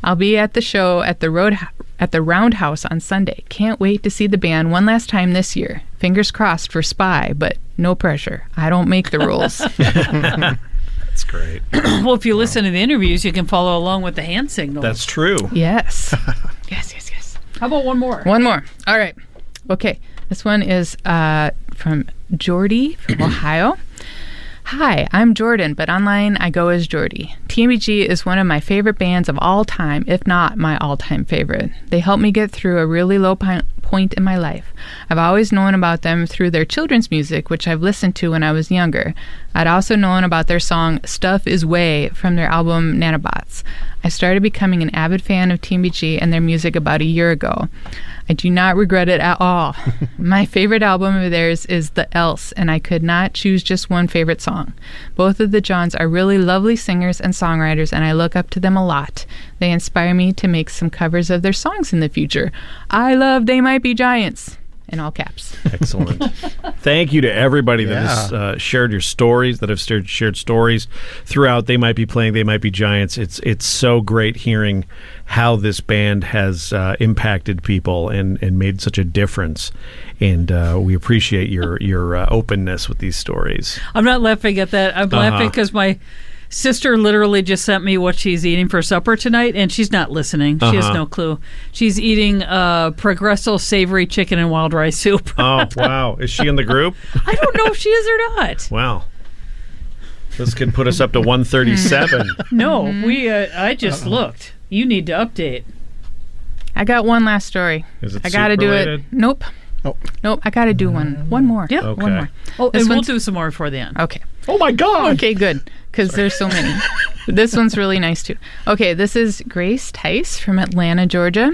I'll be at the show at the Roundhouse on Sunday. Can't wait to see the band one last time this year. Fingers crossed for Spy, but no pressure. I don't make the rules. That's great. Well, if you listen to the interviews, you can follow along with the hand signal. That's true. Yes. Yes. How about one more? One more. All right. Okay. This one is from Jordy from Ohio. Hi, I'm Jordan, but online I go as Jordy. TMBG is one of my favorite bands of all time, if not my all-time favorite. They helped me get through a really low point in my life. I've always known about them through their children's music, which I've listened to when I was younger. I'd also known about their song Stuff Is Way from their album Nanobots. I started becoming an avid fan of TMBG and their music about a year ago. I do not regret it at all. My favorite album of theirs is The Else, and I could not choose just one favorite song. Both of the Johns are really lovely singers and songwriters, and I look up to them a lot. They inspire me to make some covers of their songs in the future. I love They Might Be Giants. In all caps. Excellent. Thank you to everybody that has shared your stories, that have shared stories throughout. They Might Be Playing, They Might Be Giants. It's so great hearing how this band has impacted people and made such a difference. And we appreciate your openness with these stories. I'm not laughing at that. I'm laughing because my sister literally just sent me what she's eating for supper tonight, and she's not listening. She has no clue. She's eating Progresso savory chicken and wild rice soup. Oh, wow. Is she in the group? I don't know if she is or not. Wow. This could put us up to 137. No, I just looked. You need to update. I got one last story. Is it I got to do it. Nope. Oh. Nope, I got to do one more. Yeah, okay. One more. Oh, and we'll do some more before the end. Okay. Oh, my God. Okay, good, because there's so many. This one's really nice, too. Okay, this is Grace Tice from Atlanta, Georgia.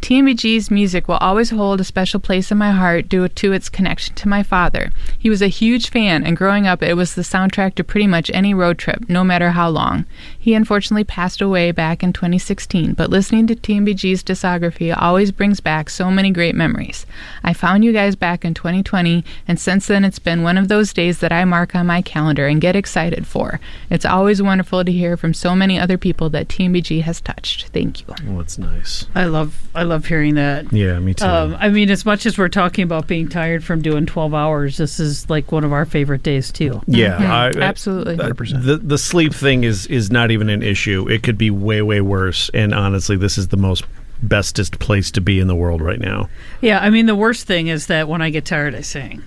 TMBG's music will always hold a special place in my heart due to its connection to my father. He was a huge fan, and growing up, it was the soundtrack to pretty much any road trip, no matter how long. He unfortunately passed away back in 2016, but listening to TMBG's discography always brings back so many great memories. I found you guys back in 2020, and since then it's been one of those days that I mark on my calendar and get excited for. It's always wonderful to hear from so many other people that TMBG has touched. Thank you. Oh, that's nice. I love hearing that. Yeah, me too. I mean, as much as we're talking about being tired from doing 12 hours, this is like one of our favorite days too. Yeah, Absolutely. 100%. The sleep thing is not even an issue. It could be way, way worse. And honestly, this is the most bestest place to be in the world right now. Yeah, I mean, the worst thing is that when I get tired, I sing.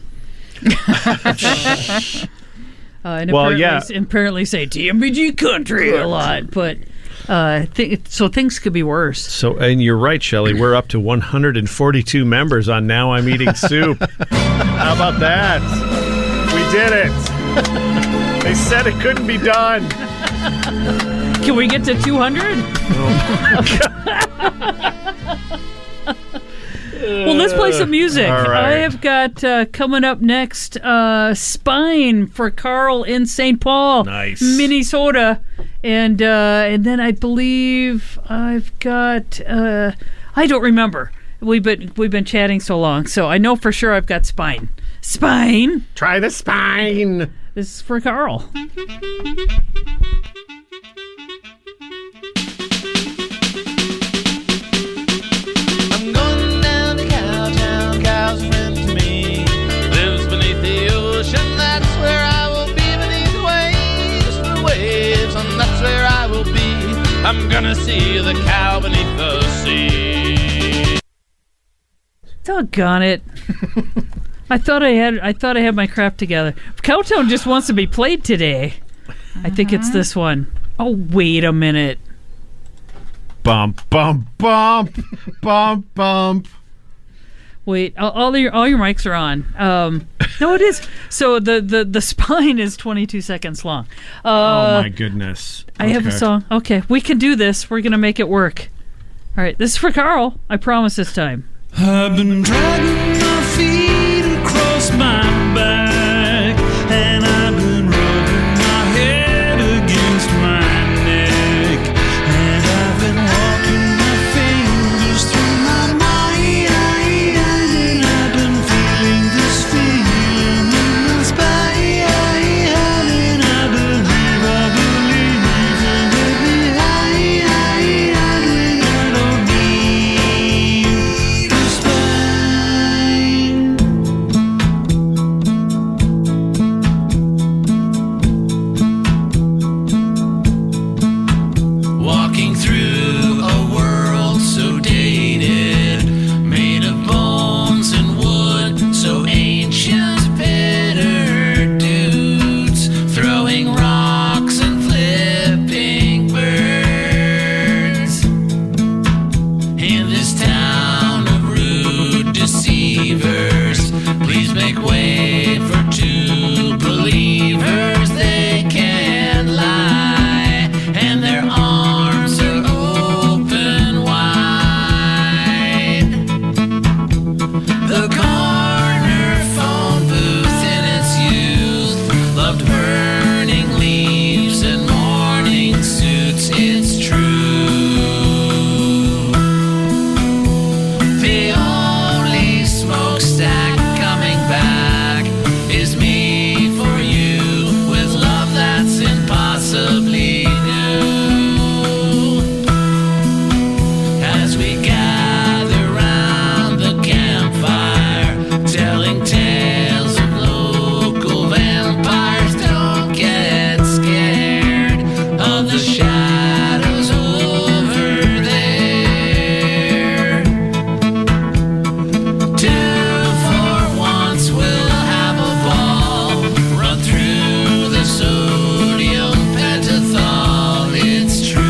And apparently say TMBG country a lot, but so things could be worse. So, and you're right, Shelley. We're up to 142 members on Now I'm Eating Soup. How about that? We did it. They said it couldn't be done. Can we get to 200? Well, let's play some music. All right. I have got coming up next Spine for Carl in St. Paul, Nice. Minnesota, and then I believe I've got I don't remember. We've been chatting so long, so I know for sure I've got Spine. Spine. Try the spine. This is for Carl. I'm going down to Cowtown, Cow's a friend to me. Lives beneath the ocean, that's where I will be. Beneath the waves, the waves, and that's where I will be. I'm gonna see the cow beneath the sea. Doggone it. I thought I had my crap together. Cowtown just wants to be played today. I think it's this one. Oh, wait a minute. Bump, bump, bump, bump, bump. Wait, all your mics are on. No, it is. So the spine is 22 seconds long. Oh my goodness! I have a song. Okay, we can do this. We're gonna make it work. All right, this is for Carl. I promise this time. I've been dragging my feet across my back, and I've been rubbing my head against my neck, and I've been walking my fingers through my mind, and I've been feeling this feeling in my spine, and I believe, and baby, I don't need a spine. Walking through a world so dated, made of bones and wood, so ancient, bitter dudes, throwing rocks and flipping birds. In this town of rude deceivers, please make way for two believers. They can't lie, and their arms are open wide. The corner phone booth in its youth loved burning leaves and morning suits. It's true. The only smokestack coming back is me for you, with love that's impossibly new. As we gather round the campfire, telling tales of local vampires, don't get scared of the shadows over there. 2 for once we'll have a ball, run through the sodium pentothal. It's true.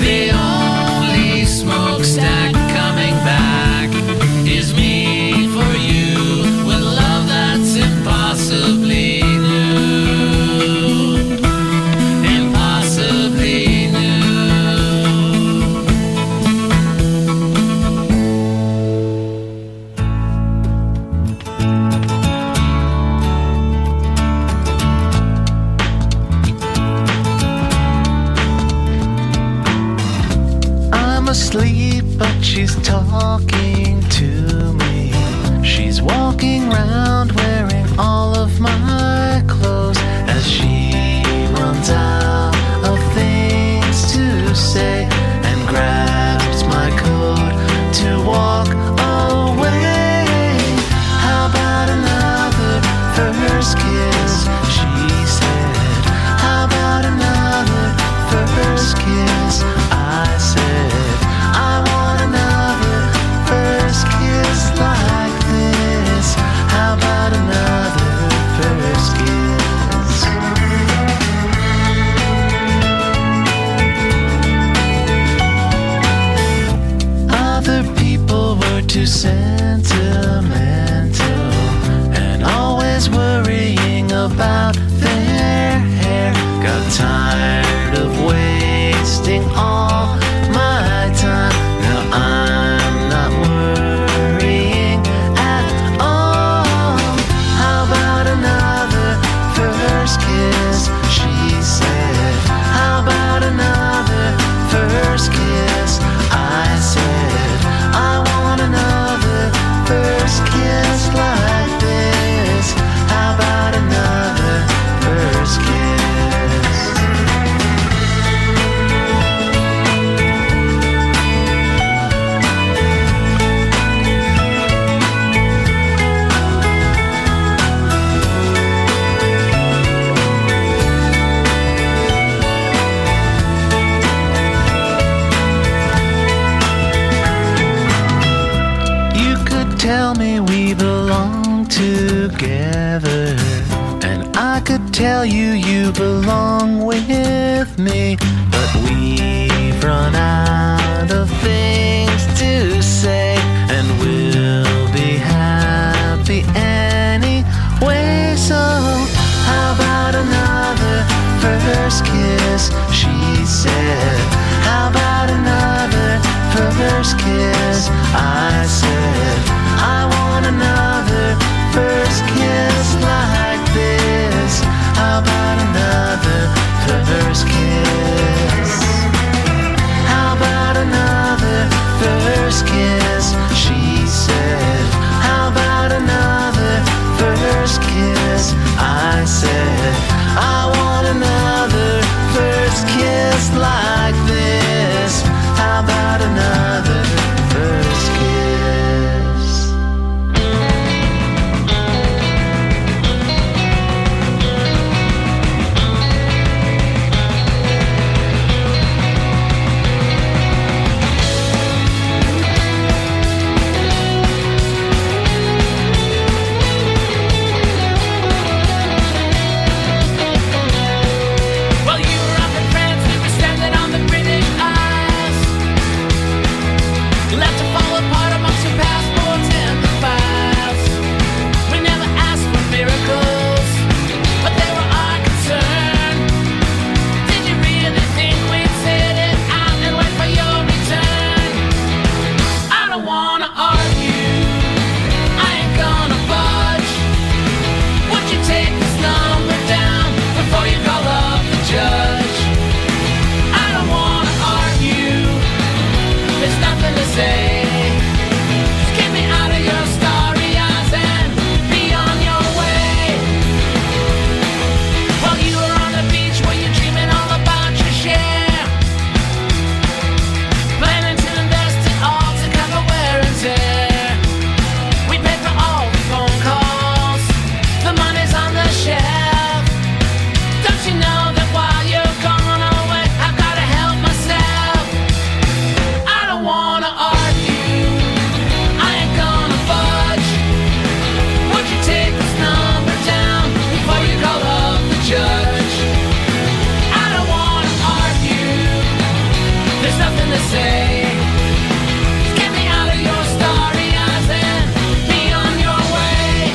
The only smokestack coming back is me for you, with love that's impossibly new. Impossibly new. I'm asleep, but she's talking to me. She's walking round wearing all of my clothes as she runs out of things to say and grabs my coat to walk away. How about another first kiss? She said. How about another first kiss? I said. I want another first kiss like this. How about another first kiss? Other people were too sentimental and always worrying about their hair. Got tired of wasting all my time. Now I'm not worrying at all. How about another first kiss? She said. How about another first kiss? I said. I want another first kiss like this. How about another first kiss? You could tell me we belong together, and I could tell you you belong with me, but we've run out of things to say, and we'll be happy anyway. So how about another first kiss? She said. How about another first kiss? I said. I want another first kiss like this. How about another first kiss? How about another first kiss? She said. How about another first kiss? I said. I want another first kiss like this. How about another first kiss? Well, you were up in France, we were standing on the British Isles. You left to fall apart amongst your passports and the files. We never asked for miracles, but they were our concern. Did you really think we'd sit it out and wait for your return? I don't wanna argue, I ain't gonna budge. Would you take this number down before you call up the judge? I don't wanna argue, there's nothing to say. Just get me out of your starry eyes and be on your way. While you were on the beach, were you dreaming all about your share? Planning to invest it all to cover wear and tear. We paid for all the phone calls, the money's on the shelf. Don't you know that while you're gone away, I've gotta help myself? I don't wanna argue, I ain't gonna budge. Would you take this number down before you call up the judge? I don't wanna argue, there's nothing to say. Just get me out of your starry eyes and be on your way.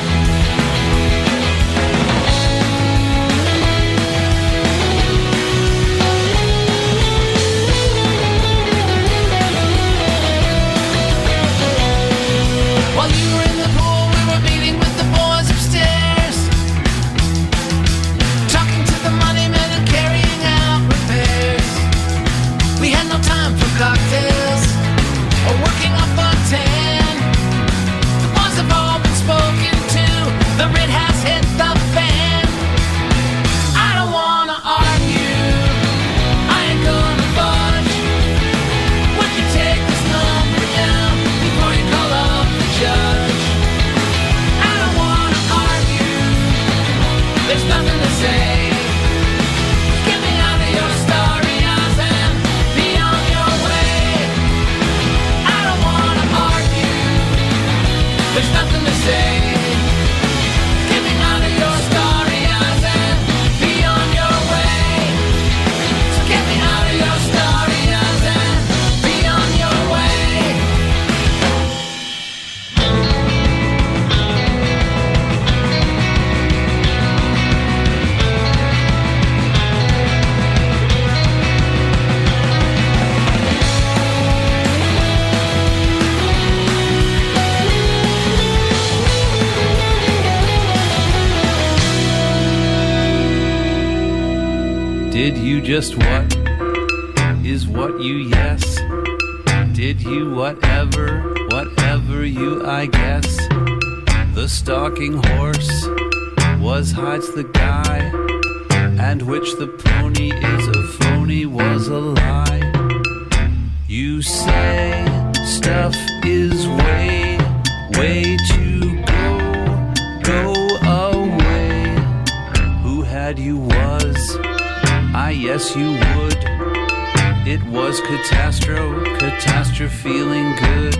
While you were in the pool, we were meeting with the boys upstairs, talking to the money men and carrying out repairs. We had no time for cocktails or working up a tan. The boys have all been spoken to, the writ has hit the fan. I don't wanna argue, I ain't gonna budge. Would you take this number down before you call up the judge? I don't wanna argue, there's nothing to say. Get me out of your starry eyes and be on your way. I don't wanna argue, there's nothing to say. Get me out of your starry eyes and be on your way. So get me out of your starry eyes and be on your way. Did you just what is what you yes? Did you whatever you I guess? The stalking horse was hides the guy, and which the pony is a phony was a lie. You say stuff is way to go away. Who had you was I yes you would. It was catastrophe feeling good,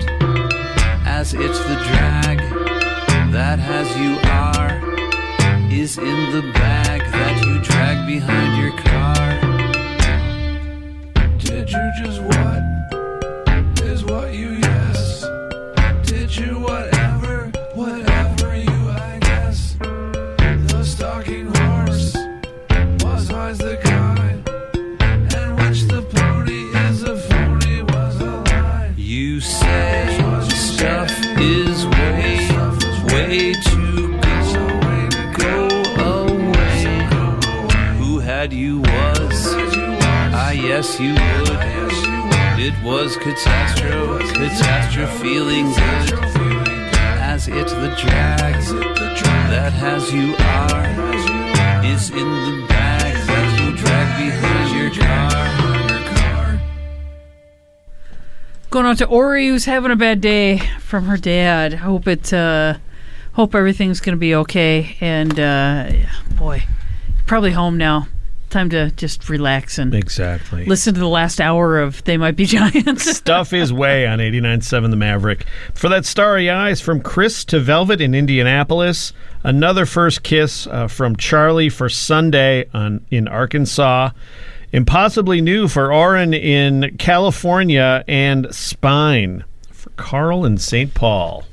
as it's the drag that has you are, is in the bag that you drag behind your car. Did you just horse was always the kind, and which the pony is a phony was a lie. You say stuff is way to go away. Who had you was, yes you would. It was catastrophe feeling good. As it the drag that has you are is in the bag that you drag behind your car. Going on to Ori, who's having a bad day from her dad. Hope everything's going to be okay. And boy, probably home now. Time to just relax and Exactly. listen to the last hour of They Might Be Giants. Stuff is way on 89.7 The Maverick. For that Starry Eyes from Chris to Velvet in Indianapolis. Another first kiss from Charlie for Sunday in Arkansas. Impossibly New for Oren in California. And Spine for Carl in St. Paul.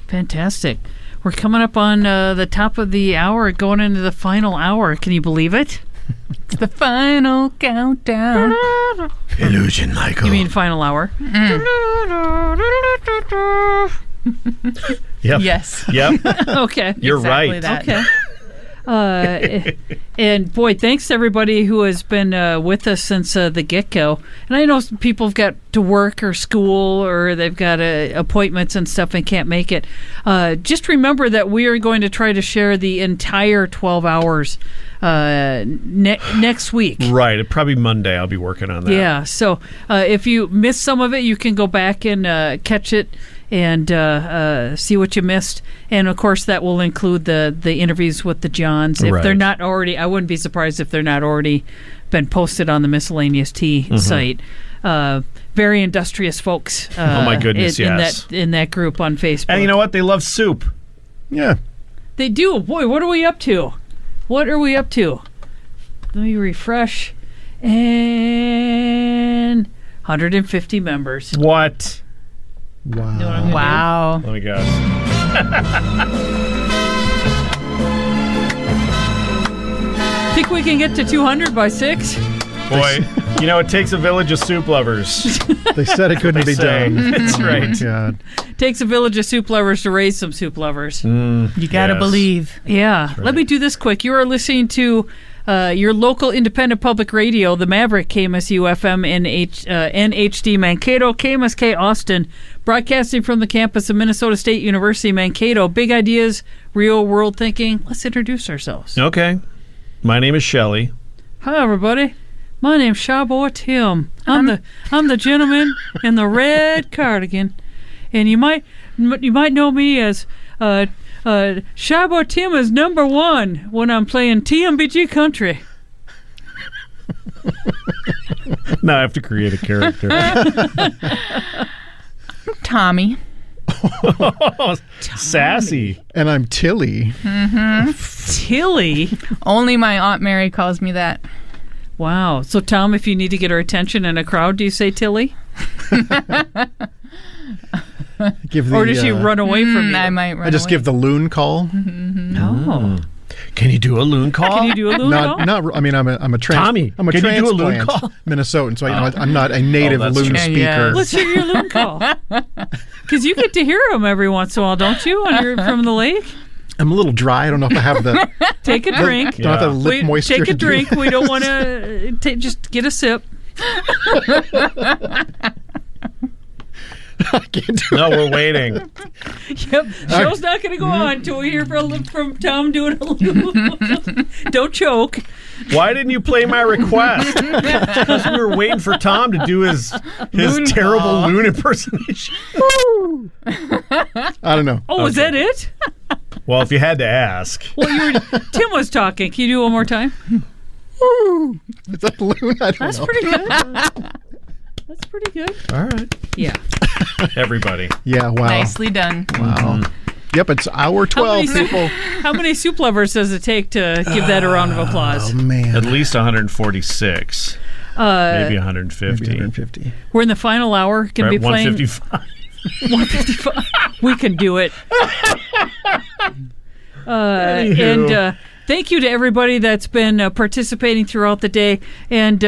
Fantastic. We're coming up on the top of the hour, going into the final hour. Can you believe it? It's the final countdown. Illusion, Michael. You mean final hour? Yep. Yes. Yep. Okay. You're Exactly right. that. Okay. And boy, thanks to everybody who has been with us since the get-go. And I know some people have got to work or school or they've got appointments and stuff and can't make it. Just remember that we are going to try to share the entire 12 hours next week. Right. Probably Monday. I'll be working on that. Yeah. So if you missed some of it, you can go back and catch it and see what you missed. And of course, that will include the interviews with the Johns. If they're not already, I wouldn't be surprised if they're not already been posted on the Miscellaneous Tea site. Very industrious folks. Oh my goodness, yes. In that group on Facebook. And you know what? They love soup. Yeah. They do. Boy, what are we up to? What are we up to? Let me refresh. And 150 members. What? Wow. You know what I'm gonna Wow. Let me guess. Think we can get to 200 by 6? Boy, you know, it takes a village of soup lovers. They said it couldn't They be say. done. That's right. God. Takes a village of soup lovers to raise some soup lovers. You gotta Yes. believe. Yeah. Let me do this quick. You are listening to your local independent public radio, the Maverick, KMSU-FM NHD Mankato, KMSK Austin, broadcasting from the campus of Minnesota State University, Mankato. Big ideas, real world thinking. Let's introduce ourselves. Okay. My name is Shelley. Hi, everybody. My name's Shawboy Tim. I'm the gentleman in the red cardigan, and you might know me as Shawboy Tim is number 1 when I'm playing TMBG country. Now I have to create a character. Tommy. Sassy. And I'm Tilly. Tilly. Only my Aunt Mary calls me that. Wow. So, Tom, if you need to get her attention in a crowd, do you say Tilly? Give the, Or does she run away from you? I might run I just away. give the loon call. Oh. Can you do a loon call? Can you do a loon call? Not. I mean, I'm a Tommy, I'm a can you do a transplant loon call? Minnesotan, so I'm not a native that's loon true. speaker. Yeah. Let's hear your loon call. Because you get to hear them every once in a while, don't you, when you're from the lake? I'm a little dry. I don't know if I have the. Take a drink. Don't have the lip moisture. Take a to do drink. that. We don't want to just get a sip. I can't do No, we're waiting. Yep. Show's not going to go on until we hear from Tom doing a loon. Don't choke. Why didn't you play my request? Because we were waiting for Tom to do his Loon terrible call. loon impersonation. I don't know. Oh, was that it? Well, if you had to ask. Well, Tim was talking. Can you do it one more time? Is that loon? I don't That's know. pretty good. That's pretty good. All right. Yeah. Everybody. Yeah. Wow. Nicely done. Wow. Yep. It's hour 12, people. How many soup lovers does it take to give that a round of applause? Oh man. At least 146. Maybe 150. Maybe 150. We're in the final hour. Can Right, be playing 155. 155. We can do it. Anywho. And thank you to everybody that's been participating throughout the day. And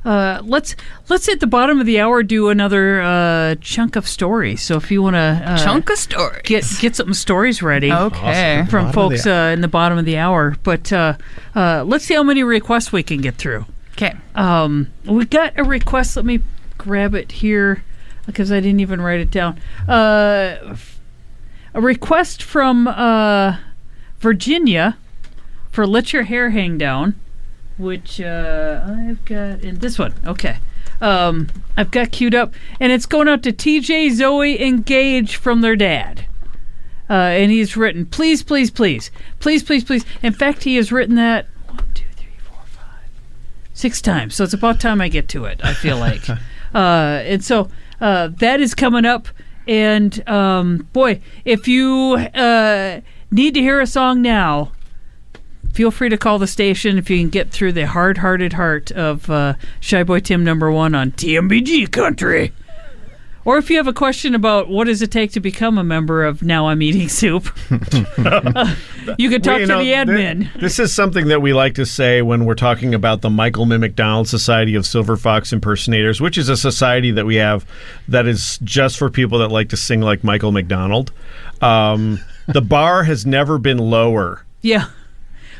let's at the bottom of the hour do another chunk of stories. So if you want to Chunk of stories. get some stories ready. Okay. From folks in the bottom of the hour. But let's see how many requests we can get through. Okay. We got a request. Let me grab it here because I didn't even write it down. A request from Virginia for Let Your Hair Hang Down, which I've got in this one. Okay. I've got queued up, and it's going out to TJ, Zoe, and Gage from their dad. And he's written, please, please, please, please, please, please. In fact, he has written that 6 times. So it's about time I get to it, I feel like. And so that is coming up. And boy, if you need to hear a song now, feel free to call the station if you can get through the hard-hearted heart of Shy Boy Tim #1 on TMBG Country. Or if you have a question about what does it take to become a member of Now I'm Eating Soup, you can talk to the admin. This is something that we like to say when we're talking about the Michael McDonald Society of Silver Fox Impersonators, which is a society that we have that is just for people that like to sing like Michael McDonald. The bar has never been lower. Yeah.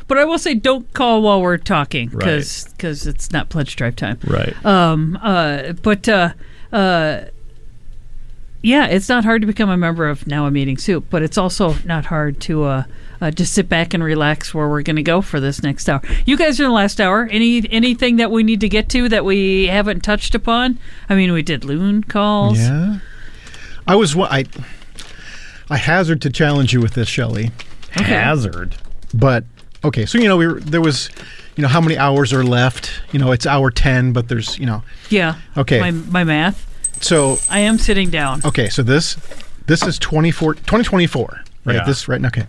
But I will say, don't call while we're talking because it's not pledge drive time. Right. Yeah, it's not hard to become a member of Now I'm Eating Soup, but it's also not hard to just sit back and relax where we're going to go for this next hour. You guys are in the last hour. Anything that we need to get to that we haven't touched upon? I mean, we did loon calls. Yeah. I hazard to challenge you with this, Shelley. Okay. Hazard. But okay, so there was how many hours are left? It's hour 10, but there's Yeah. Okay. My math. So I am sitting down. Okay, so this is 2024, right? Yeah. This right now. Okay,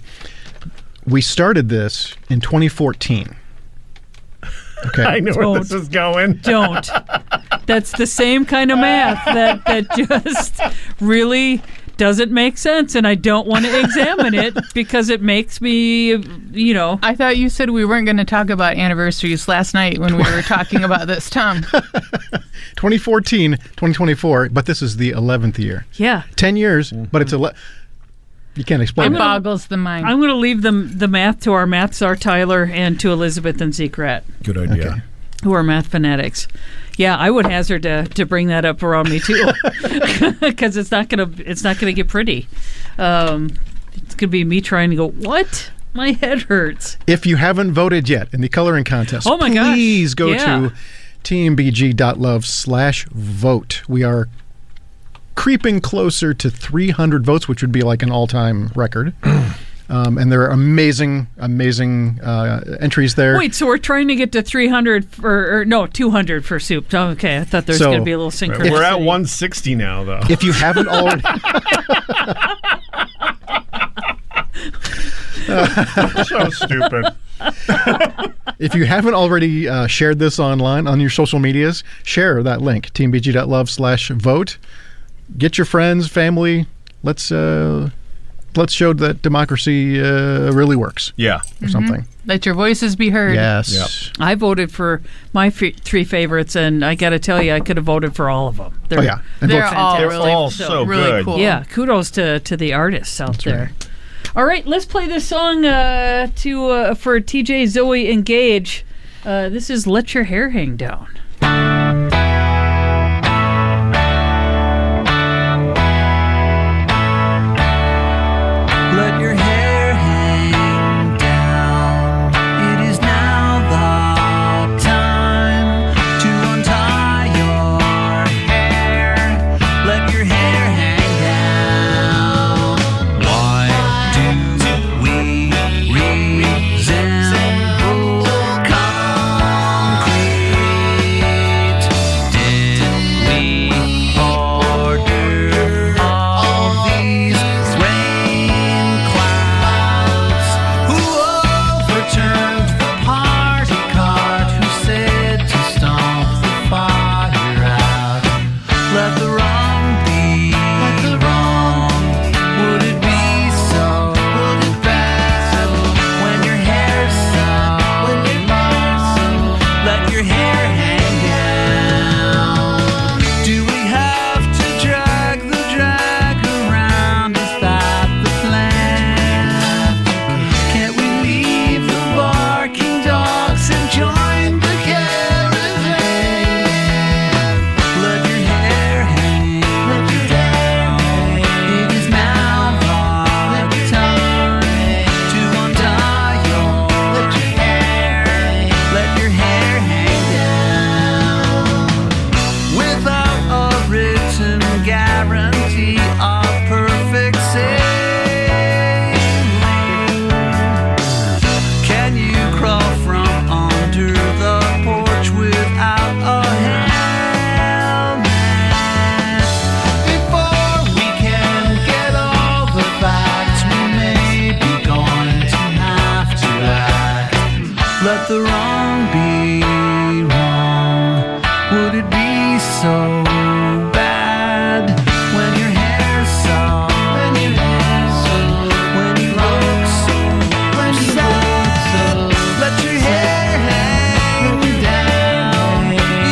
we started this in 2014. Okay, I know where this is going. Don't. That's the same kind of math that just really doesn't make sense, and I don't want to examine it because it makes me, I thought you said we weren't going to talk about anniversaries last night when we were talking about this, Tom. 2014, 2024, but this is the 11th year. Yeah. 10 years, but it's you can't explain It boggles the mind. I'm going to leave the math to our math czar Tyler and to Elizabeth and Zeke Rat. Good idea. Okay. Who are math fanatics. Yeah, I would hazard to bring that up around me too, because it's not gonna get pretty. It's gonna be me trying to go, what? My head hurts. If you haven't voted yet in the coloring contest, oh my gosh, please go to tmbg.love/vote. We are creeping closer to 300 votes, which would be like an all-time record. And there are amazing entries there. Wait, so we're trying to get to 300 or 200 for soup. Okay, I thought there was going to be a little synchronicity. We're at 160 now, though. If you haven't already... So stupid. If you haven't already shared this online on your social medias, share that link, tmbg.love/vote. Get your friends, family. Let's show that democracy really works. Yeah. Or something. Let your voices be heard. Yes. Yep. I voted for my 3 favorites, and I got to tell you, I could have voted for all of them. And they're all fantastic. so really good. cool. Yeah, kudos to the artists out there. Right. All right, let's play this song for TJ, Zoe, and Gage. This is Let Your Hair Hang Down. Let your hair hang down. It is now the time to untie your hair. Let your hair hang down. Why do we resemble concrete? wrong be wrong? Would it be so bad when your hair's soft? When your hair's soft, when you look so, when you look so, let your hair hang down.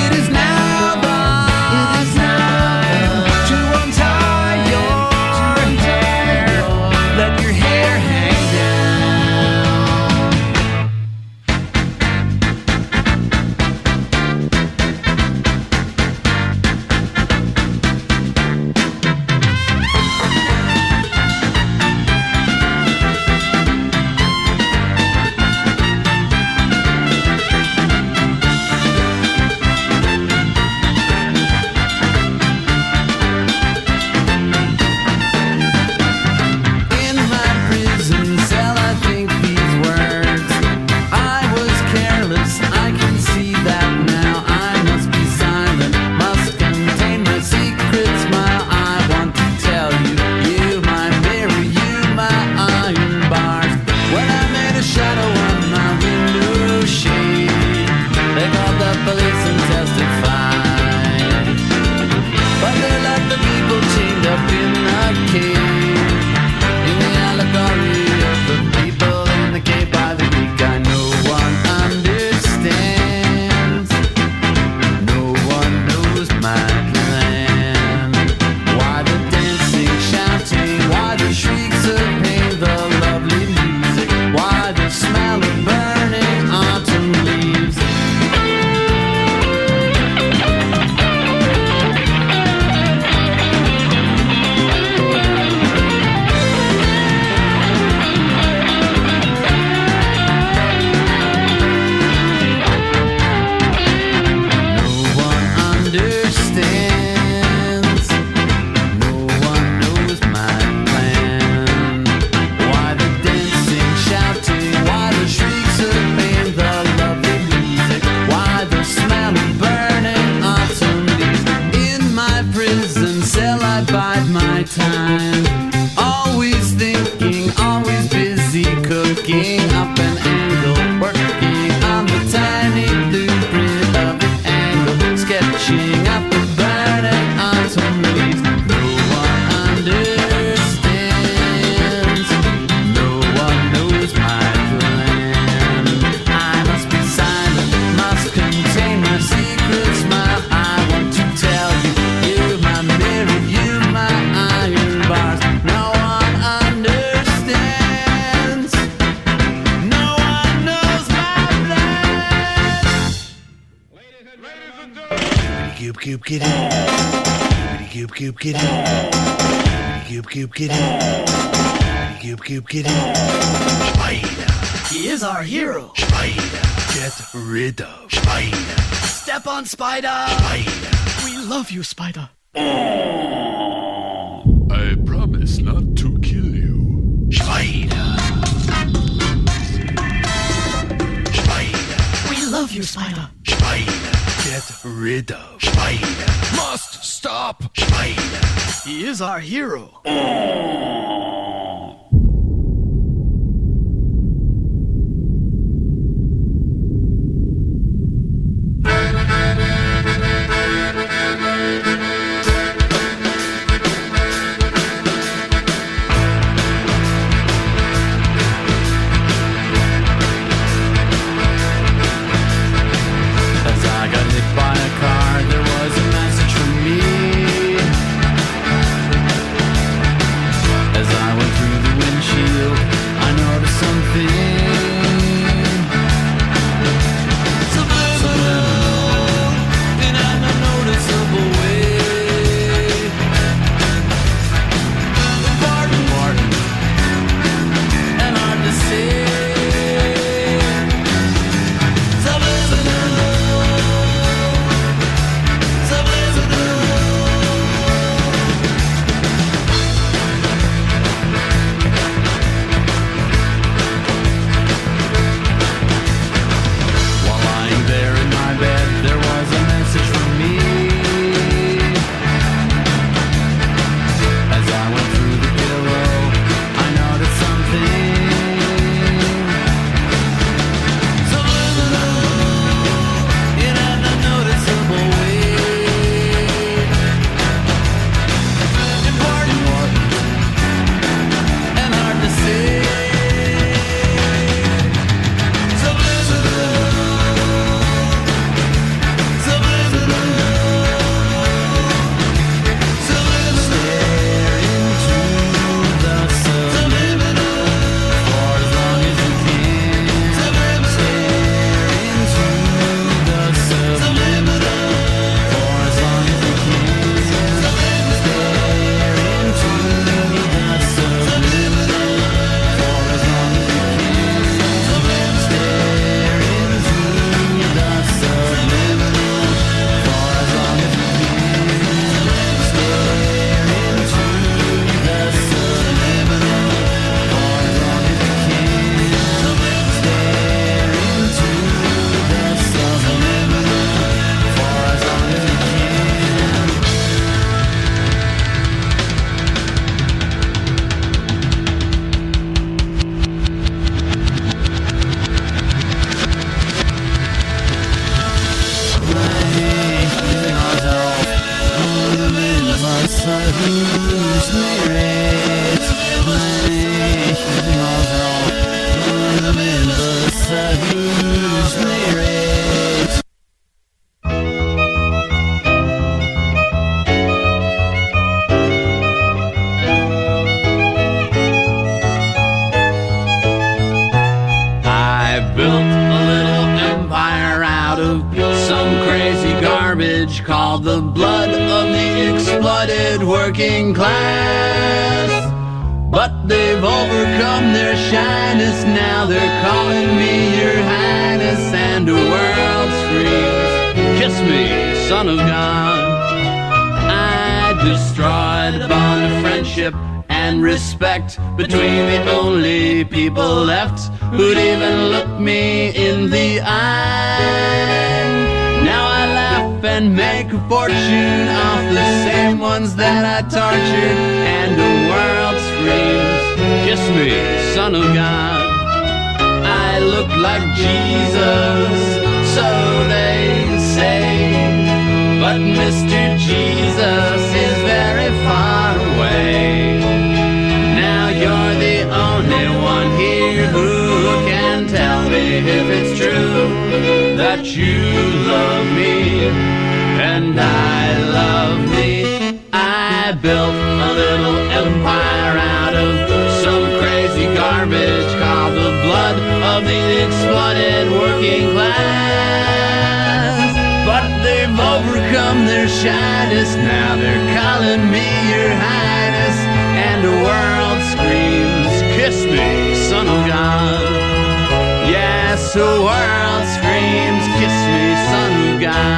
It is now the time to untie your hair. Let your hair hang down. In my prison cell, I think these words. I was careless, I can see that now. I must be silent, must contain my secret smile. I want to tell you, you my mirror, you my iron bars. When I made a shadow on my window shade, they called the police and testified. But they left the people chained up in a cave. In the allegory of the people in the cave by the creek, no one understands. No one knows my plan. Why the dancing, shouting? Why the shrieks of pain? The lovely music. Why the smell of burning autumn leaves? No one understands. No one knows my plan. Why the dancing, shouting? Why the shrieks of pain? The lovely music. Why the smell of burning autumn leaves? In my prison cell, I bide my time. Always thinking, always busy cooking up an angle, working on the tiny blueprint of the angle, sketching up the burning autumn leaves. No one understands. No one knows my plan. I must be silent, must contain my secret smile. I want to tell you, you my mirror, you my iron bars. No one understands. No one knows my plan. Goop goop get in. Goop goop get in. Goop goop get in. Goop goop get in. Spider. He is our hero. Spider. Get rid of. Spider. Step on Spider. Spider. We love you, Spider. I promise not to kill you. Spider. Spider. We love you, Spider. Spider. Get rid of. Spider. Must stop. Spider. He is our hero. As I got hit by a car, there was a message from me. As I some crazy garbage called the blood of the exploited working class. But they've overcome their shyness, now they're calling me your highness, and the world screams, kiss me, son of God. I destroyed a bond of friendship and respect between the only people left who'd even look me in the eye. Now I laugh and make a fortune off the same ones that I tortured, and the world screams, kiss me, son of God. I look like Jesus, so they say, but Mr. Jesus is very far away. Now you're the only one here who can tell me if it's true that you love me and I love thee. I built a little empire out of some crazy garbage called the blood of the exploited working class. But they've overcome their shyness, now they're calling me your highness, and the world screams, kiss me, son of God. Yes, the world screams, kiss me, son of God.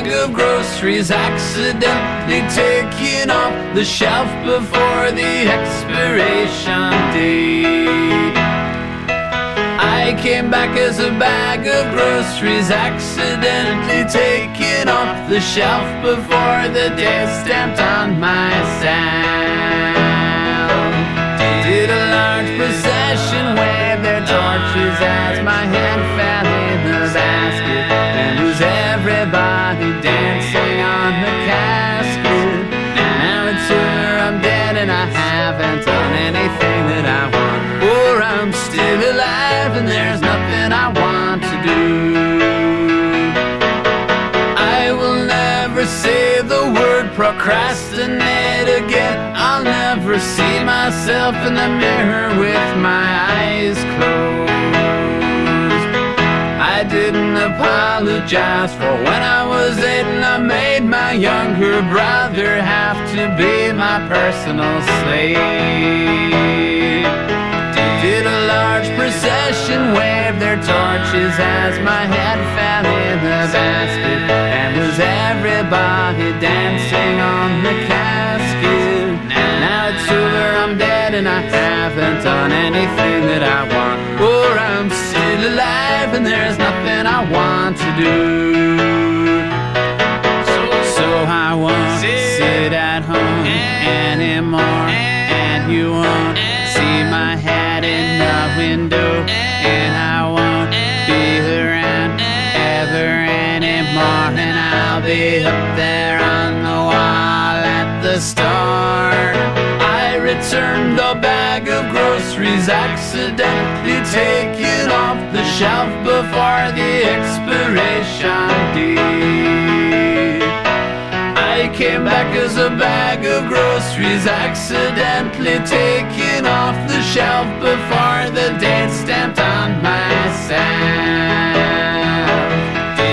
bag of groceries accidentally taken off the shelf before the expiration date. I came back as a bag of groceries accidentally taken off the shelf before the day stamped on myself. Did a large procession wave their torches as my hand fell in the basket, and was everybody dancing on the casket. Now it's over, I'm dead and I haven't done anything that I want, or I'm still alive and there's nothing I want to do. I will never say the word procrastinate again. I'll never see myself in the mirror with my eyes closed. I didn't apologize for when I was 8 and I made my younger brother have to be my personal slave. Did a large procession wave their torches as my head fell in the basket, and was everybody dancing on the casket. Now it's over, I'm dead and I haven't done anything that I want, or I'm still alive and there's nothing I want to do. So I won't sit at home anymore, and you won't see my head in the window, and I won't be around ever anymore, and I'll be up there on the wall at the store. I returned a bag of groceries accidentally taken off the shelf before the expiration date. I came back as a bag of groceries accidentally taken off the shelf before the date stamped on myself.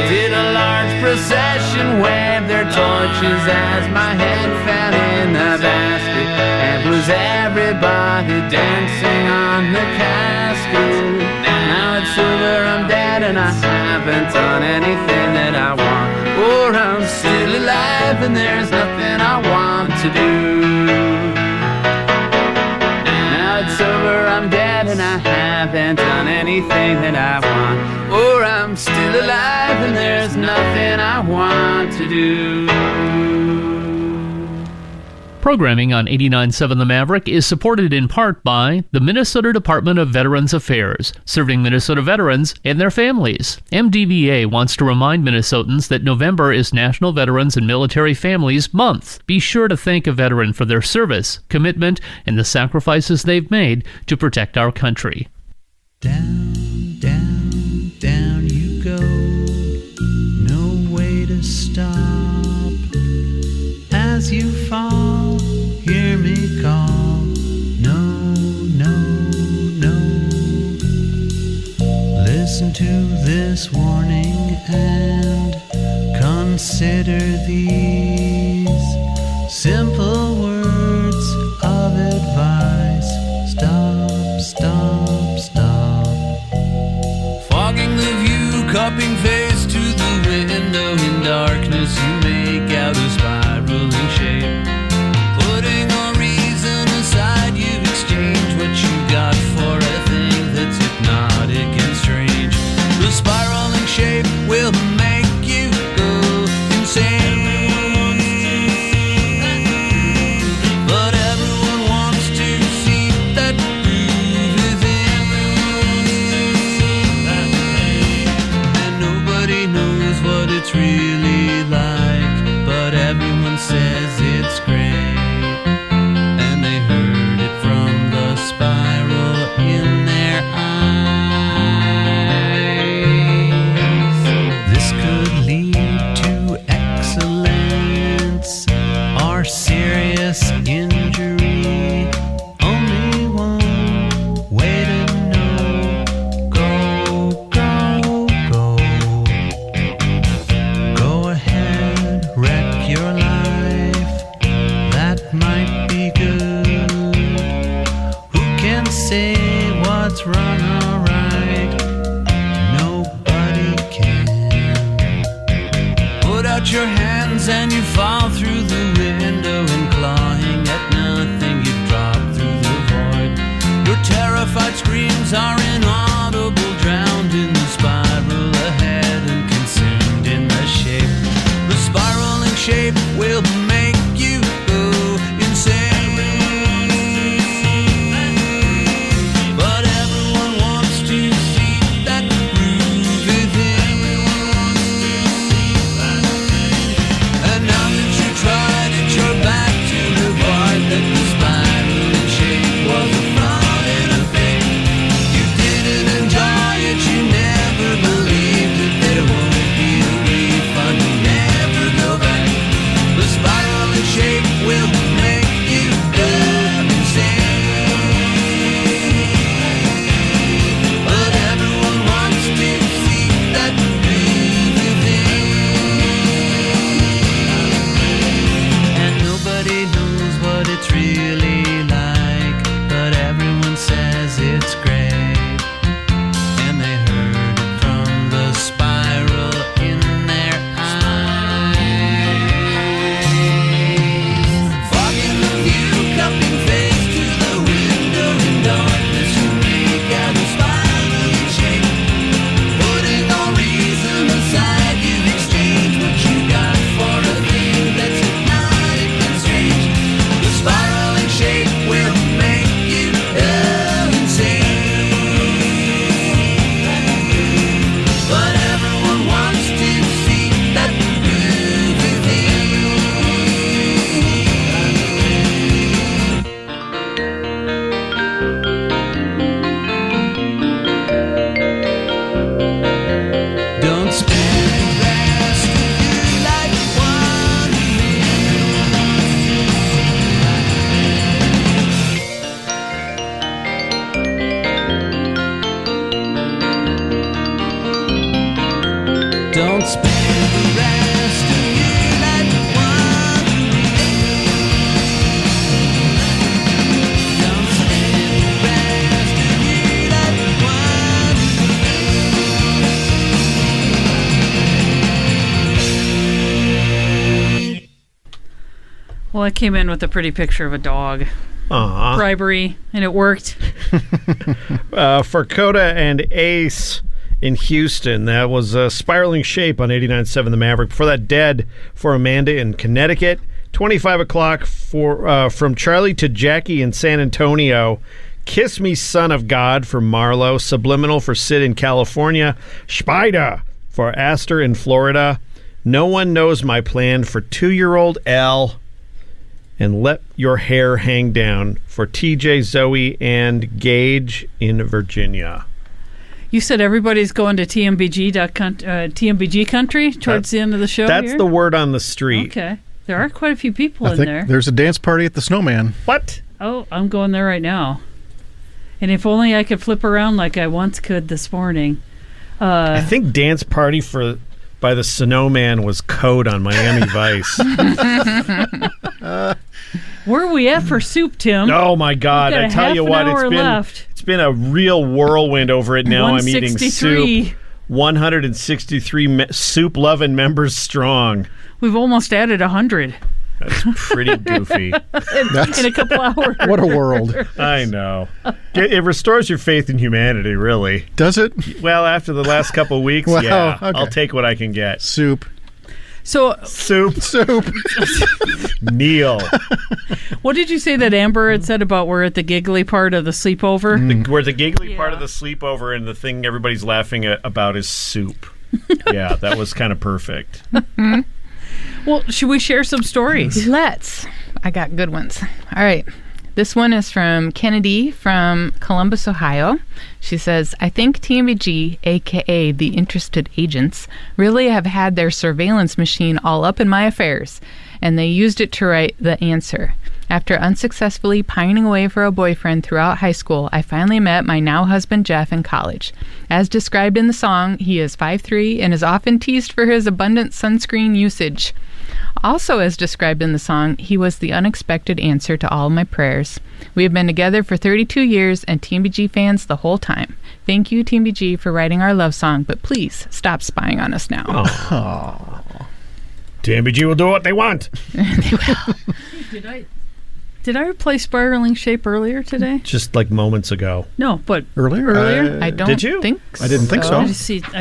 Did a large procession wave their torches as my head fell in the basket, and was everybody dancing on the casket. Now it's over, I'm dead and I haven't done anything that I want, or I'm still alive and there's nothing I want to do. Now it's over, I'm dead and I haven't done anything that I want, or I'm still alive and there's nothing I want to do. Programming on 89.7 The Maverick is supported in part by the Minnesota Department of Veterans Affairs, serving Minnesota veterans and their families. MDVA wants to remind Minnesotans that November is National Veterans and Military Families Month. Be sure to thank a veteran for their service, commitment, and the sacrifices they've made to protect our country. Down, down, down you go. No way to stop. As you fall, hear me call. No, no, no. Listen to this warning and consider these simple words of advice. Stop, stop, stop. Fogging the view, cupping face to the window. In darkness you make out a spiraling shape. Putting all reason aside, you exchange what you got for a thing that's hypnotic and strange. The spiraling shape will make you go insane. crawl through the window and clawing at nothing. You drop through the void. Your terrified screams are inaudible, drowned in the spiral ahead and consumed in the shape. The spiraling shape will make you go insane. But everyone wants to see that groovy thing. And now that you tried it, you're back to the void that the spiraling shape was a fraud and a fake. You didn't enjoy it, you never believed that there won't be a refund, you'll never go back. The spiraling shape will make you go insane. But everyone wants to see that groovy thing. And nobody knows what it's really like, but everyone says it's great. And they heard it from the spiral in their eyes. Fogging the view, cupping face to the window in darkness, you make out a spiraling shape. Putting all reason aside, you exchange what you got for a thing that's hypnotic and strange. The spiraling shape will make you go insane. But everyone wants to see that groovy thing. Don't spend the rest of your life wondering. Don't spend the rest of your life wondering. Don't spend the rest of your life wondering. Well, I came in with a pretty picture of a dog. Aw. Bribery, and it worked. For Coda and Ace in Houston, that was Spiraling Shape on 89.7 The Maverick. Before that, Dead for Amanda in Connecticut. 25 o'clock for from Charlie to Jackie in San Antonio. Kiss Me Son of God for Marlo. Subliminal for Sid in California. Spider for Astor in Florida. No One Knows My Plan for 2-year-old L. And Let Your Hair Hang Down for TJ, Zoe, and Gage in Virginia. You said everybody's going to TMBG country towards the end of the show. That's here? the word on the street. Okay. There are quite a few people I in think there. there's a dance party at the Snowman. What? Oh, I'm going there right now. And if only I could flip around like I once could this morning. I think Dance Party by the Snowman was code on Miami Vice. Where are we at for soup, Tim? Oh my God! I tell you what, it's been a real whirlwind over it now. I'm eating soup. 163 soup loving members strong. We've almost added 100. That's pretty goofy. in a couple hours. What a world. I know. It restores your faith in humanity, really. Does it? Well, after the last couple of weeks, Well, yeah. okay. I'll take what I can get. Soup. So Soup. Neil. What did you say that Amber had said about we're at the giggly part of the sleepover? We're the giggly part of the sleepover, and the thing everybody's laughing about is soup. Yeah, that was kind of perfect. Well, should we share some stories? Let's. I got good ones. All right. This one is from Kennedy from Columbus, Ohio. She says, I think TMBG, a.k.a. the interested agents, really have had their surveillance machine all up in my affairs, and they used it to write the answer. After unsuccessfully pining away for a boyfriend throughout high school, I finally met my now husband Jeff in college. As described in the song, he is 5'3" and is often teased for his abundant sunscreen usage. Also, as described in the song, he was the unexpected answer to all my prayers. We have been together for 32 years and TMBG fans the whole time. Thank you, TMBG, for writing our love song, but please stop spying on us now. TMBG will do what they want. Did I play Spiraling Shape earlier today? Just like moments ago. No, but Earlier? I don't Did you? think I didn't think so. I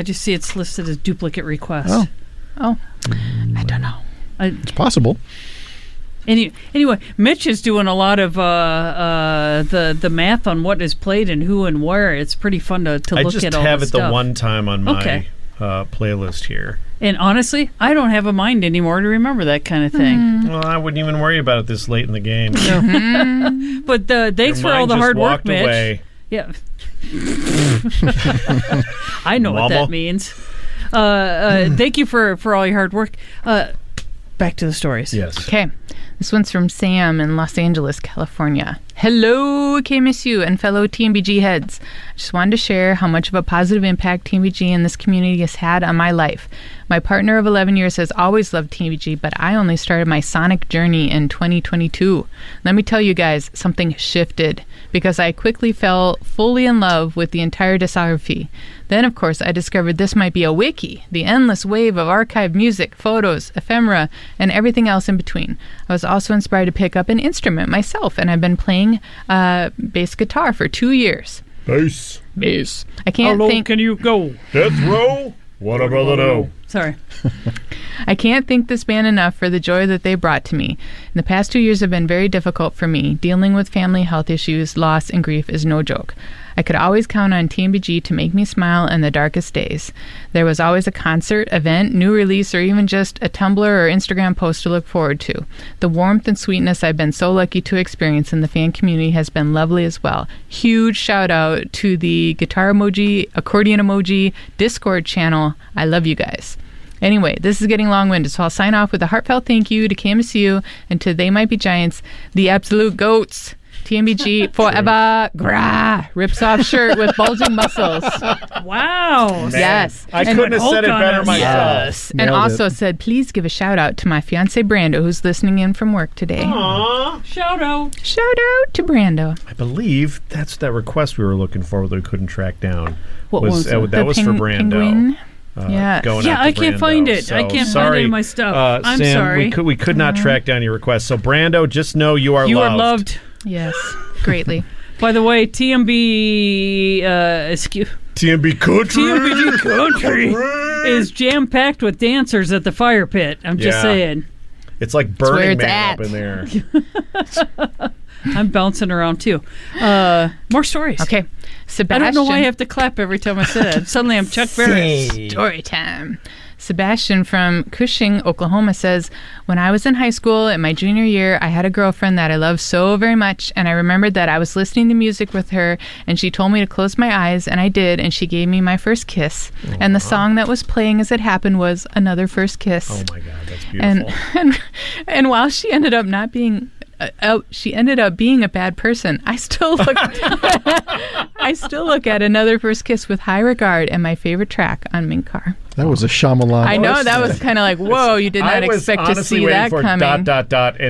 just see it's listed as duplicate request. Oh, I don't know. It's possible. Anyway, Mitch is doing a lot of the math on what is played and who and where. It's pretty fun to look at all the stuff. I just have it the one time on my playlist here. And honestly, I don't have a mind anymore to remember that kind of thing. Well, I wouldn't even worry about it this late in the game. But thanks for all the hard work, Mitch. Away. Yeah. I know what that means. Thank you for all your hard work. Back to the stories. Yes. Okay. This one's from Sam in Los Angeles, California. Hello, KMSU and fellow TMBG heads. I just wanted to share how much of a positive impact TMBG and this community has had on my life. My partner of 11 years has always loved TMBG, but I only started my sonic journey in 2022. Let me tell you guys, something shifted because I quickly fell fully in love with the entire discography. Then, of course, I discovered this might be a wiki, the endless wave of archived music, photos, ephemera, and everything else in between. I was also inspired to pick up an instrument myself, and I've been playing bass guitar for 2 years. Bass. I can't How low think. can you go? Death row? What a brother know. Sorry. I can't thank this band enough for the joy that they brought to me. In the past 2 years have been very difficult for me. Dealing with family health issues, loss, and grief is no joke. I could always count on TMBG to make me smile in the darkest days. There was always a concert, event, new release, or even just a Tumblr or Instagram post to look forward to. The warmth and sweetness I've been so lucky to experience in the fan community has been lovely as well. Huge shout out to the guitar emoji, accordion emoji, Discord channel. I love you guys. Anyway, this is getting long-winded, so I'll sign off with a heartfelt thank you to KMSU and to They Might Be Giants, the absolute goats. TMBG forever. Grah. Rips off shirt with bulging muscles. Wow. Man, Yes. I couldn't have said it better myself. Yes. And also said, please give a shout out to my fiance Brando, who's listening in from work today. Aww. Shout out. Shout out to Brando. I believe that's that request we were looking for that we couldn't track down. What was it? That was for Brando. Penguin? Yeah. Going Yeah, out to I can't Brando. find it. So, I can't sorry, find it in my stuff. I'm Sam, sorry. We could not track down your request. So Brando, just know you are loved. You are loved. Yes, greatly. By the way, TMB TMBG Country is jam-packed with dancers at the fire pit. I'm just saying. It's like where Burning it's Man at. up in there. I'm bouncing around too. More stories. Okay. Sebastian. I don't know why I have to clap every time I say that. Suddenly I'm Chuck Berry. Story time. Sebastian from Cushing, Oklahoma says, when I was in high school in my junior year, I had a girlfriend that I loved so very much, and I remembered that I was listening to music with her, and she told me to close my eyes, and I did, and she gave me my first kiss. And the song that was playing as it happened was Another First Kiss. Oh my God, that's beautiful. And while she ended up not being she ended up being a bad person, I still look at Another First Kiss with high regard and my favorite track on Minkar. That was a Shyamalan. I know, that was kind of like, whoa, you did not expect to see that for coming. ... and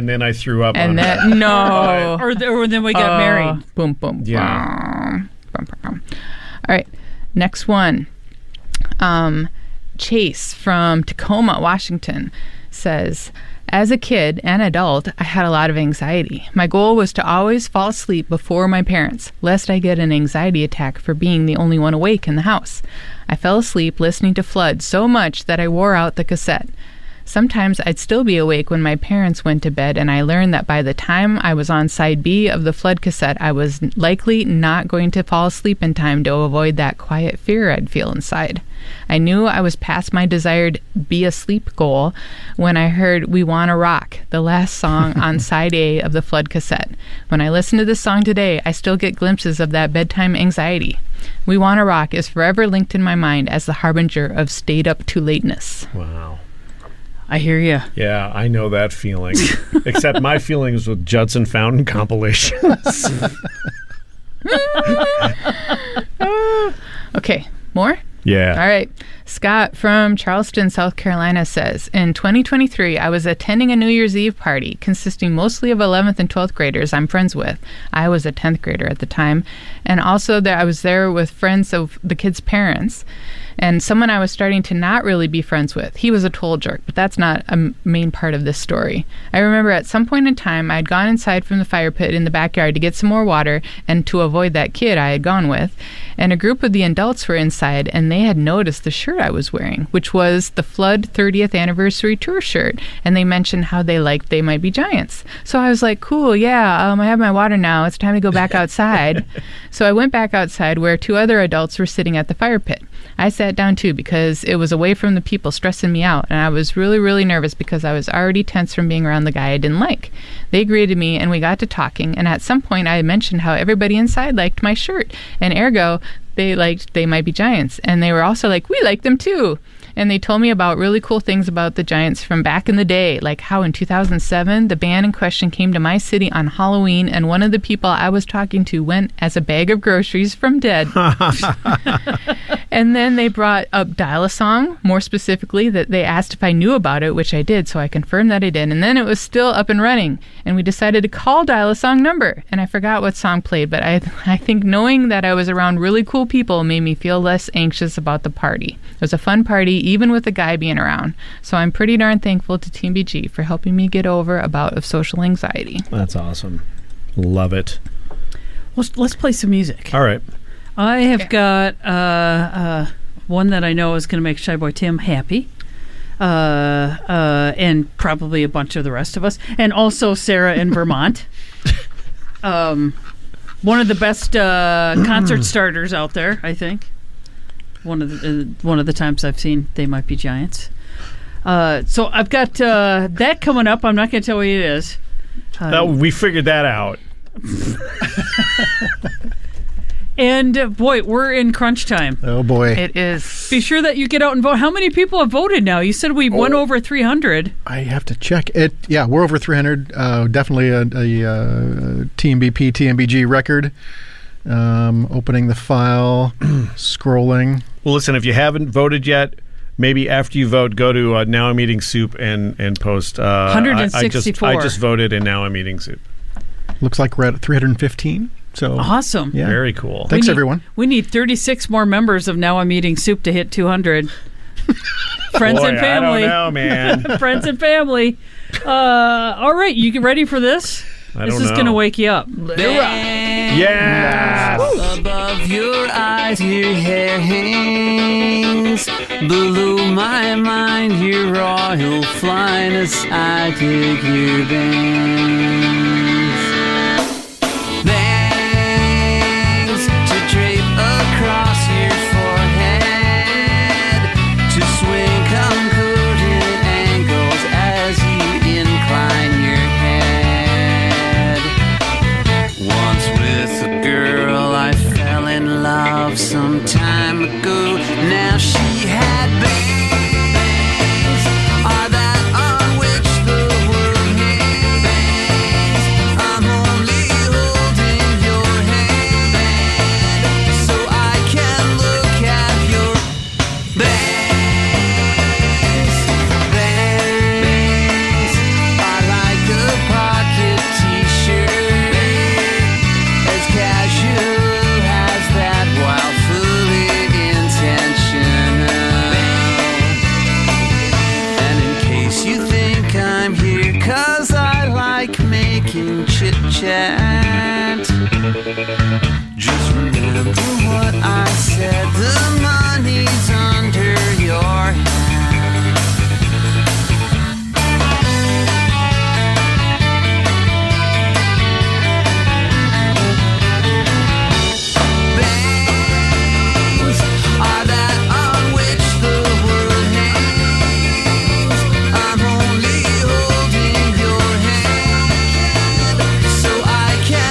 then I threw up And on that, it. no. Or then we got married. Boom, boom, Yeah. boom, boom, boom. All right, next one. Chase from Tacoma, Washington says, as a kid and adult, I had a lot of anxiety. My goal was to always fall asleep before my parents, lest I get an anxiety attack for being the only one awake in the house. I fell asleep listening to Flood so much that I wore out the cassette. Sometimes I'd still be awake when my parents went to bed, and I learned that by the time I was on side B of the Flood cassette, I was likely not going to fall asleep in time to avoid that quiet fear I'd feel inside. I knew I was past my desired be asleep goal when I heard We Wanna Rock, the last song on side A of the Flood cassette. When I listen to this song today, I still get glimpses of that bedtime anxiety. We Wanna Rock is forever linked in my mind as the harbinger of stayed up too lateness. Wow. I hear you. Yeah, I know that feeling. Except my feelings with Judson Fountain compilations. Okay, more? Yeah. All right. Scott from Charleston, South Carolina says, in 2023, I was attending a New Year's Eve party consisting mostly of 11th and 12th graders I'm friends with. I was a 10th grader at the time. And also I was there with friends of the kids' parents and someone I was starting to not really be friends with. He was a total jerk, but that's not a main part of this story. I remember at some point in time, I had gone inside from the fire pit in the backyard to get some more water and to avoid that kid I had gone with. And a group of the adults were inside, and they had noticed the shirt I was wearing, which was the Flood 30th Anniversary Tour shirt. And they mentioned how they liked They Might Be Giants. So I was like, cool, yeah, I have my water now. It's time to go back outside. So I went back outside where 2 other adults were sitting at the fire pit. I sat down too because it was away from the people stressing me out, and I was really, really nervous because I was already tense from being around the guy I didn't like. They greeted me, and we got to talking, and at some point I mentioned how everybody inside liked my shirt, and ergo, they liked They Might Be Giants, and they were also like, we like them too. And they told me about really cool things about the Giants from back in the day, like how in 2007, the band in question came to my city on Halloween, and one of the people I was talking to went as a bag of groceries from Dead. And then they brought up Dial a Song, more specifically, that they asked if I knew about it, which I did, so I confirmed that I did. And then it was still up and running, and we decided to call Dial a Song number. And I forgot what song played, but I think knowing that I was around really cool people made me feel less anxious about the party. It was a fun party, even with the guy being around. So I'm pretty darn thankful to TMBG for helping me get over a bout of social anxiety. That's awesome. Love it. Well, let's play some music. All right. I have got one that I know is going to make Shy Boy Tim happy. And probably a bunch of the rest of us. And also Sarah in Vermont. One of the best concert starters out there, I think. One of the times I've seen They Might Be Giants. So I've got that coming up. I'm not going to tell you what it is. We figured that out. And boy, we're in crunch time. Oh boy, it is. Be sure that you get out and vote. How many people have voted now? You said we went over 300. I have to check it. Yeah, we're over 300. Definitely a TMBPTMBG record. Opening the file, scrolling. Well, listen, if you haven't voted yet, maybe after you vote, go to Now I'm Eating Soup and post. 164. I just voted, and now I'm eating soup. Looks like we're at 315. So awesome. Yeah. Very cool. Thanks, everyone. We need 36 more members of Now I'm Eating Soup to hit 200. Friends Boy, and family. I don't know, man. Friends and family. All right, you ready for this? This is going to wake you up. Yeah. Above your eyes, your hair hangs. Below my mind, your royal flyness. I dig your bangs. Bangs to drape across your forehead, to swing concordant angles as you incline your head. Once with a girl I fell in love some time ago. Now she had bangs, are that on which the world hangs. I'm only holding your hand so I can look at your bangs. Bangs are like a pocket t-shirt, as casual as that while fully intentional. And in case you think I'm here 'cause I like making chit-chat, just remember what I said, the money's under your hat. Bangs are that on which the world hangs. I'm only holding your hand so I can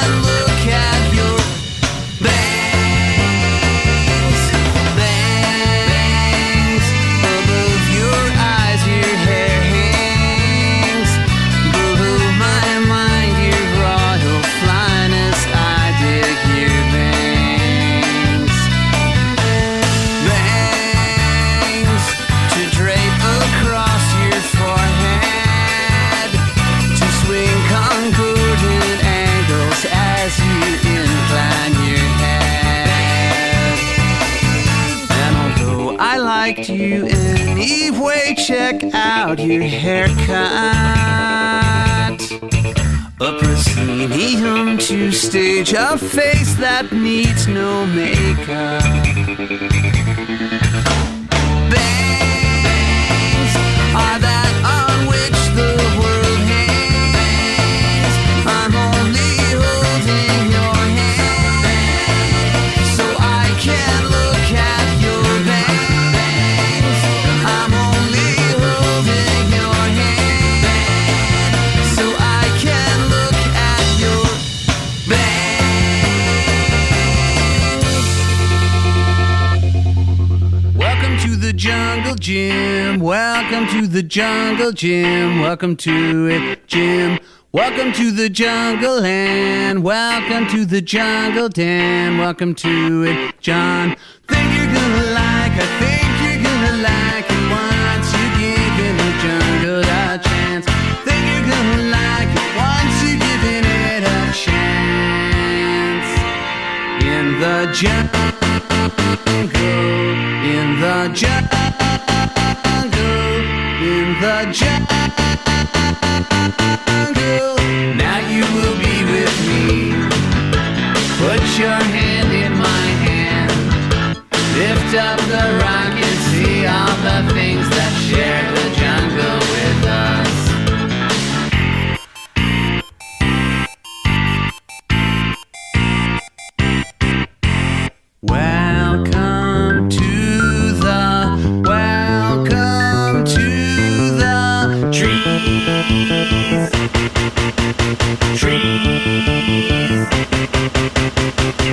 respect you anyway. Check out your haircut. A proscenium to stage a face that needs no makeup. Bangs are that on which the world hangs. I'm only holding your hand so I can look at your bangs. I'm only holding your hand so I can look at your bangs. Welcome to the jungle gym. Welcome to the jungle gym. Welcome to it, Jim. Welcome to the jungle land. Welcome to the jungle den. Welcome to it, John. Think you're gonna like, I think you're gonna like it once you give in the jungle a chance. Think you're gonna like it once you give it a chance. In the jungle, in the jungle, in the jungle. Now you will be with me. Put your hand in my hand. Lift up the rock and see all the things that share the jungle with us. Welcome to the trees. Trees.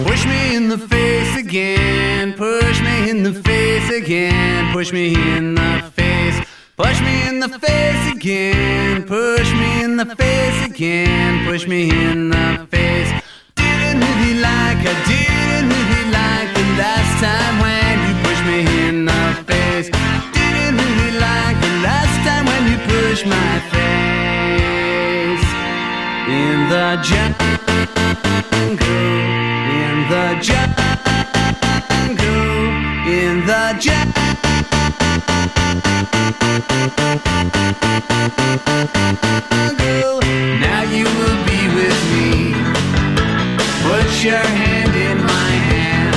Push me in the face again. Push me in the face again. Push me in the face. Push me in the face again. Push me in the face again. Push me in the face. Didn't really like, I didn't really like the last time when you pushed me in the face. Didn't really like the last time when you pushed my face. In the jungle, in the jungle, in the jungle. Now you will be with me. Put your hand in my hand.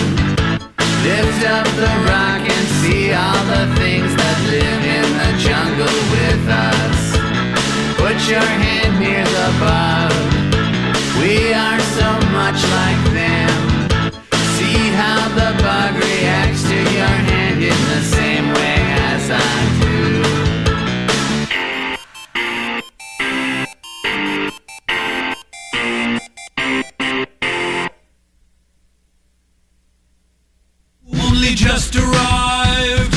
Lift up the rock and see all the things that live in the jungle with us. Put your hand near the bug. We are so much like them. See how the bug reacts to your hand in the same way as I do. Only just arrived.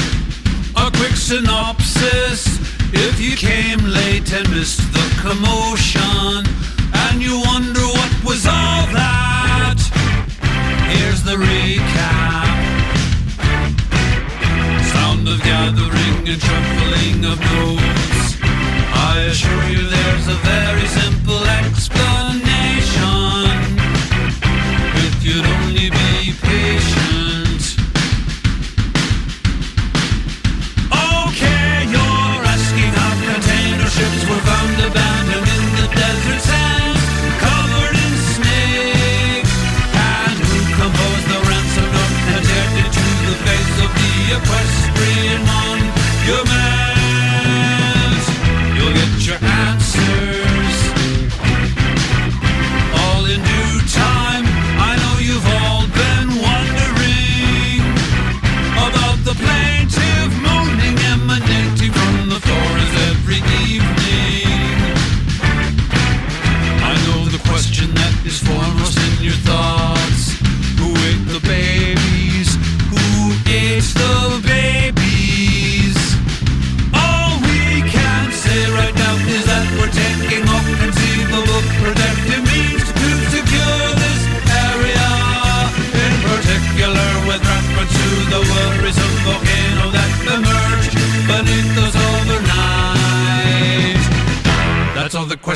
A quick synopsis. If you came late and missed the commotion, and you wonder what was all that,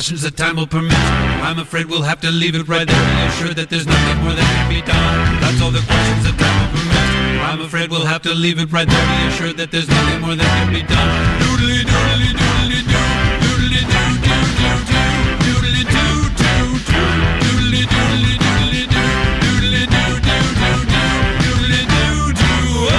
questions that time will permit. I'm afraid we'll have to leave it right there. Be assured that there's nothing more that can be done. That's all the questions that time will permit. I'm afraid we'll have to leave it right there. Be assured that there's nothing more that can be done. Doodly doodly doodly doo, doodly doo doo doo doo, doodly doo doo doo, doodly doodly doodly doo, doodly doo doo doo doo, doodly doo doo.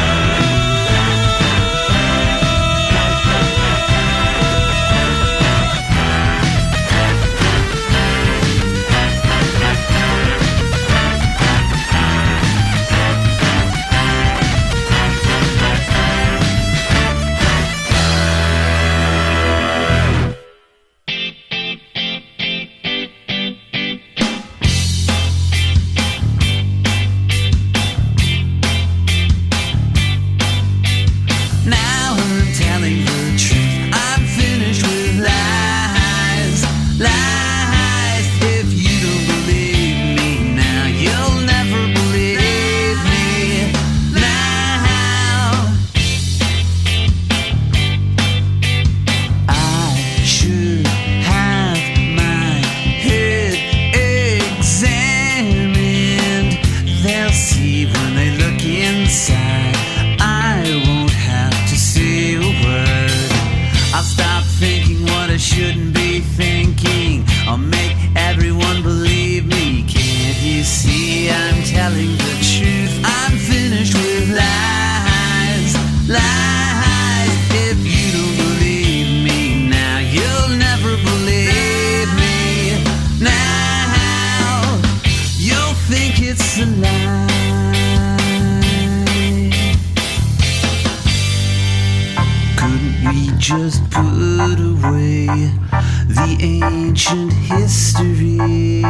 Now I'm telling the truth. I'm finished with lies, lies. If you don't believe me now, you'll never believe me now. I should have my head examined. They'll see when they look inside. I won't have to say a word. I'll stop thinking what I shouldn't be thinking. I'll make everyone believe me. Can't you see I'm telling the truth? I'm finished with lies, lies. If you don't believe me now, you'll never believe me now. You'll think it's a lie. Couldn't we just put away the ancient history?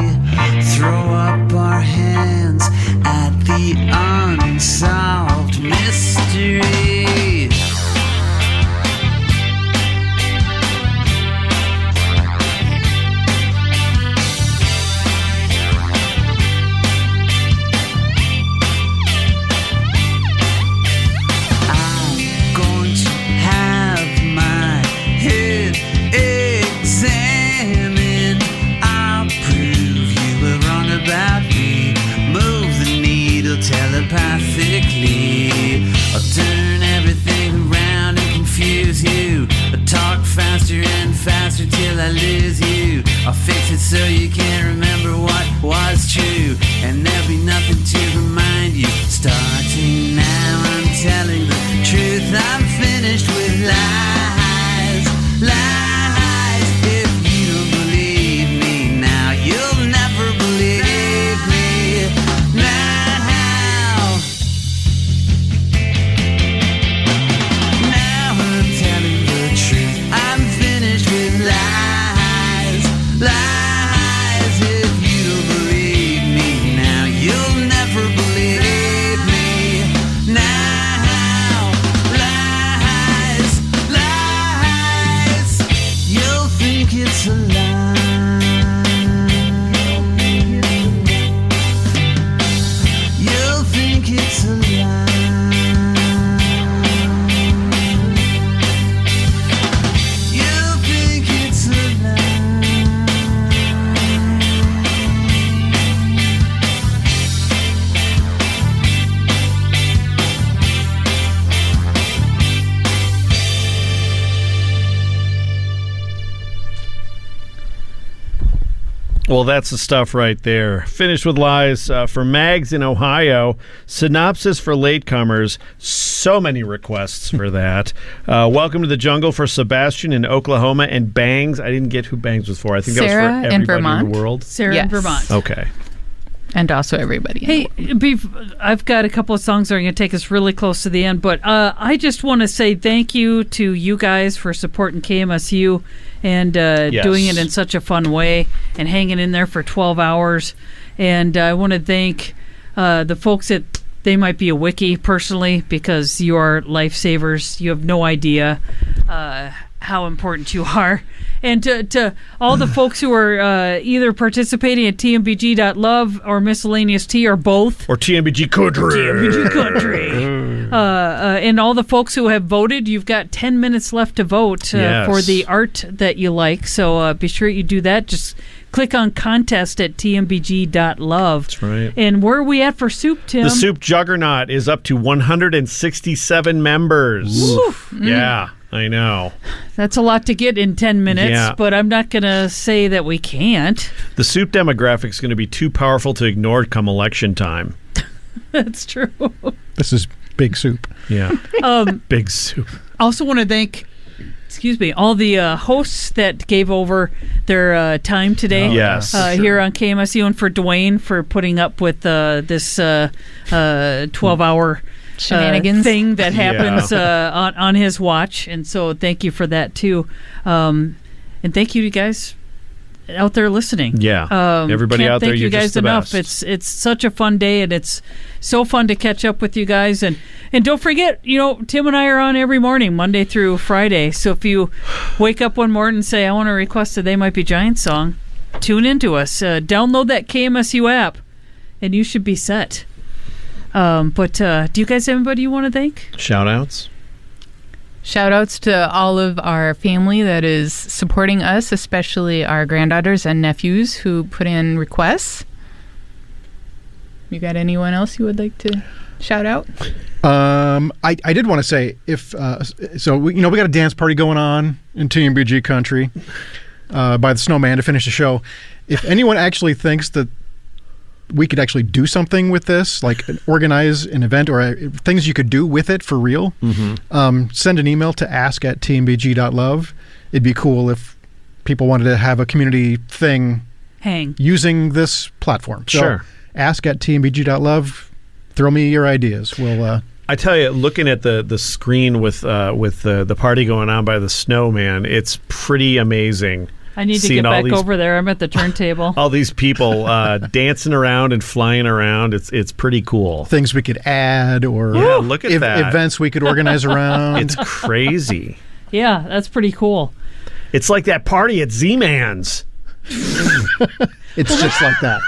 Throw up our hands at the unsolved mystery. I'm going to have my head examined. I'll prove you were wrong about me. Move the needle telepathically. I'll turn everything around and confuse you. I'll talk faster and faster till I lose you. I'll fix it so you can't remember what was true, and there'll be nothing to remind you. Starting now, I'm telling the truth. I'm finished with lies, lies. If you don't believe me now, you'll never believe me now. Now I'm telling the truth. I'm finished with lies, lies. If you don't believe me now, you'll never believe me now. Lies, lies. You'll think it's a lie. You'll think it's a lie. You'll think it's a lie. Well, that's the stuff right there. Finished with lies for Mags in Ohio. Synopsis for latecomers. So many requests for that. Welcome to the Jungle for Sebastian in Oklahoma, and Bangs. I didn't get who Bangs was for. I think Sarah that was for in everybody Vermont. in the world. Sarah Yes. in Vermont. Okay. And also everybody. Hey, I've got a couple of songs that are going to take us really close to the end, but I just want to say thank you to you guys for supporting KMSU and doing it in such a fun way and hanging in there for 12 hours. And I want to thank the folks at They Might Be a Wiki personally, because you are lifesavers. You have no idea how important you are. And to all the folks who are either participating at TMBG.love or Miscellaneous Tea or both. Or TMBG Country. TMBG Country. And all the folks who have voted, you've got 10 minutes left to vote for the art that you like. So be sure you do that. Just click on contest at tmbg.love. That's right. And where are we at for Soup, Tim? The Soup Juggernaut is up to 167 members. Yeah, I know. That's a lot to get in 10 minutes, but I'm not going to say that we can't. The Soup demographic is going to be too powerful to ignore come election time. That's true. This is Big Soup. Yeah. Big Soup. I also want to thank, all the hosts that gave over their time today. Yes. Here on KMSU, and for Dwayne for putting up with this 12-hour shenanigans thing that happens on his watch. And so thank you for that, too. And thank you guys out there listening. Yeah. Everybody can't out there, thank you you're guys just the enough. best. It's such a fun day, and it's so fun to catch up with you guys. And don't forget, Tim and I are on every morning, Monday through Friday. So if you wake up one morning and say, I want to request a They Might Be Giants song, tune into us. Download that KMSU app, and you should be set. But do you guys have anybody you want to thank? Shout-outs? Shout-outs to all of our family that is supporting us, especially our granddaughters and nephews who put in requests. You got anyone else you would like to shout out? I did want to say, we got a dance party going on in TMBG country by the Snowman to finish the show. If anyone actually thinks that we could actually do something with this, like organize an event or things you could do with it for real, send an email to ask@tmbg.love. It'd be cool if people wanted to have a community thing using this platform. So Sure. ask@tmbg.love. Throw me your ideas. We'll... I tell you, looking at the screen with the party going on by the Snowman, it's pretty amazing. I need to Seeing get all back these- over there. I'm at the turntable. All these people dancing around and flying around. It's pretty cool. Things we could add or look at that. events we could organize around. It's crazy. Yeah, that's pretty cool. It's like that party at Z-Man's. It's just like that.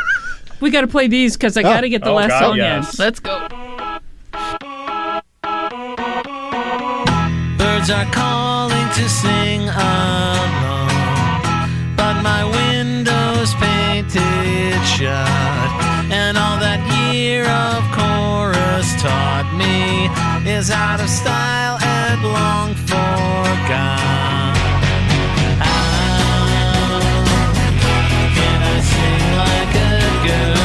We got to play these because I got to get the last song in. Let's go. Birds are calling to sing along, but my window's painted shut, and all that year of chorus taught me is out of style and long forgone. How can I sing like a girl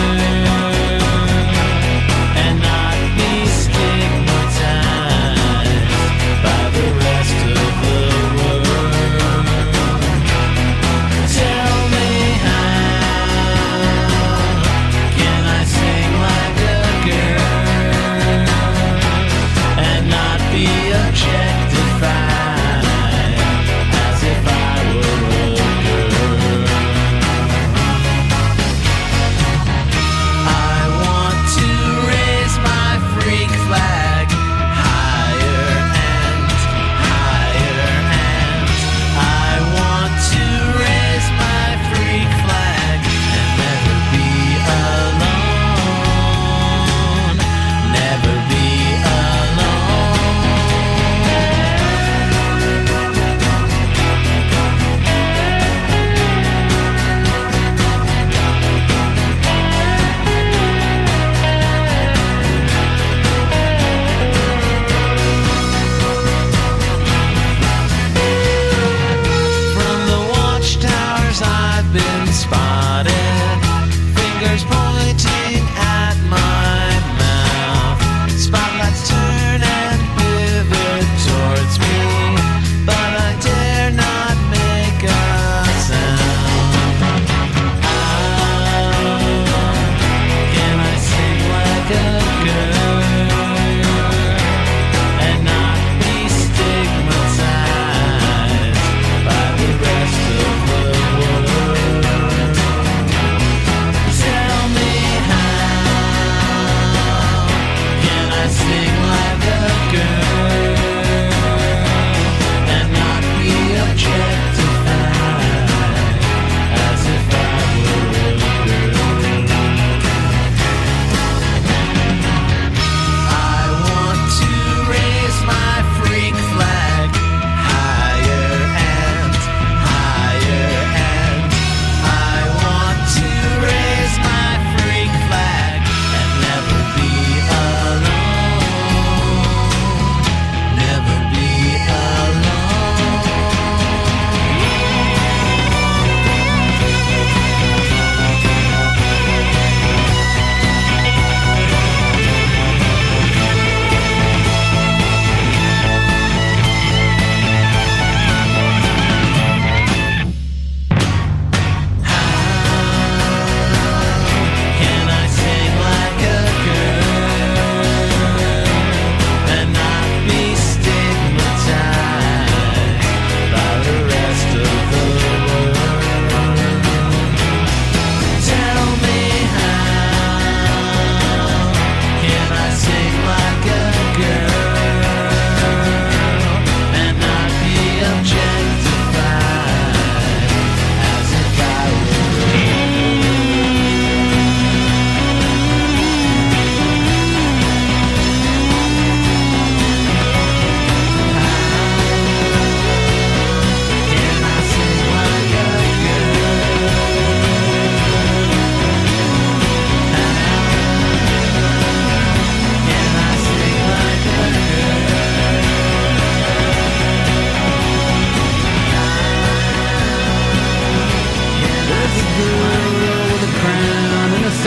and not be stigmatized by the rest of the world? Tell me how can I sing like a girl and not be objectified as if I were a girl? I want to raise my freak flag higher and higher, and I want to raise my freak flag and never be alone, never be From the watchtowers I've been spotted, fingers pointing at my mouth. Spotlights turn and pivot towards me, but I dare not make a sound. How can I sing like a girl and not be stigmatized by the rest of the world? Tell me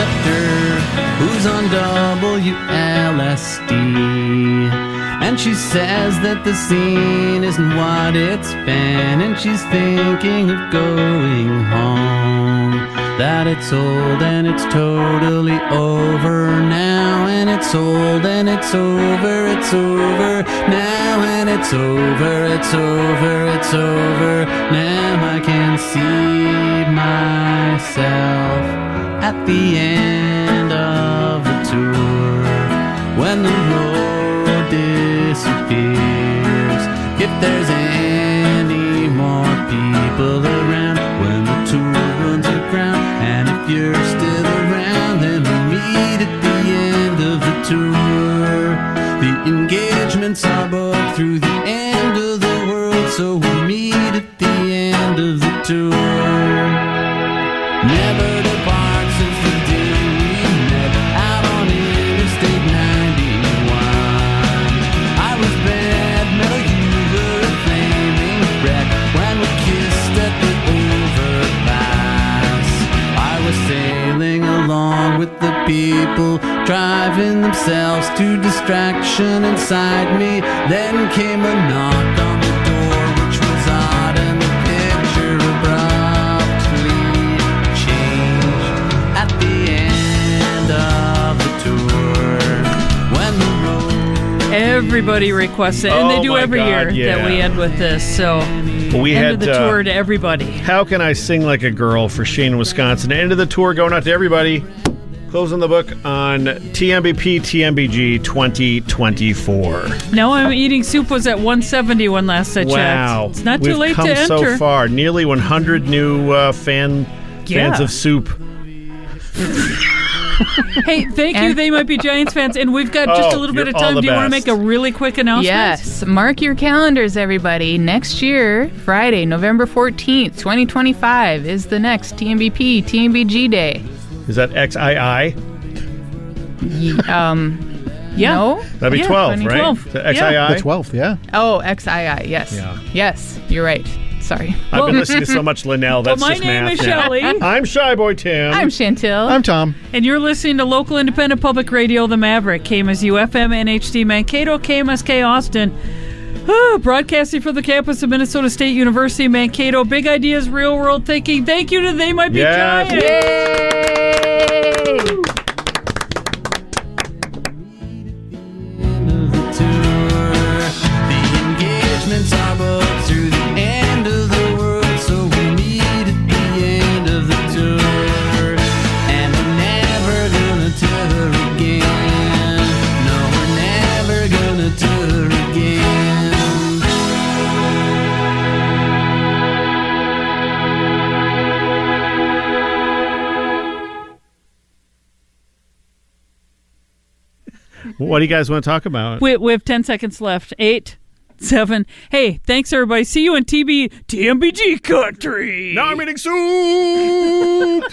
preceptor who's on WLSD. And she says that the scene isn't what it's been, and she's thinking of going home. That it's old and it's totally over now, and it's old and it's over now, and it's over now. I can see myself at the end of the tour when the road disappears. If there's any more people around when the tour runs aground, and if you're still around, then we'll meet at the end of the tour. The engagements are booked through the end of the world, so we'll meet at the end of the tour. Never depart since the day we met out on Interstate 91. I was bad metal, you were a flaming wreck when we kissed at the overpass. I was sailing along with the people, driving themselves to distraction inside me. Then came a knock on the door, which was odd, and the picture abruptly changed at the end of the tour when the road. Everybody requests it, and they Oh do my every God, year yeah. that we end with this. So We end had of the tour to everybody. How Can I Sing Like a Girl for Shane, Wisconsin. End of the tour going out to everybody. Closing the book on TMBPTMBG 2024. Now I'm Eating Soup was at 170 when last I checked. Wow. It's not We've too late come to enter. so far. Nearly 100 new fans of soup. Hey, thank you. They might be Giants fans, and we've got just a little bit of you're all time. the Do you want to best. make a really quick announcement? Yes. Mark your calendars, everybody. Next year, Friday, November 14th, 2025, is the next TMBP TMBG Day. Is that XII? Yeah. No? That'd be 12, right? 2012. Is that XII? The 12th, yeah. Oh, XII, yes. Yeah. Yes, you're right. Sorry. I've been listening to so much Linnell. That's my just name math is now. Shelley. I'm Shy Boy Tim. I'm Chantil. I'm Tom. And you're listening to local independent public radio, The Maverick, KMSU FM, NHD Mankato, KMSK Austin. Broadcasting from the campus of Minnesota State University, Mankato. Big ideas, real world thinking. Thank you to They Might Be Yes. Giants. Yay! The engagements are booked through the end of the world, so we meet at the end of the tour. And we're never gonna tour again. No, we're never gonna tour again. What do you guys want to talk about? We have 10 seconds left. 8, 7. Hey, thanks, everybody. See you in TMBG country. Now I'm eating soup.